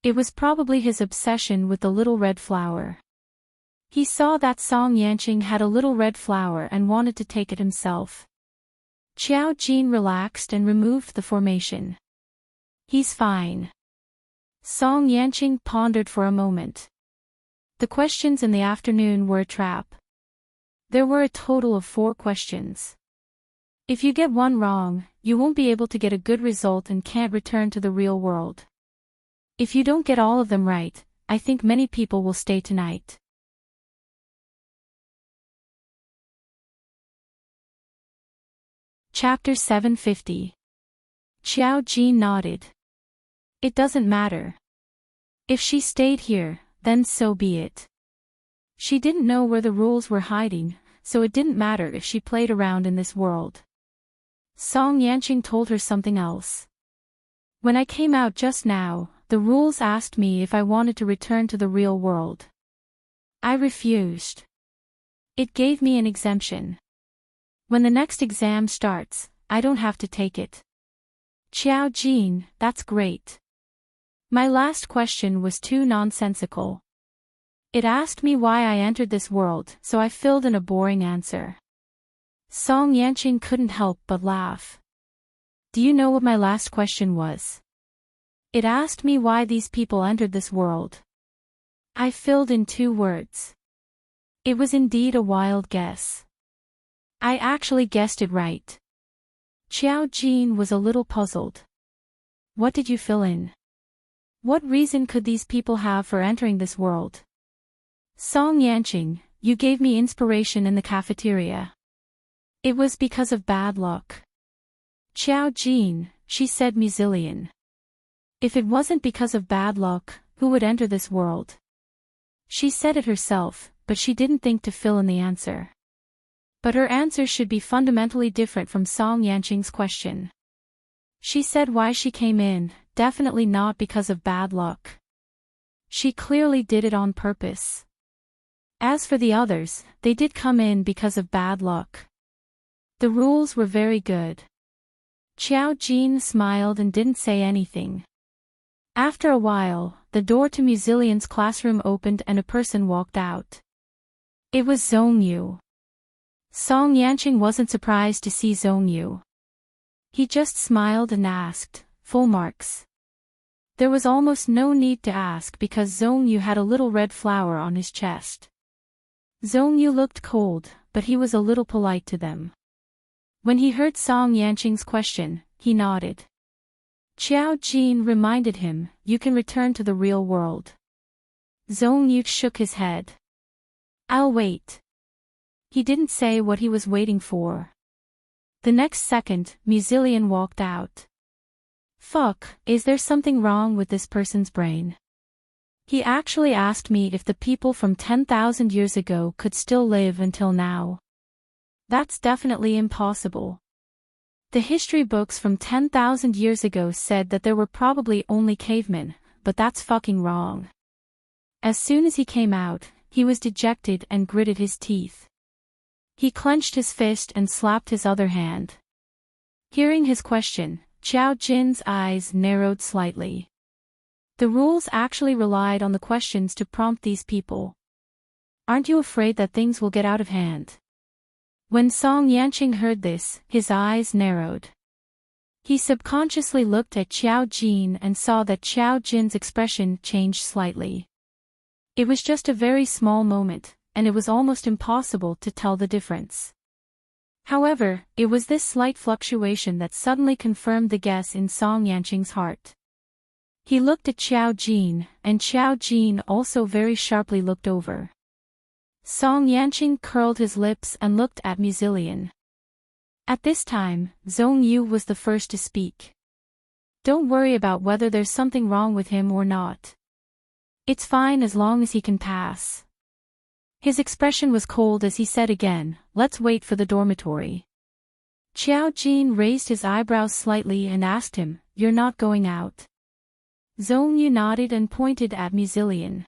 It was probably his obsession with the little red flower. He saw that Song Yanqing had a little red flower and wanted to take it himself. Qiao Jin relaxed and removed the formation. He's fine. Song Yanqing pondered for a moment. The questions in the afternoon were a trap. There were a total of 4 questions. If you get one wrong, you won't be able to get a good result and can't return to the real world. If you don't get all of them right, I think many people will stay tonight. Chapter 750. Qiao Jin nodded. It doesn't matter. If she stayed here, then so be it. She didn't know where the rules were hiding, so it didn't matter if she played around in this world. Song Yanqing told her something else. When I came out just now, the rules asked me if I wanted to return to the real world. I refused. It gave me an exemption. When the next exam starts, I don't have to take it. Qiao Jin, that's great. My last question was too nonsensical. It asked me why I entered this world, so I filled in a boring answer. Song Yanqing couldn't help but laugh. Do you know what my last question was? It asked me why these people entered this world. I filled in 2 words. It was indeed a wild guess. I actually guessed it right. Qiao Jin was a little puzzled. What did you fill in? What reason could these people have for entering this world? Song Yanqing, you gave me inspiration in the cafeteria. It was because of bad luck. Qiao Jin, she said Musilian. If it wasn't because of bad luck, who would enter this world? She said it herself, but she didn't think to fill in the answer. But her answer should be fundamentally different from Song Yanqing's question. She said why she came in, definitely not because of bad luck. She clearly did it on purpose. As for the others, they did come in because of bad luck. The rules were very good. Qiao Jin smiled and didn't say anything. After a while, the door to Musilian's classroom opened and a person walked out. It was Zhong Yu. Song Yanqing wasn't surprised to see Zhong Yu. He just smiled and asked, "Full marks?" There was almost no need to ask because Zhong Yu had a little red flower on his chest. Zhong Yu looked cold, but he was a little polite to them. When he heard Song Yanqing's question, he nodded. Qiao Jin reminded him, you can return to the real world. Zhong Yu shook his head. I'll wait. He didn't say what he was waiting for. The next second, Musilian walked out. Fuck, is there something wrong with this person's brain? He actually asked me if the people from 10,000 years ago could still live until now. That's definitely impossible. The history books from 10,000 years ago said that there were probably only cavemen, but that's fucking wrong. As soon as he came out, he was dejected and gritted his teeth. He clenched his fist and slapped his other hand. Hearing his question, Qiao Jin's eyes narrowed slightly. The rules actually relied on the questions to prompt these people. Aren't you afraid that things will get out of hand? When Song Yanqing heard this, his eyes narrowed. He subconsciously looked at Qiao Jin and saw that Qiao Jin's expression changed slightly. It was just a very small moment, and it was almost impossible to tell the difference. However, it was this slight fluctuation that suddenly confirmed the guess in Song Yanqing's heart. He looked at Qiao Jin, and Qiao Jin also very sharply looked over. Song Yanqing curled his lips and looked at Musilian. At this time, Zhong Yu was the first to speak. Don't worry about whether there's something wrong with him or not. It's fine as long as he can pass. His expression was cold as he said again, let's wait for the dormitory. Qiao Jin raised his eyebrows slightly and asked him, you're not going out? Zhong Yu nodded and pointed at Musilian.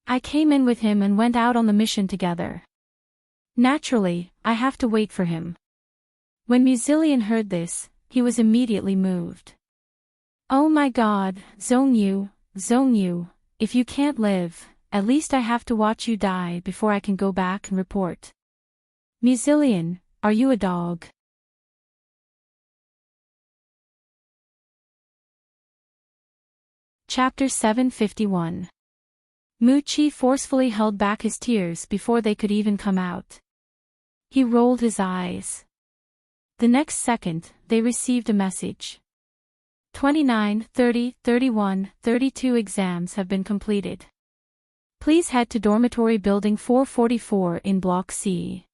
I came in with him and went out on the mission together. Naturally, I have to wait for him. When Musilian heard this, he was immediately moved. Oh my god, Zhong Yu, if you can't live, at least I have to watch you die before I can go back and report. Musilian, are you a dog? Chapter 751. Muqi forcefully held back his tears before they could even come out. He rolled his eyes. The next second, they received a message. 29, 30, 31, 32 exams have been completed. Please head to dormitory building 444 in Block C.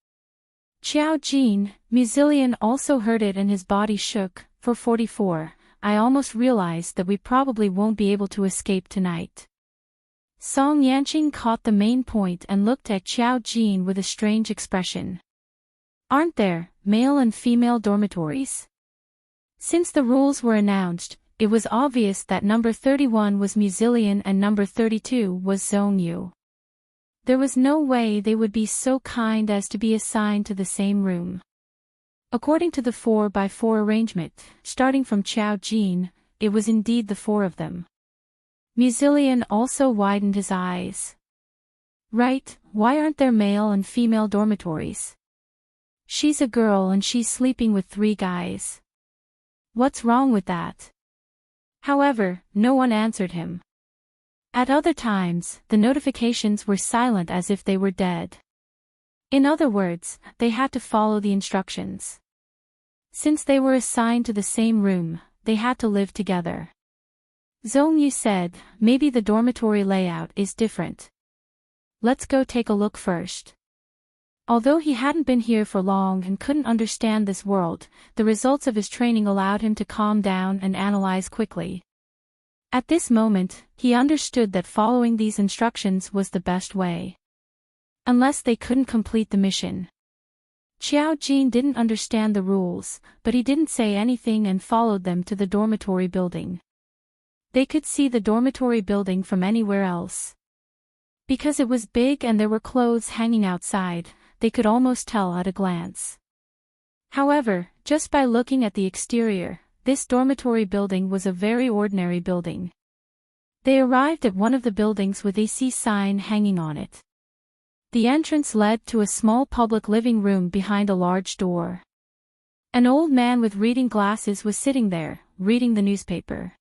Qiao Jin, Musilian also heard it and his body shook. For 44, I almost realized that we probably won't be able to escape tonight. Song Yanqing caught the main point and looked at Qiao Jin with a strange expression. Aren't there male and female dormitories? Since the rules were announced, it was obvious that number 31 was Musilian and number 32 was Zhong Yu. There was no way they would be so kind as to be assigned to the same room. According to the 4x4 arrangement, starting from Qiao Jin, it was indeed the four of them. Musilian also widened his eyes. Right, why aren't there male and female dormitories? She's a girl and she's sleeping with 3 guys. What's wrong with that? However, no one answered him. At other times, the notifications were silent as if they were dead. In other words, they had to follow the instructions. Since they were assigned to the same room, they had to live together. Zhong Yu said, maybe the dormitory layout is different. Let's go take a look first. Although he hadn't been here for long and couldn't understand this world, the results of his training allowed him to calm down and analyze quickly. At this moment, he understood that following these instructions was the best way. Unless they couldn't complete the mission. Qiao Jin didn't understand the rules, but he didn't say anything and followed them to the dormitory building. They could see the dormitory building from anywhere else. Because it was big and there were clothes hanging outside, they could almost tell at a glance. However, just by looking at the exterior, this dormitory building was a very ordinary building. They arrived at one of the buildings with a AC sign hanging on it. The entrance led to a small public living room behind a large door. An old man with reading glasses was sitting there, reading the newspaper.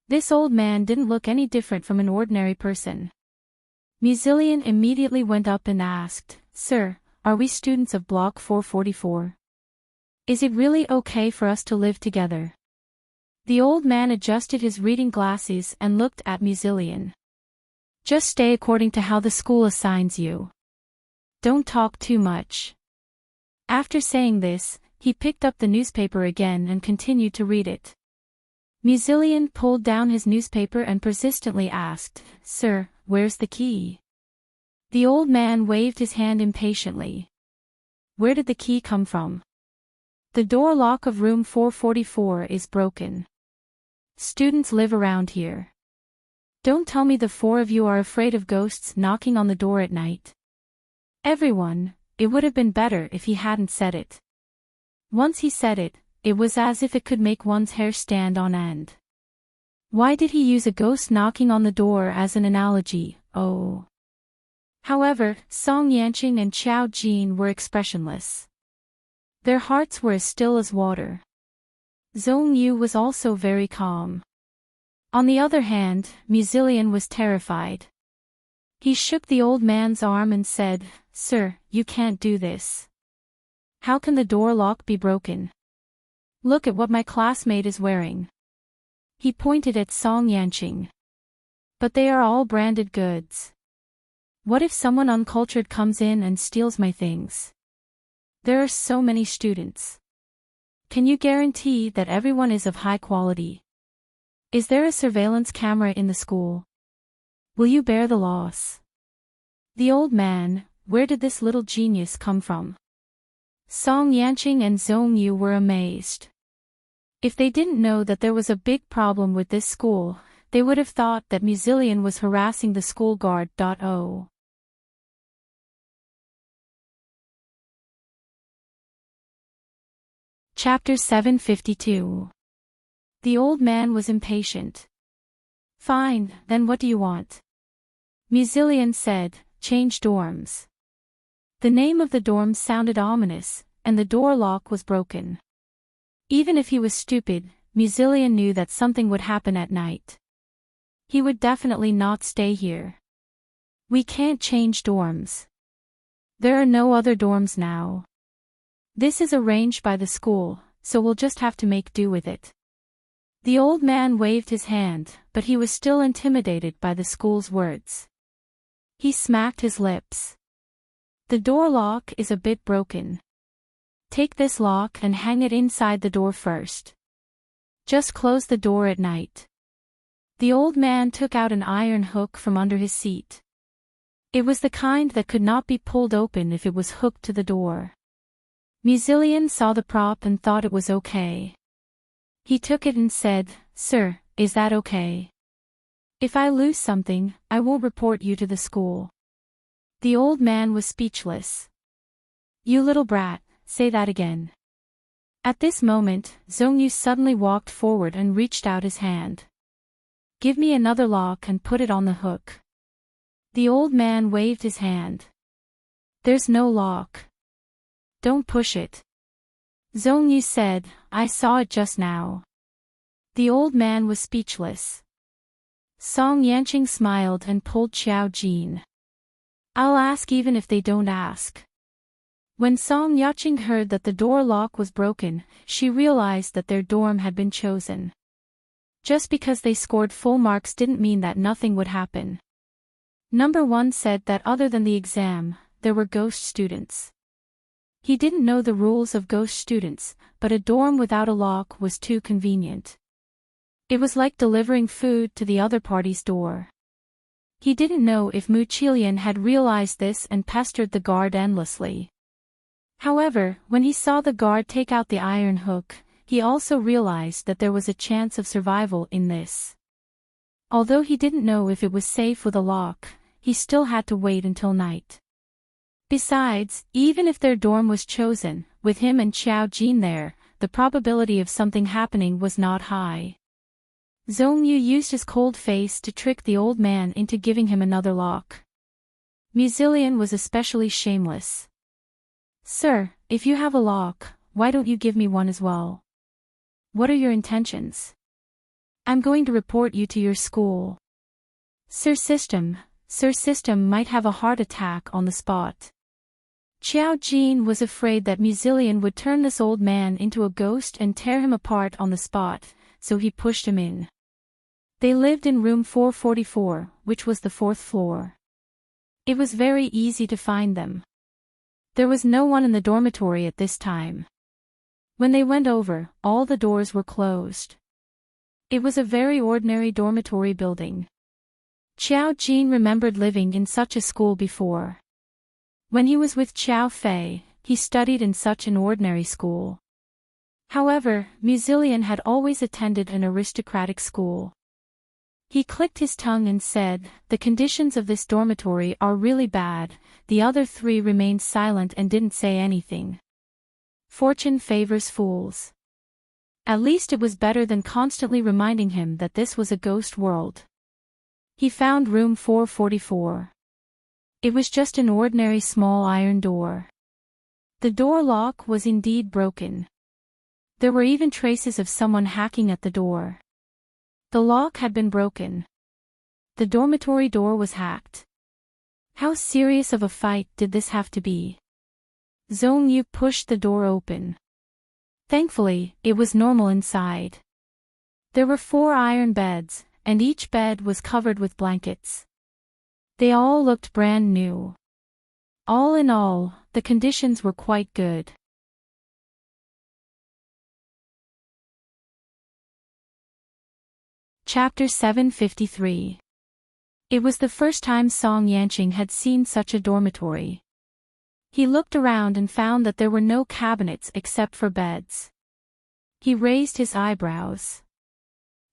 This old man didn't look any different from an ordinary person. Musilian immediately went up and asked, "Sir, are we students of Block 444? Is it really okay for us to live together?" The old man adjusted his reading glasses and looked at Musilian. "Just stay according to how the school assigns you. Don't talk too much." After saying this, he picked up the newspaper again and continued to read it. Musilian pulled down his newspaper and persistently asked, "Sir, where's the key?" The old man waved his hand impatiently. "Where did the key come from?" "The door lock of room 444 is broken. Students live around here. Don't tell me the four of you are afraid of ghosts knocking on the door at night." Everyone, it would have been better if he hadn't said it. Once he said it, it was as if it could make one's hair stand on end. Why did he use a ghost knocking on the door as an analogy? Oh. However, Song Yanqing and Qiao Jin were expressionless. Their hearts were as still as water. Zhong Yu was also very calm. On the other hand, Musilian was terrified. He shook the old man's arm and said, "Sir, you can't do this. How can the door lock be broken? Look at what my classmate is wearing." He pointed at Song Yanqing. "But they are all branded goods. What if someone uncultured comes in and steals my things? There are so many students. Can you guarantee that everyone is of high quality? Is there a surveillance camera in the school? Will you bear the loss?" The old man, where did this little genius come from? Song Yanqing and Zhong Yu were amazed. If they didn't know that there was a big problem with this school, they would have thought that Musilian was harassing the school guard. Chapter 752. The old man was impatient. "Fine, then what do you want?" Musilian said, "Change dorms." The name of the dorm sounded ominous, and the door lock was broken. Even if he was stupid, Musilian knew that something would happen at night. He would definitely not stay here. "We can't change dorms. There are no other dorms now. This is arranged by the school, so we'll just have to make do with it." The old man waved his hand, but he was still intimidated by the school's words. He smacked his lips. "The door lock is a bit broken. Take this lock and hang it inside the door first. Just close the door at night." The old man took out an iron hook from under his seat. It was the kind that could not be pulled open if it was hooked to the door. Musilian saw the prop and thought it was okay. He took it and said, "Sir, is that okay? If I lose something, I won't report you to the school." The old man was speechless. "You little brat, say that again." At this moment, Zhong Yu suddenly walked forward and reached out his hand. "Give me another lock and put it on the hook." The old man waved his hand. "There's no lock. Don't push it." Zhong Yu said, "I saw it just now." The old man was speechless. Song Yanqing smiled and pulled Qiao Jin. "I'll ask even if they don't ask." When Song Yanqing heard that the door lock was broken, she realized that their dorm had been chosen. Just because they scored full marks didn't mean that nothing would happen. Number 1 said that other than the exam, there were ghost students. He didn't know the rules of ghost students, but a dorm without a lock was too convenient. It was like delivering food to the other party's door. He didn't know if Mu Qilian had realized this and pestered the guard endlessly. However, when he saw the guard take out the iron hook, he also realized that there was a chance of survival in this. Although he didn't know if it was safe with a lock, he still had to wait until night. Besides, even if their dorm was chosen, with him and Qiao Jin there, the probability of something happening was not high. Zhong Yu used his cold face to trick the old man into giving him another lock. Musilian was especially shameless. "Sir, if you have a lock, why don't you give me one as well? What are your intentions?" "I'm going to report you to your school." "Sir System, Sir System might have a heart attack on the spot. Xiao Jin was afraid that Muzillion would turn this old man into a ghost and tear him apart on the spot, so he pushed him in. They lived in room 444, which was the 4th floor. It was very easy to find them. There was no one in the dormitory at this time. When they went over, all the doors were closed. It was a very ordinary dormitory building. Xiao Jin remembered living in such a school before. When he was with Xiao Fei, he studied in such an ordinary school. However, Muzillion had always attended an aristocratic school. He clicked his tongue and said, "The conditions of this dormitory are really bad." The other three remained silent and didn't say anything. Fortune favors fools. At least it was better than constantly reminding him that this was a ghost world. He found room 444. It was just an ordinary small iron door. The door lock was indeed broken. There were even traces of someone hacking at the door. The lock had been broken. The dormitory door was hacked. How serious of a fight did this have to be? Zhong Yu pushed the door open. Thankfully, it was normal inside. There were 4 iron beds, and each bed was covered with blankets. They all looked brand new. All in all, the conditions were quite good. Chapter 753. It was the first time Song Yanqing had seen such a dormitory. He looked around and found that there were no cabinets except for beds. He raised his eyebrows.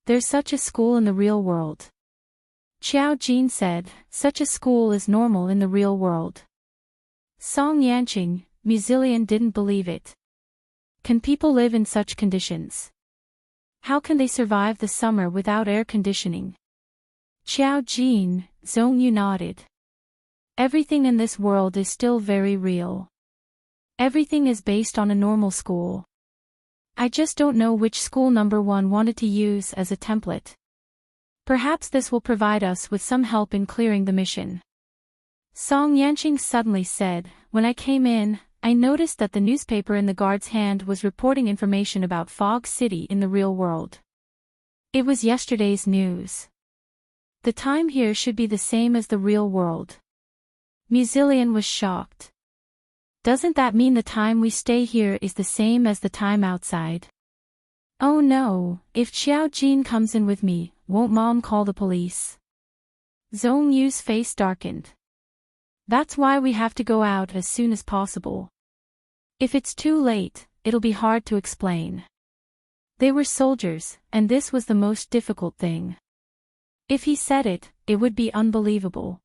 There's such a school in the real world. Xiao Jin said, such a school is normal in the real world. Song Yanqing, Muzillion didn't believe it. Can people live in such conditions? How can they survive the summer without air conditioning? Xiao Jin, Zhong Yu nodded. Everything in this world is still very real. Everything is based on a normal school. I just don't know which school number 1 wanted to use as a template. Perhaps this will provide us with some help in clearing the mission. Song Yanqing suddenly said, when I came in, I noticed that the newspaper in the guard's hand was reporting information about Fog City in the real world. It was yesterday's news. The time here should be the same as the real world. Muzillion was shocked. Doesn't that mean the time we stay here is the same as the time outside? Oh no, if Xiao Jin comes in with me, won't Mom call the police? Zhong Yu's face darkened. That's why we have to go out as soon as possible. If it's too late, it'll be hard to explain. They were soldiers, and this was the most difficult thing. If he said it, it would be unbelievable.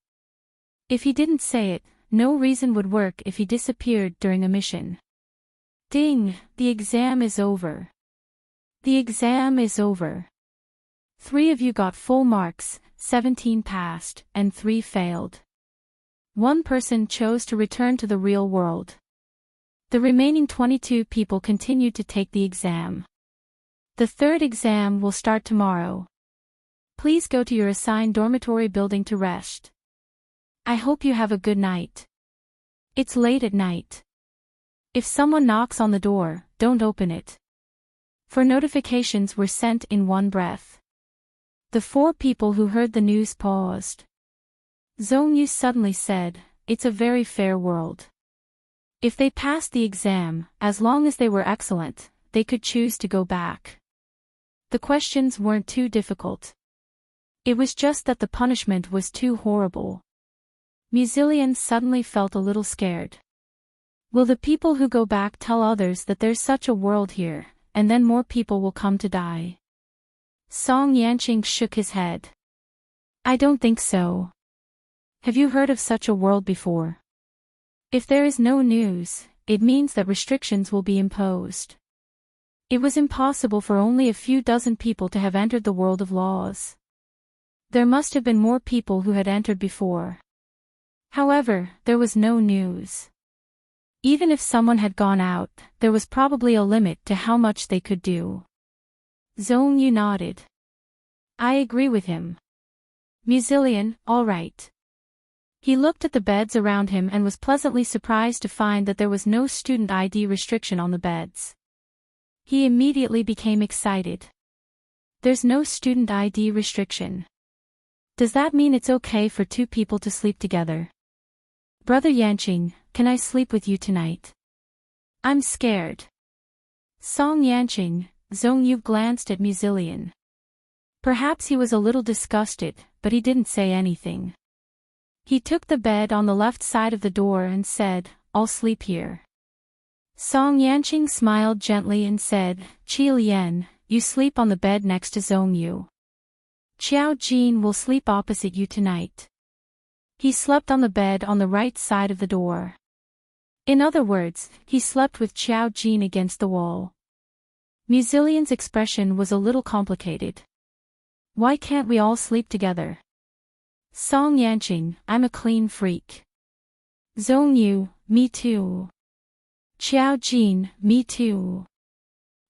If he didn't say it, no reason would work if he disappeared during a mission. Ding, the exam is over. The exam is over. 3 of you got full marks, 17 passed, and 3 failed. 1 person chose to return to the real world. The remaining 22 people continued to take the exam. The 3rd exam will start tomorrow. Please go to your assigned dormitory building to rest. I hope you have a good night. It's late at night. If someone knocks on the door, don't open it. For notifications were sent in one breath. The 4 people who heard the news paused. Zhong Yu suddenly said, it's a very fair world. If they passed the exam, as long as they were excellent, they could choose to go back. The questions weren't too difficult. It was just that the punishment was too horrible. Muzillion suddenly felt a little scared. Will the people who go back tell others that there's such a world here, and then more people will come to die? Song Yanqing shook his head. I don't think so. Have you heard of such a world before? If there is no news, it means that restrictions will be imposed. It was impossible for only a few dozen people to have entered the world of laws. There must have been more people who had entered before. However, there was no news. Even if someone had gone out, there was probably a limit to how much they could do. Zhong Yu nodded. I agree with him. Muzillion, all right. He looked at the beds around him and was pleasantly surprised to find that there was no student ID restriction on the beds. He immediately became excited. There's no student ID restriction. Does that mean it's okay for two people to sleep together? Brother Yanqing, can I sleep with you tonight? I'm scared. Song Yanqing, Zhong Yu glanced at Muzilian. Perhaps he was a little disgusted, but he didn't say anything. He took the bed on the left side of the door and said, I'll sleep here. Song Yanqing smiled gently and said, Qi Lian, you sleep on the bed next to Zhong Yu. Qiao Jin will sleep opposite you tonight. He slept on the bed on the right side of the door. In other words, he slept with Qiao Jin against the wall. Muzilian's expression was a little complicated. Why can't we all sleep together? Song Yanqing, I'm a clean freak. Zhong Yu, me too. Qiao Jin, me too.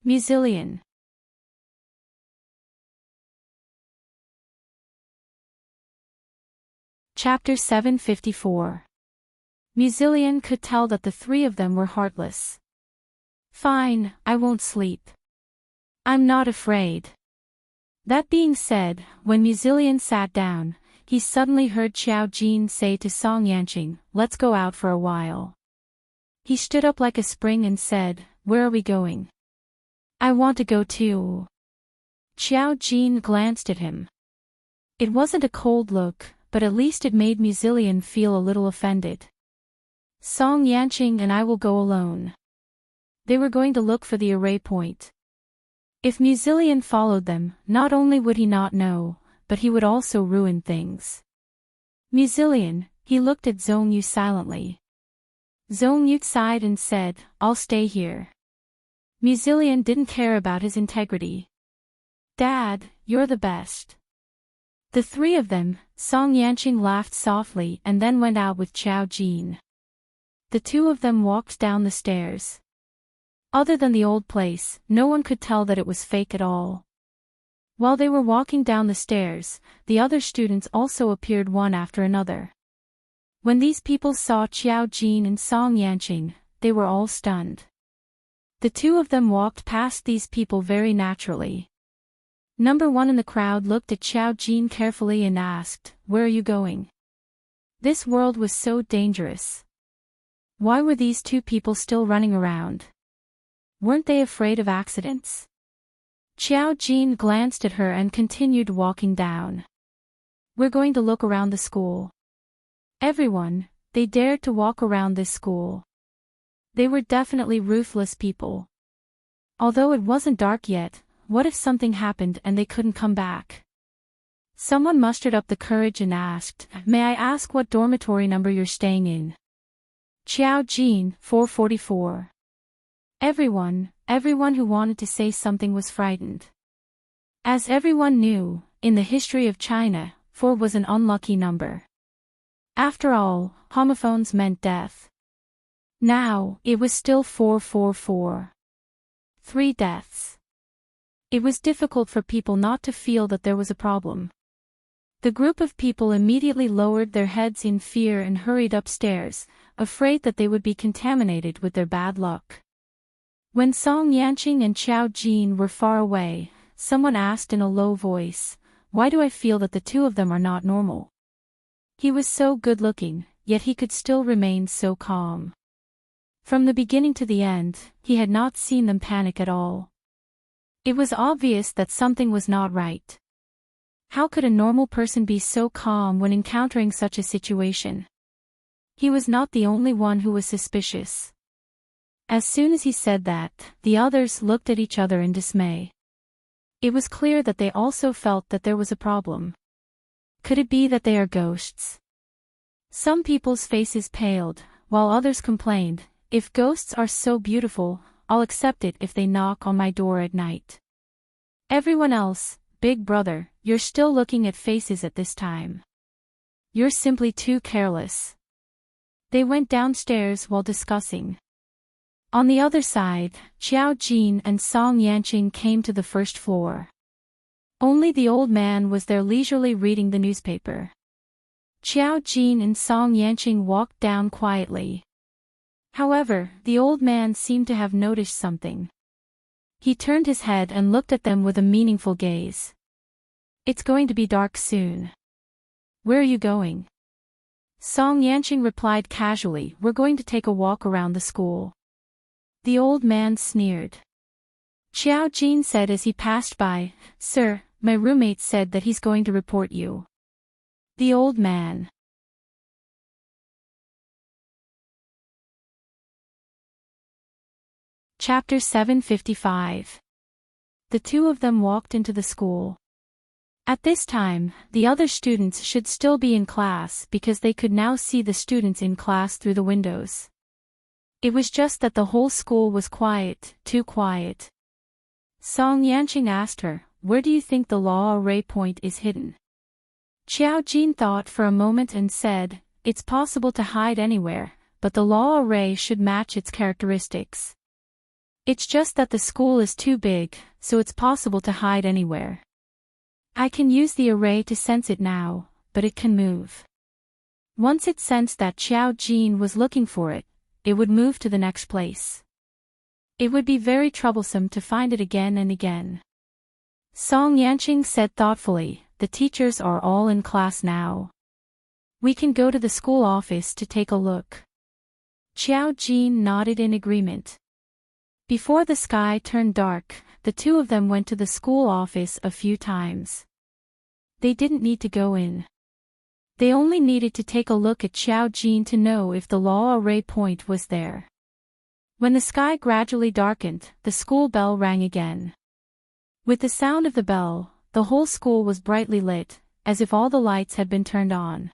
Muzilian. Chapter 754. Muzilian could tell that the three of them were heartless. Fine, I won't sleep. I'm not afraid. That being said, when Muzilian sat down, he suddenly heard Qiao Jin say to Song Yanqing, let's go out for a while. He stood up like a spring and said, where are we going? I want to go too. Qiao Jin glanced at him. It wasn't a cold look, but at least it made Muzilian feel a little offended. Song Yanqing and I will go alone. They were going to look for the array point. If Muzilian followed them, not only would he not know, but he would also ruin things. Muzilian, he looked at Zhong Yu silently. Zhong Yu sighed and said, I'll stay here. Muzilian didn't care about his integrity. Dad, you're the best. The three of them, Song Yanqing laughed softly and then went out with Qiao Jin. The two of them walked down the stairs. Other than the old place, no one could tell that it was fake at all. While they were walking down the stairs, the other students also appeared one after another. When these people saw Qiao Jin and Song Yanqing, they were all stunned. The two of them walked past these people very naturally. Number one in the crowd looked at Qiao Jin carefully and asked, where are you going? This world was so dangerous. Why were these two people still running around? Weren't they afraid of accidents? Qiao Jin glanced at her and continued walking down. We're going to look around the school. Everyone, they dared to walk around this school. They were definitely ruthless people. Although it wasn't dark yet, what if something happened and they couldn't come back? Someone mustered up the courage and asked, may I ask what dormitory number you're staying in? Qiao Jin, 444. Everyone who wanted to say something was frightened. As everyone knew, in the history of China, 4 was an unlucky number. After all, homophones meant death. Now, it was still 444. 3 deaths. It was difficult for people not to feel that there was a problem. The group of people immediately lowered their heads in fear and hurried upstairs, afraid that they would be contaminated with their bad luck. When Song Yanqing and Qiao Jin were far away, someone asked in a low voice, why do I feel that the two of them are not normal? He was so good-looking, yet he could still remain so calm. From the beginning to the end, he had not seen them panic at all. It was obvious that something was not right. How could a normal person be so calm when encountering such a situation? He was not the only one who was suspicious. As soon as he said that, the others looked at each other in dismay. It was clear that they also felt that there was a problem. Could it be that they are ghosts? Some people's faces paled, while others complained, if ghosts are so beautiful, I'll accept it if they knock on my door at night. Everyone else, big brother, you're still looking at faces at this time. You're simply too careless. They went downstairs while discussing. On the other side, Qiao Jin and Song Yanqing came to the first floor. Only the old man was there leisurely reading the newspaper. Qiao Jin and Song Yanqing walked down quietly. However, the old man seemed to have noticed something. He turned his head and looked at them with a meaningful gaze. It's going to be dark soon. Where are you going? Song Yanqing replied casually, we're going to take a walk around the school. The old man sneered. Qiao Jin said as he passed by, Sir, my roommate said that he's going to report you. The old man. Chapter 755. The two of them walked into the school. At this time, the other students should still be in class because they could now see the students in class through the windows. It was just that the whole school was quiet, too quiet. Song Yanqing asked her, where do you think the law array point is hidden? Qiao Jin thought for a moment and said, it's possible to hide anywhere, but the law array should match its characteristics. It's just that the school is too big, so it's possible to hide anywhere. I can use the array to sense it now, but it can move. Once it sensed that Qiao Jin was looking for it, it would move to the next place. It would be very troublesome to find it again and again. Song Yanqing said thoughtfully, the teachers are all in class now. We can go to the school office to take a look. Qiao Jin nodded in agreement. Before the sky turned dark, the two of them went to the school office a few times. They didn't need to go in. They only needed to take a look at Qiao Jin to know if the law array point was there. When the sky gradually darkened, the school bell rang again. With the sound of the bell, the whole school was brightly lit, as if all the lights had been turned on.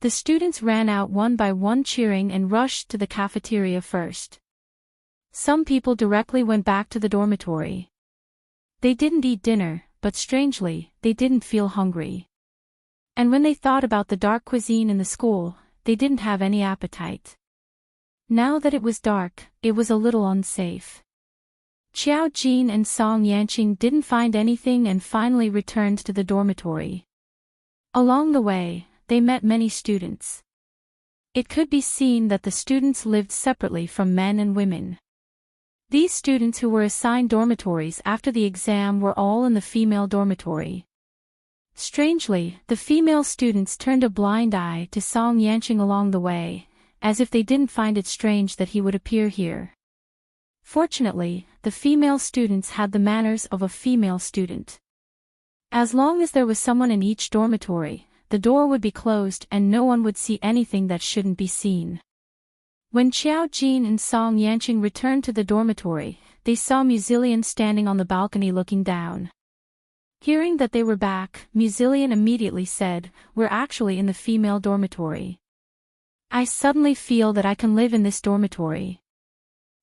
The students ran out one by one cheering and rushed to the cafeteria first. Some people directly went back to the dormitory. They didn't eat dinner, but strangely, they didn't feel hungry. And when they thought about the dark cuisine in the school, they didn't have any appetite. Now that it was dark, it was a little unsafe. Qiao Jin and Song Yanqing didn't find anything and finally returned to the dormitory. Along the way, they met many students. It could be seen that the students lived separately from men and women. These students who were assigned dormitories after the exam were all in the female dormitory. Strangely, the female students turned a blind eye to Song Yanqing along the way, as if they didn't find it strange that he would appear here. Fortunately, the female students had the manners of a female student. As long as there was someone in each dormitory, the door would be closed and no one would see anything that shouldn't be seen. When Qiao Jin and Song Yanqing returned to the dormitory, they saw Muzilian standing on the balcony looking down. Hearing that they were back, Muzilian immediately said, we're actually in the female dormitory. I suddenly feel that I can live in this dormitory.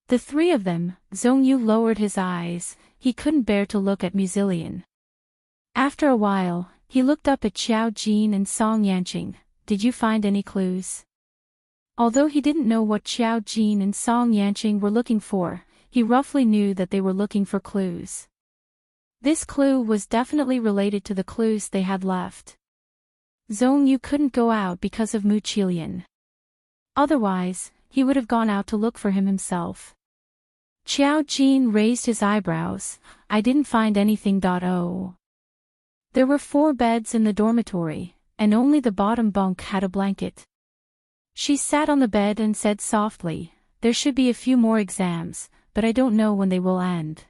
The three of them, Zhongyu lowered his eyes, he couldn't bear to look at Muzilian. After a while, he looked up at Qiao Jin and Song Yanqing, did you find any clues? Although he didn't know what Qiao Jin and Song Yanqing were looking for, he roughly knew that they were looking for clues. This clue was definitely related to the clues they had left. Zhongyu couldn't go out because of Mu Qilian. Otherwise, he would have gone out to look for him himself. Qiao Jin raised his eyebrows, I didn't find anything. Oh. There were 4 beds in the dormitory, and only the bottom bunk had a blanket. She sat on the bed and said softly, there should be a few more exams, but I don't know when they will end.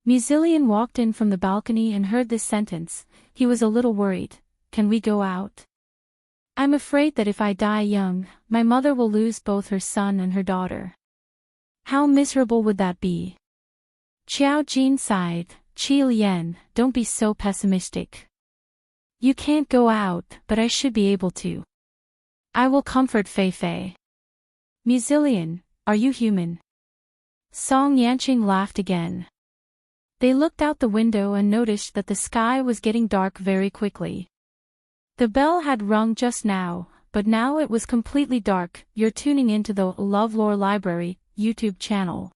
Muzilian walked in from the balcony and heard this sentence. He was a little worried. Can we go out? I'm afraid that if I die young, my mother will lose both her son and her daughter. How miserable would that be? Qiao Jin sighed, Qi Lian, don't be so pessimistic. You can't go out, but I should be able to. I will comfort Fei Fei. Muzilian, are you human? Song Yanqing laughed again. They looked out the window and noticed that the sky was getting dark very quickly. The bell had rung just now, but now it was completely dark. You're tuning into the LoveLore Library YouTube channel.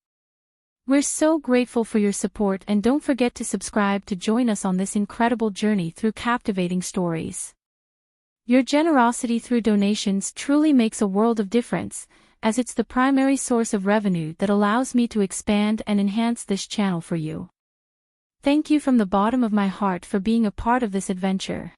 We're so grateful for your support and don't forget to subscribe to join us on this incredible journey through captivating stories. Your generosity through donations truly makes a world of difference, as it's the primary source of revenue that allows me to expand and enhance this channel for you. Thank you from the bottom of my heart for being a part of this adventure.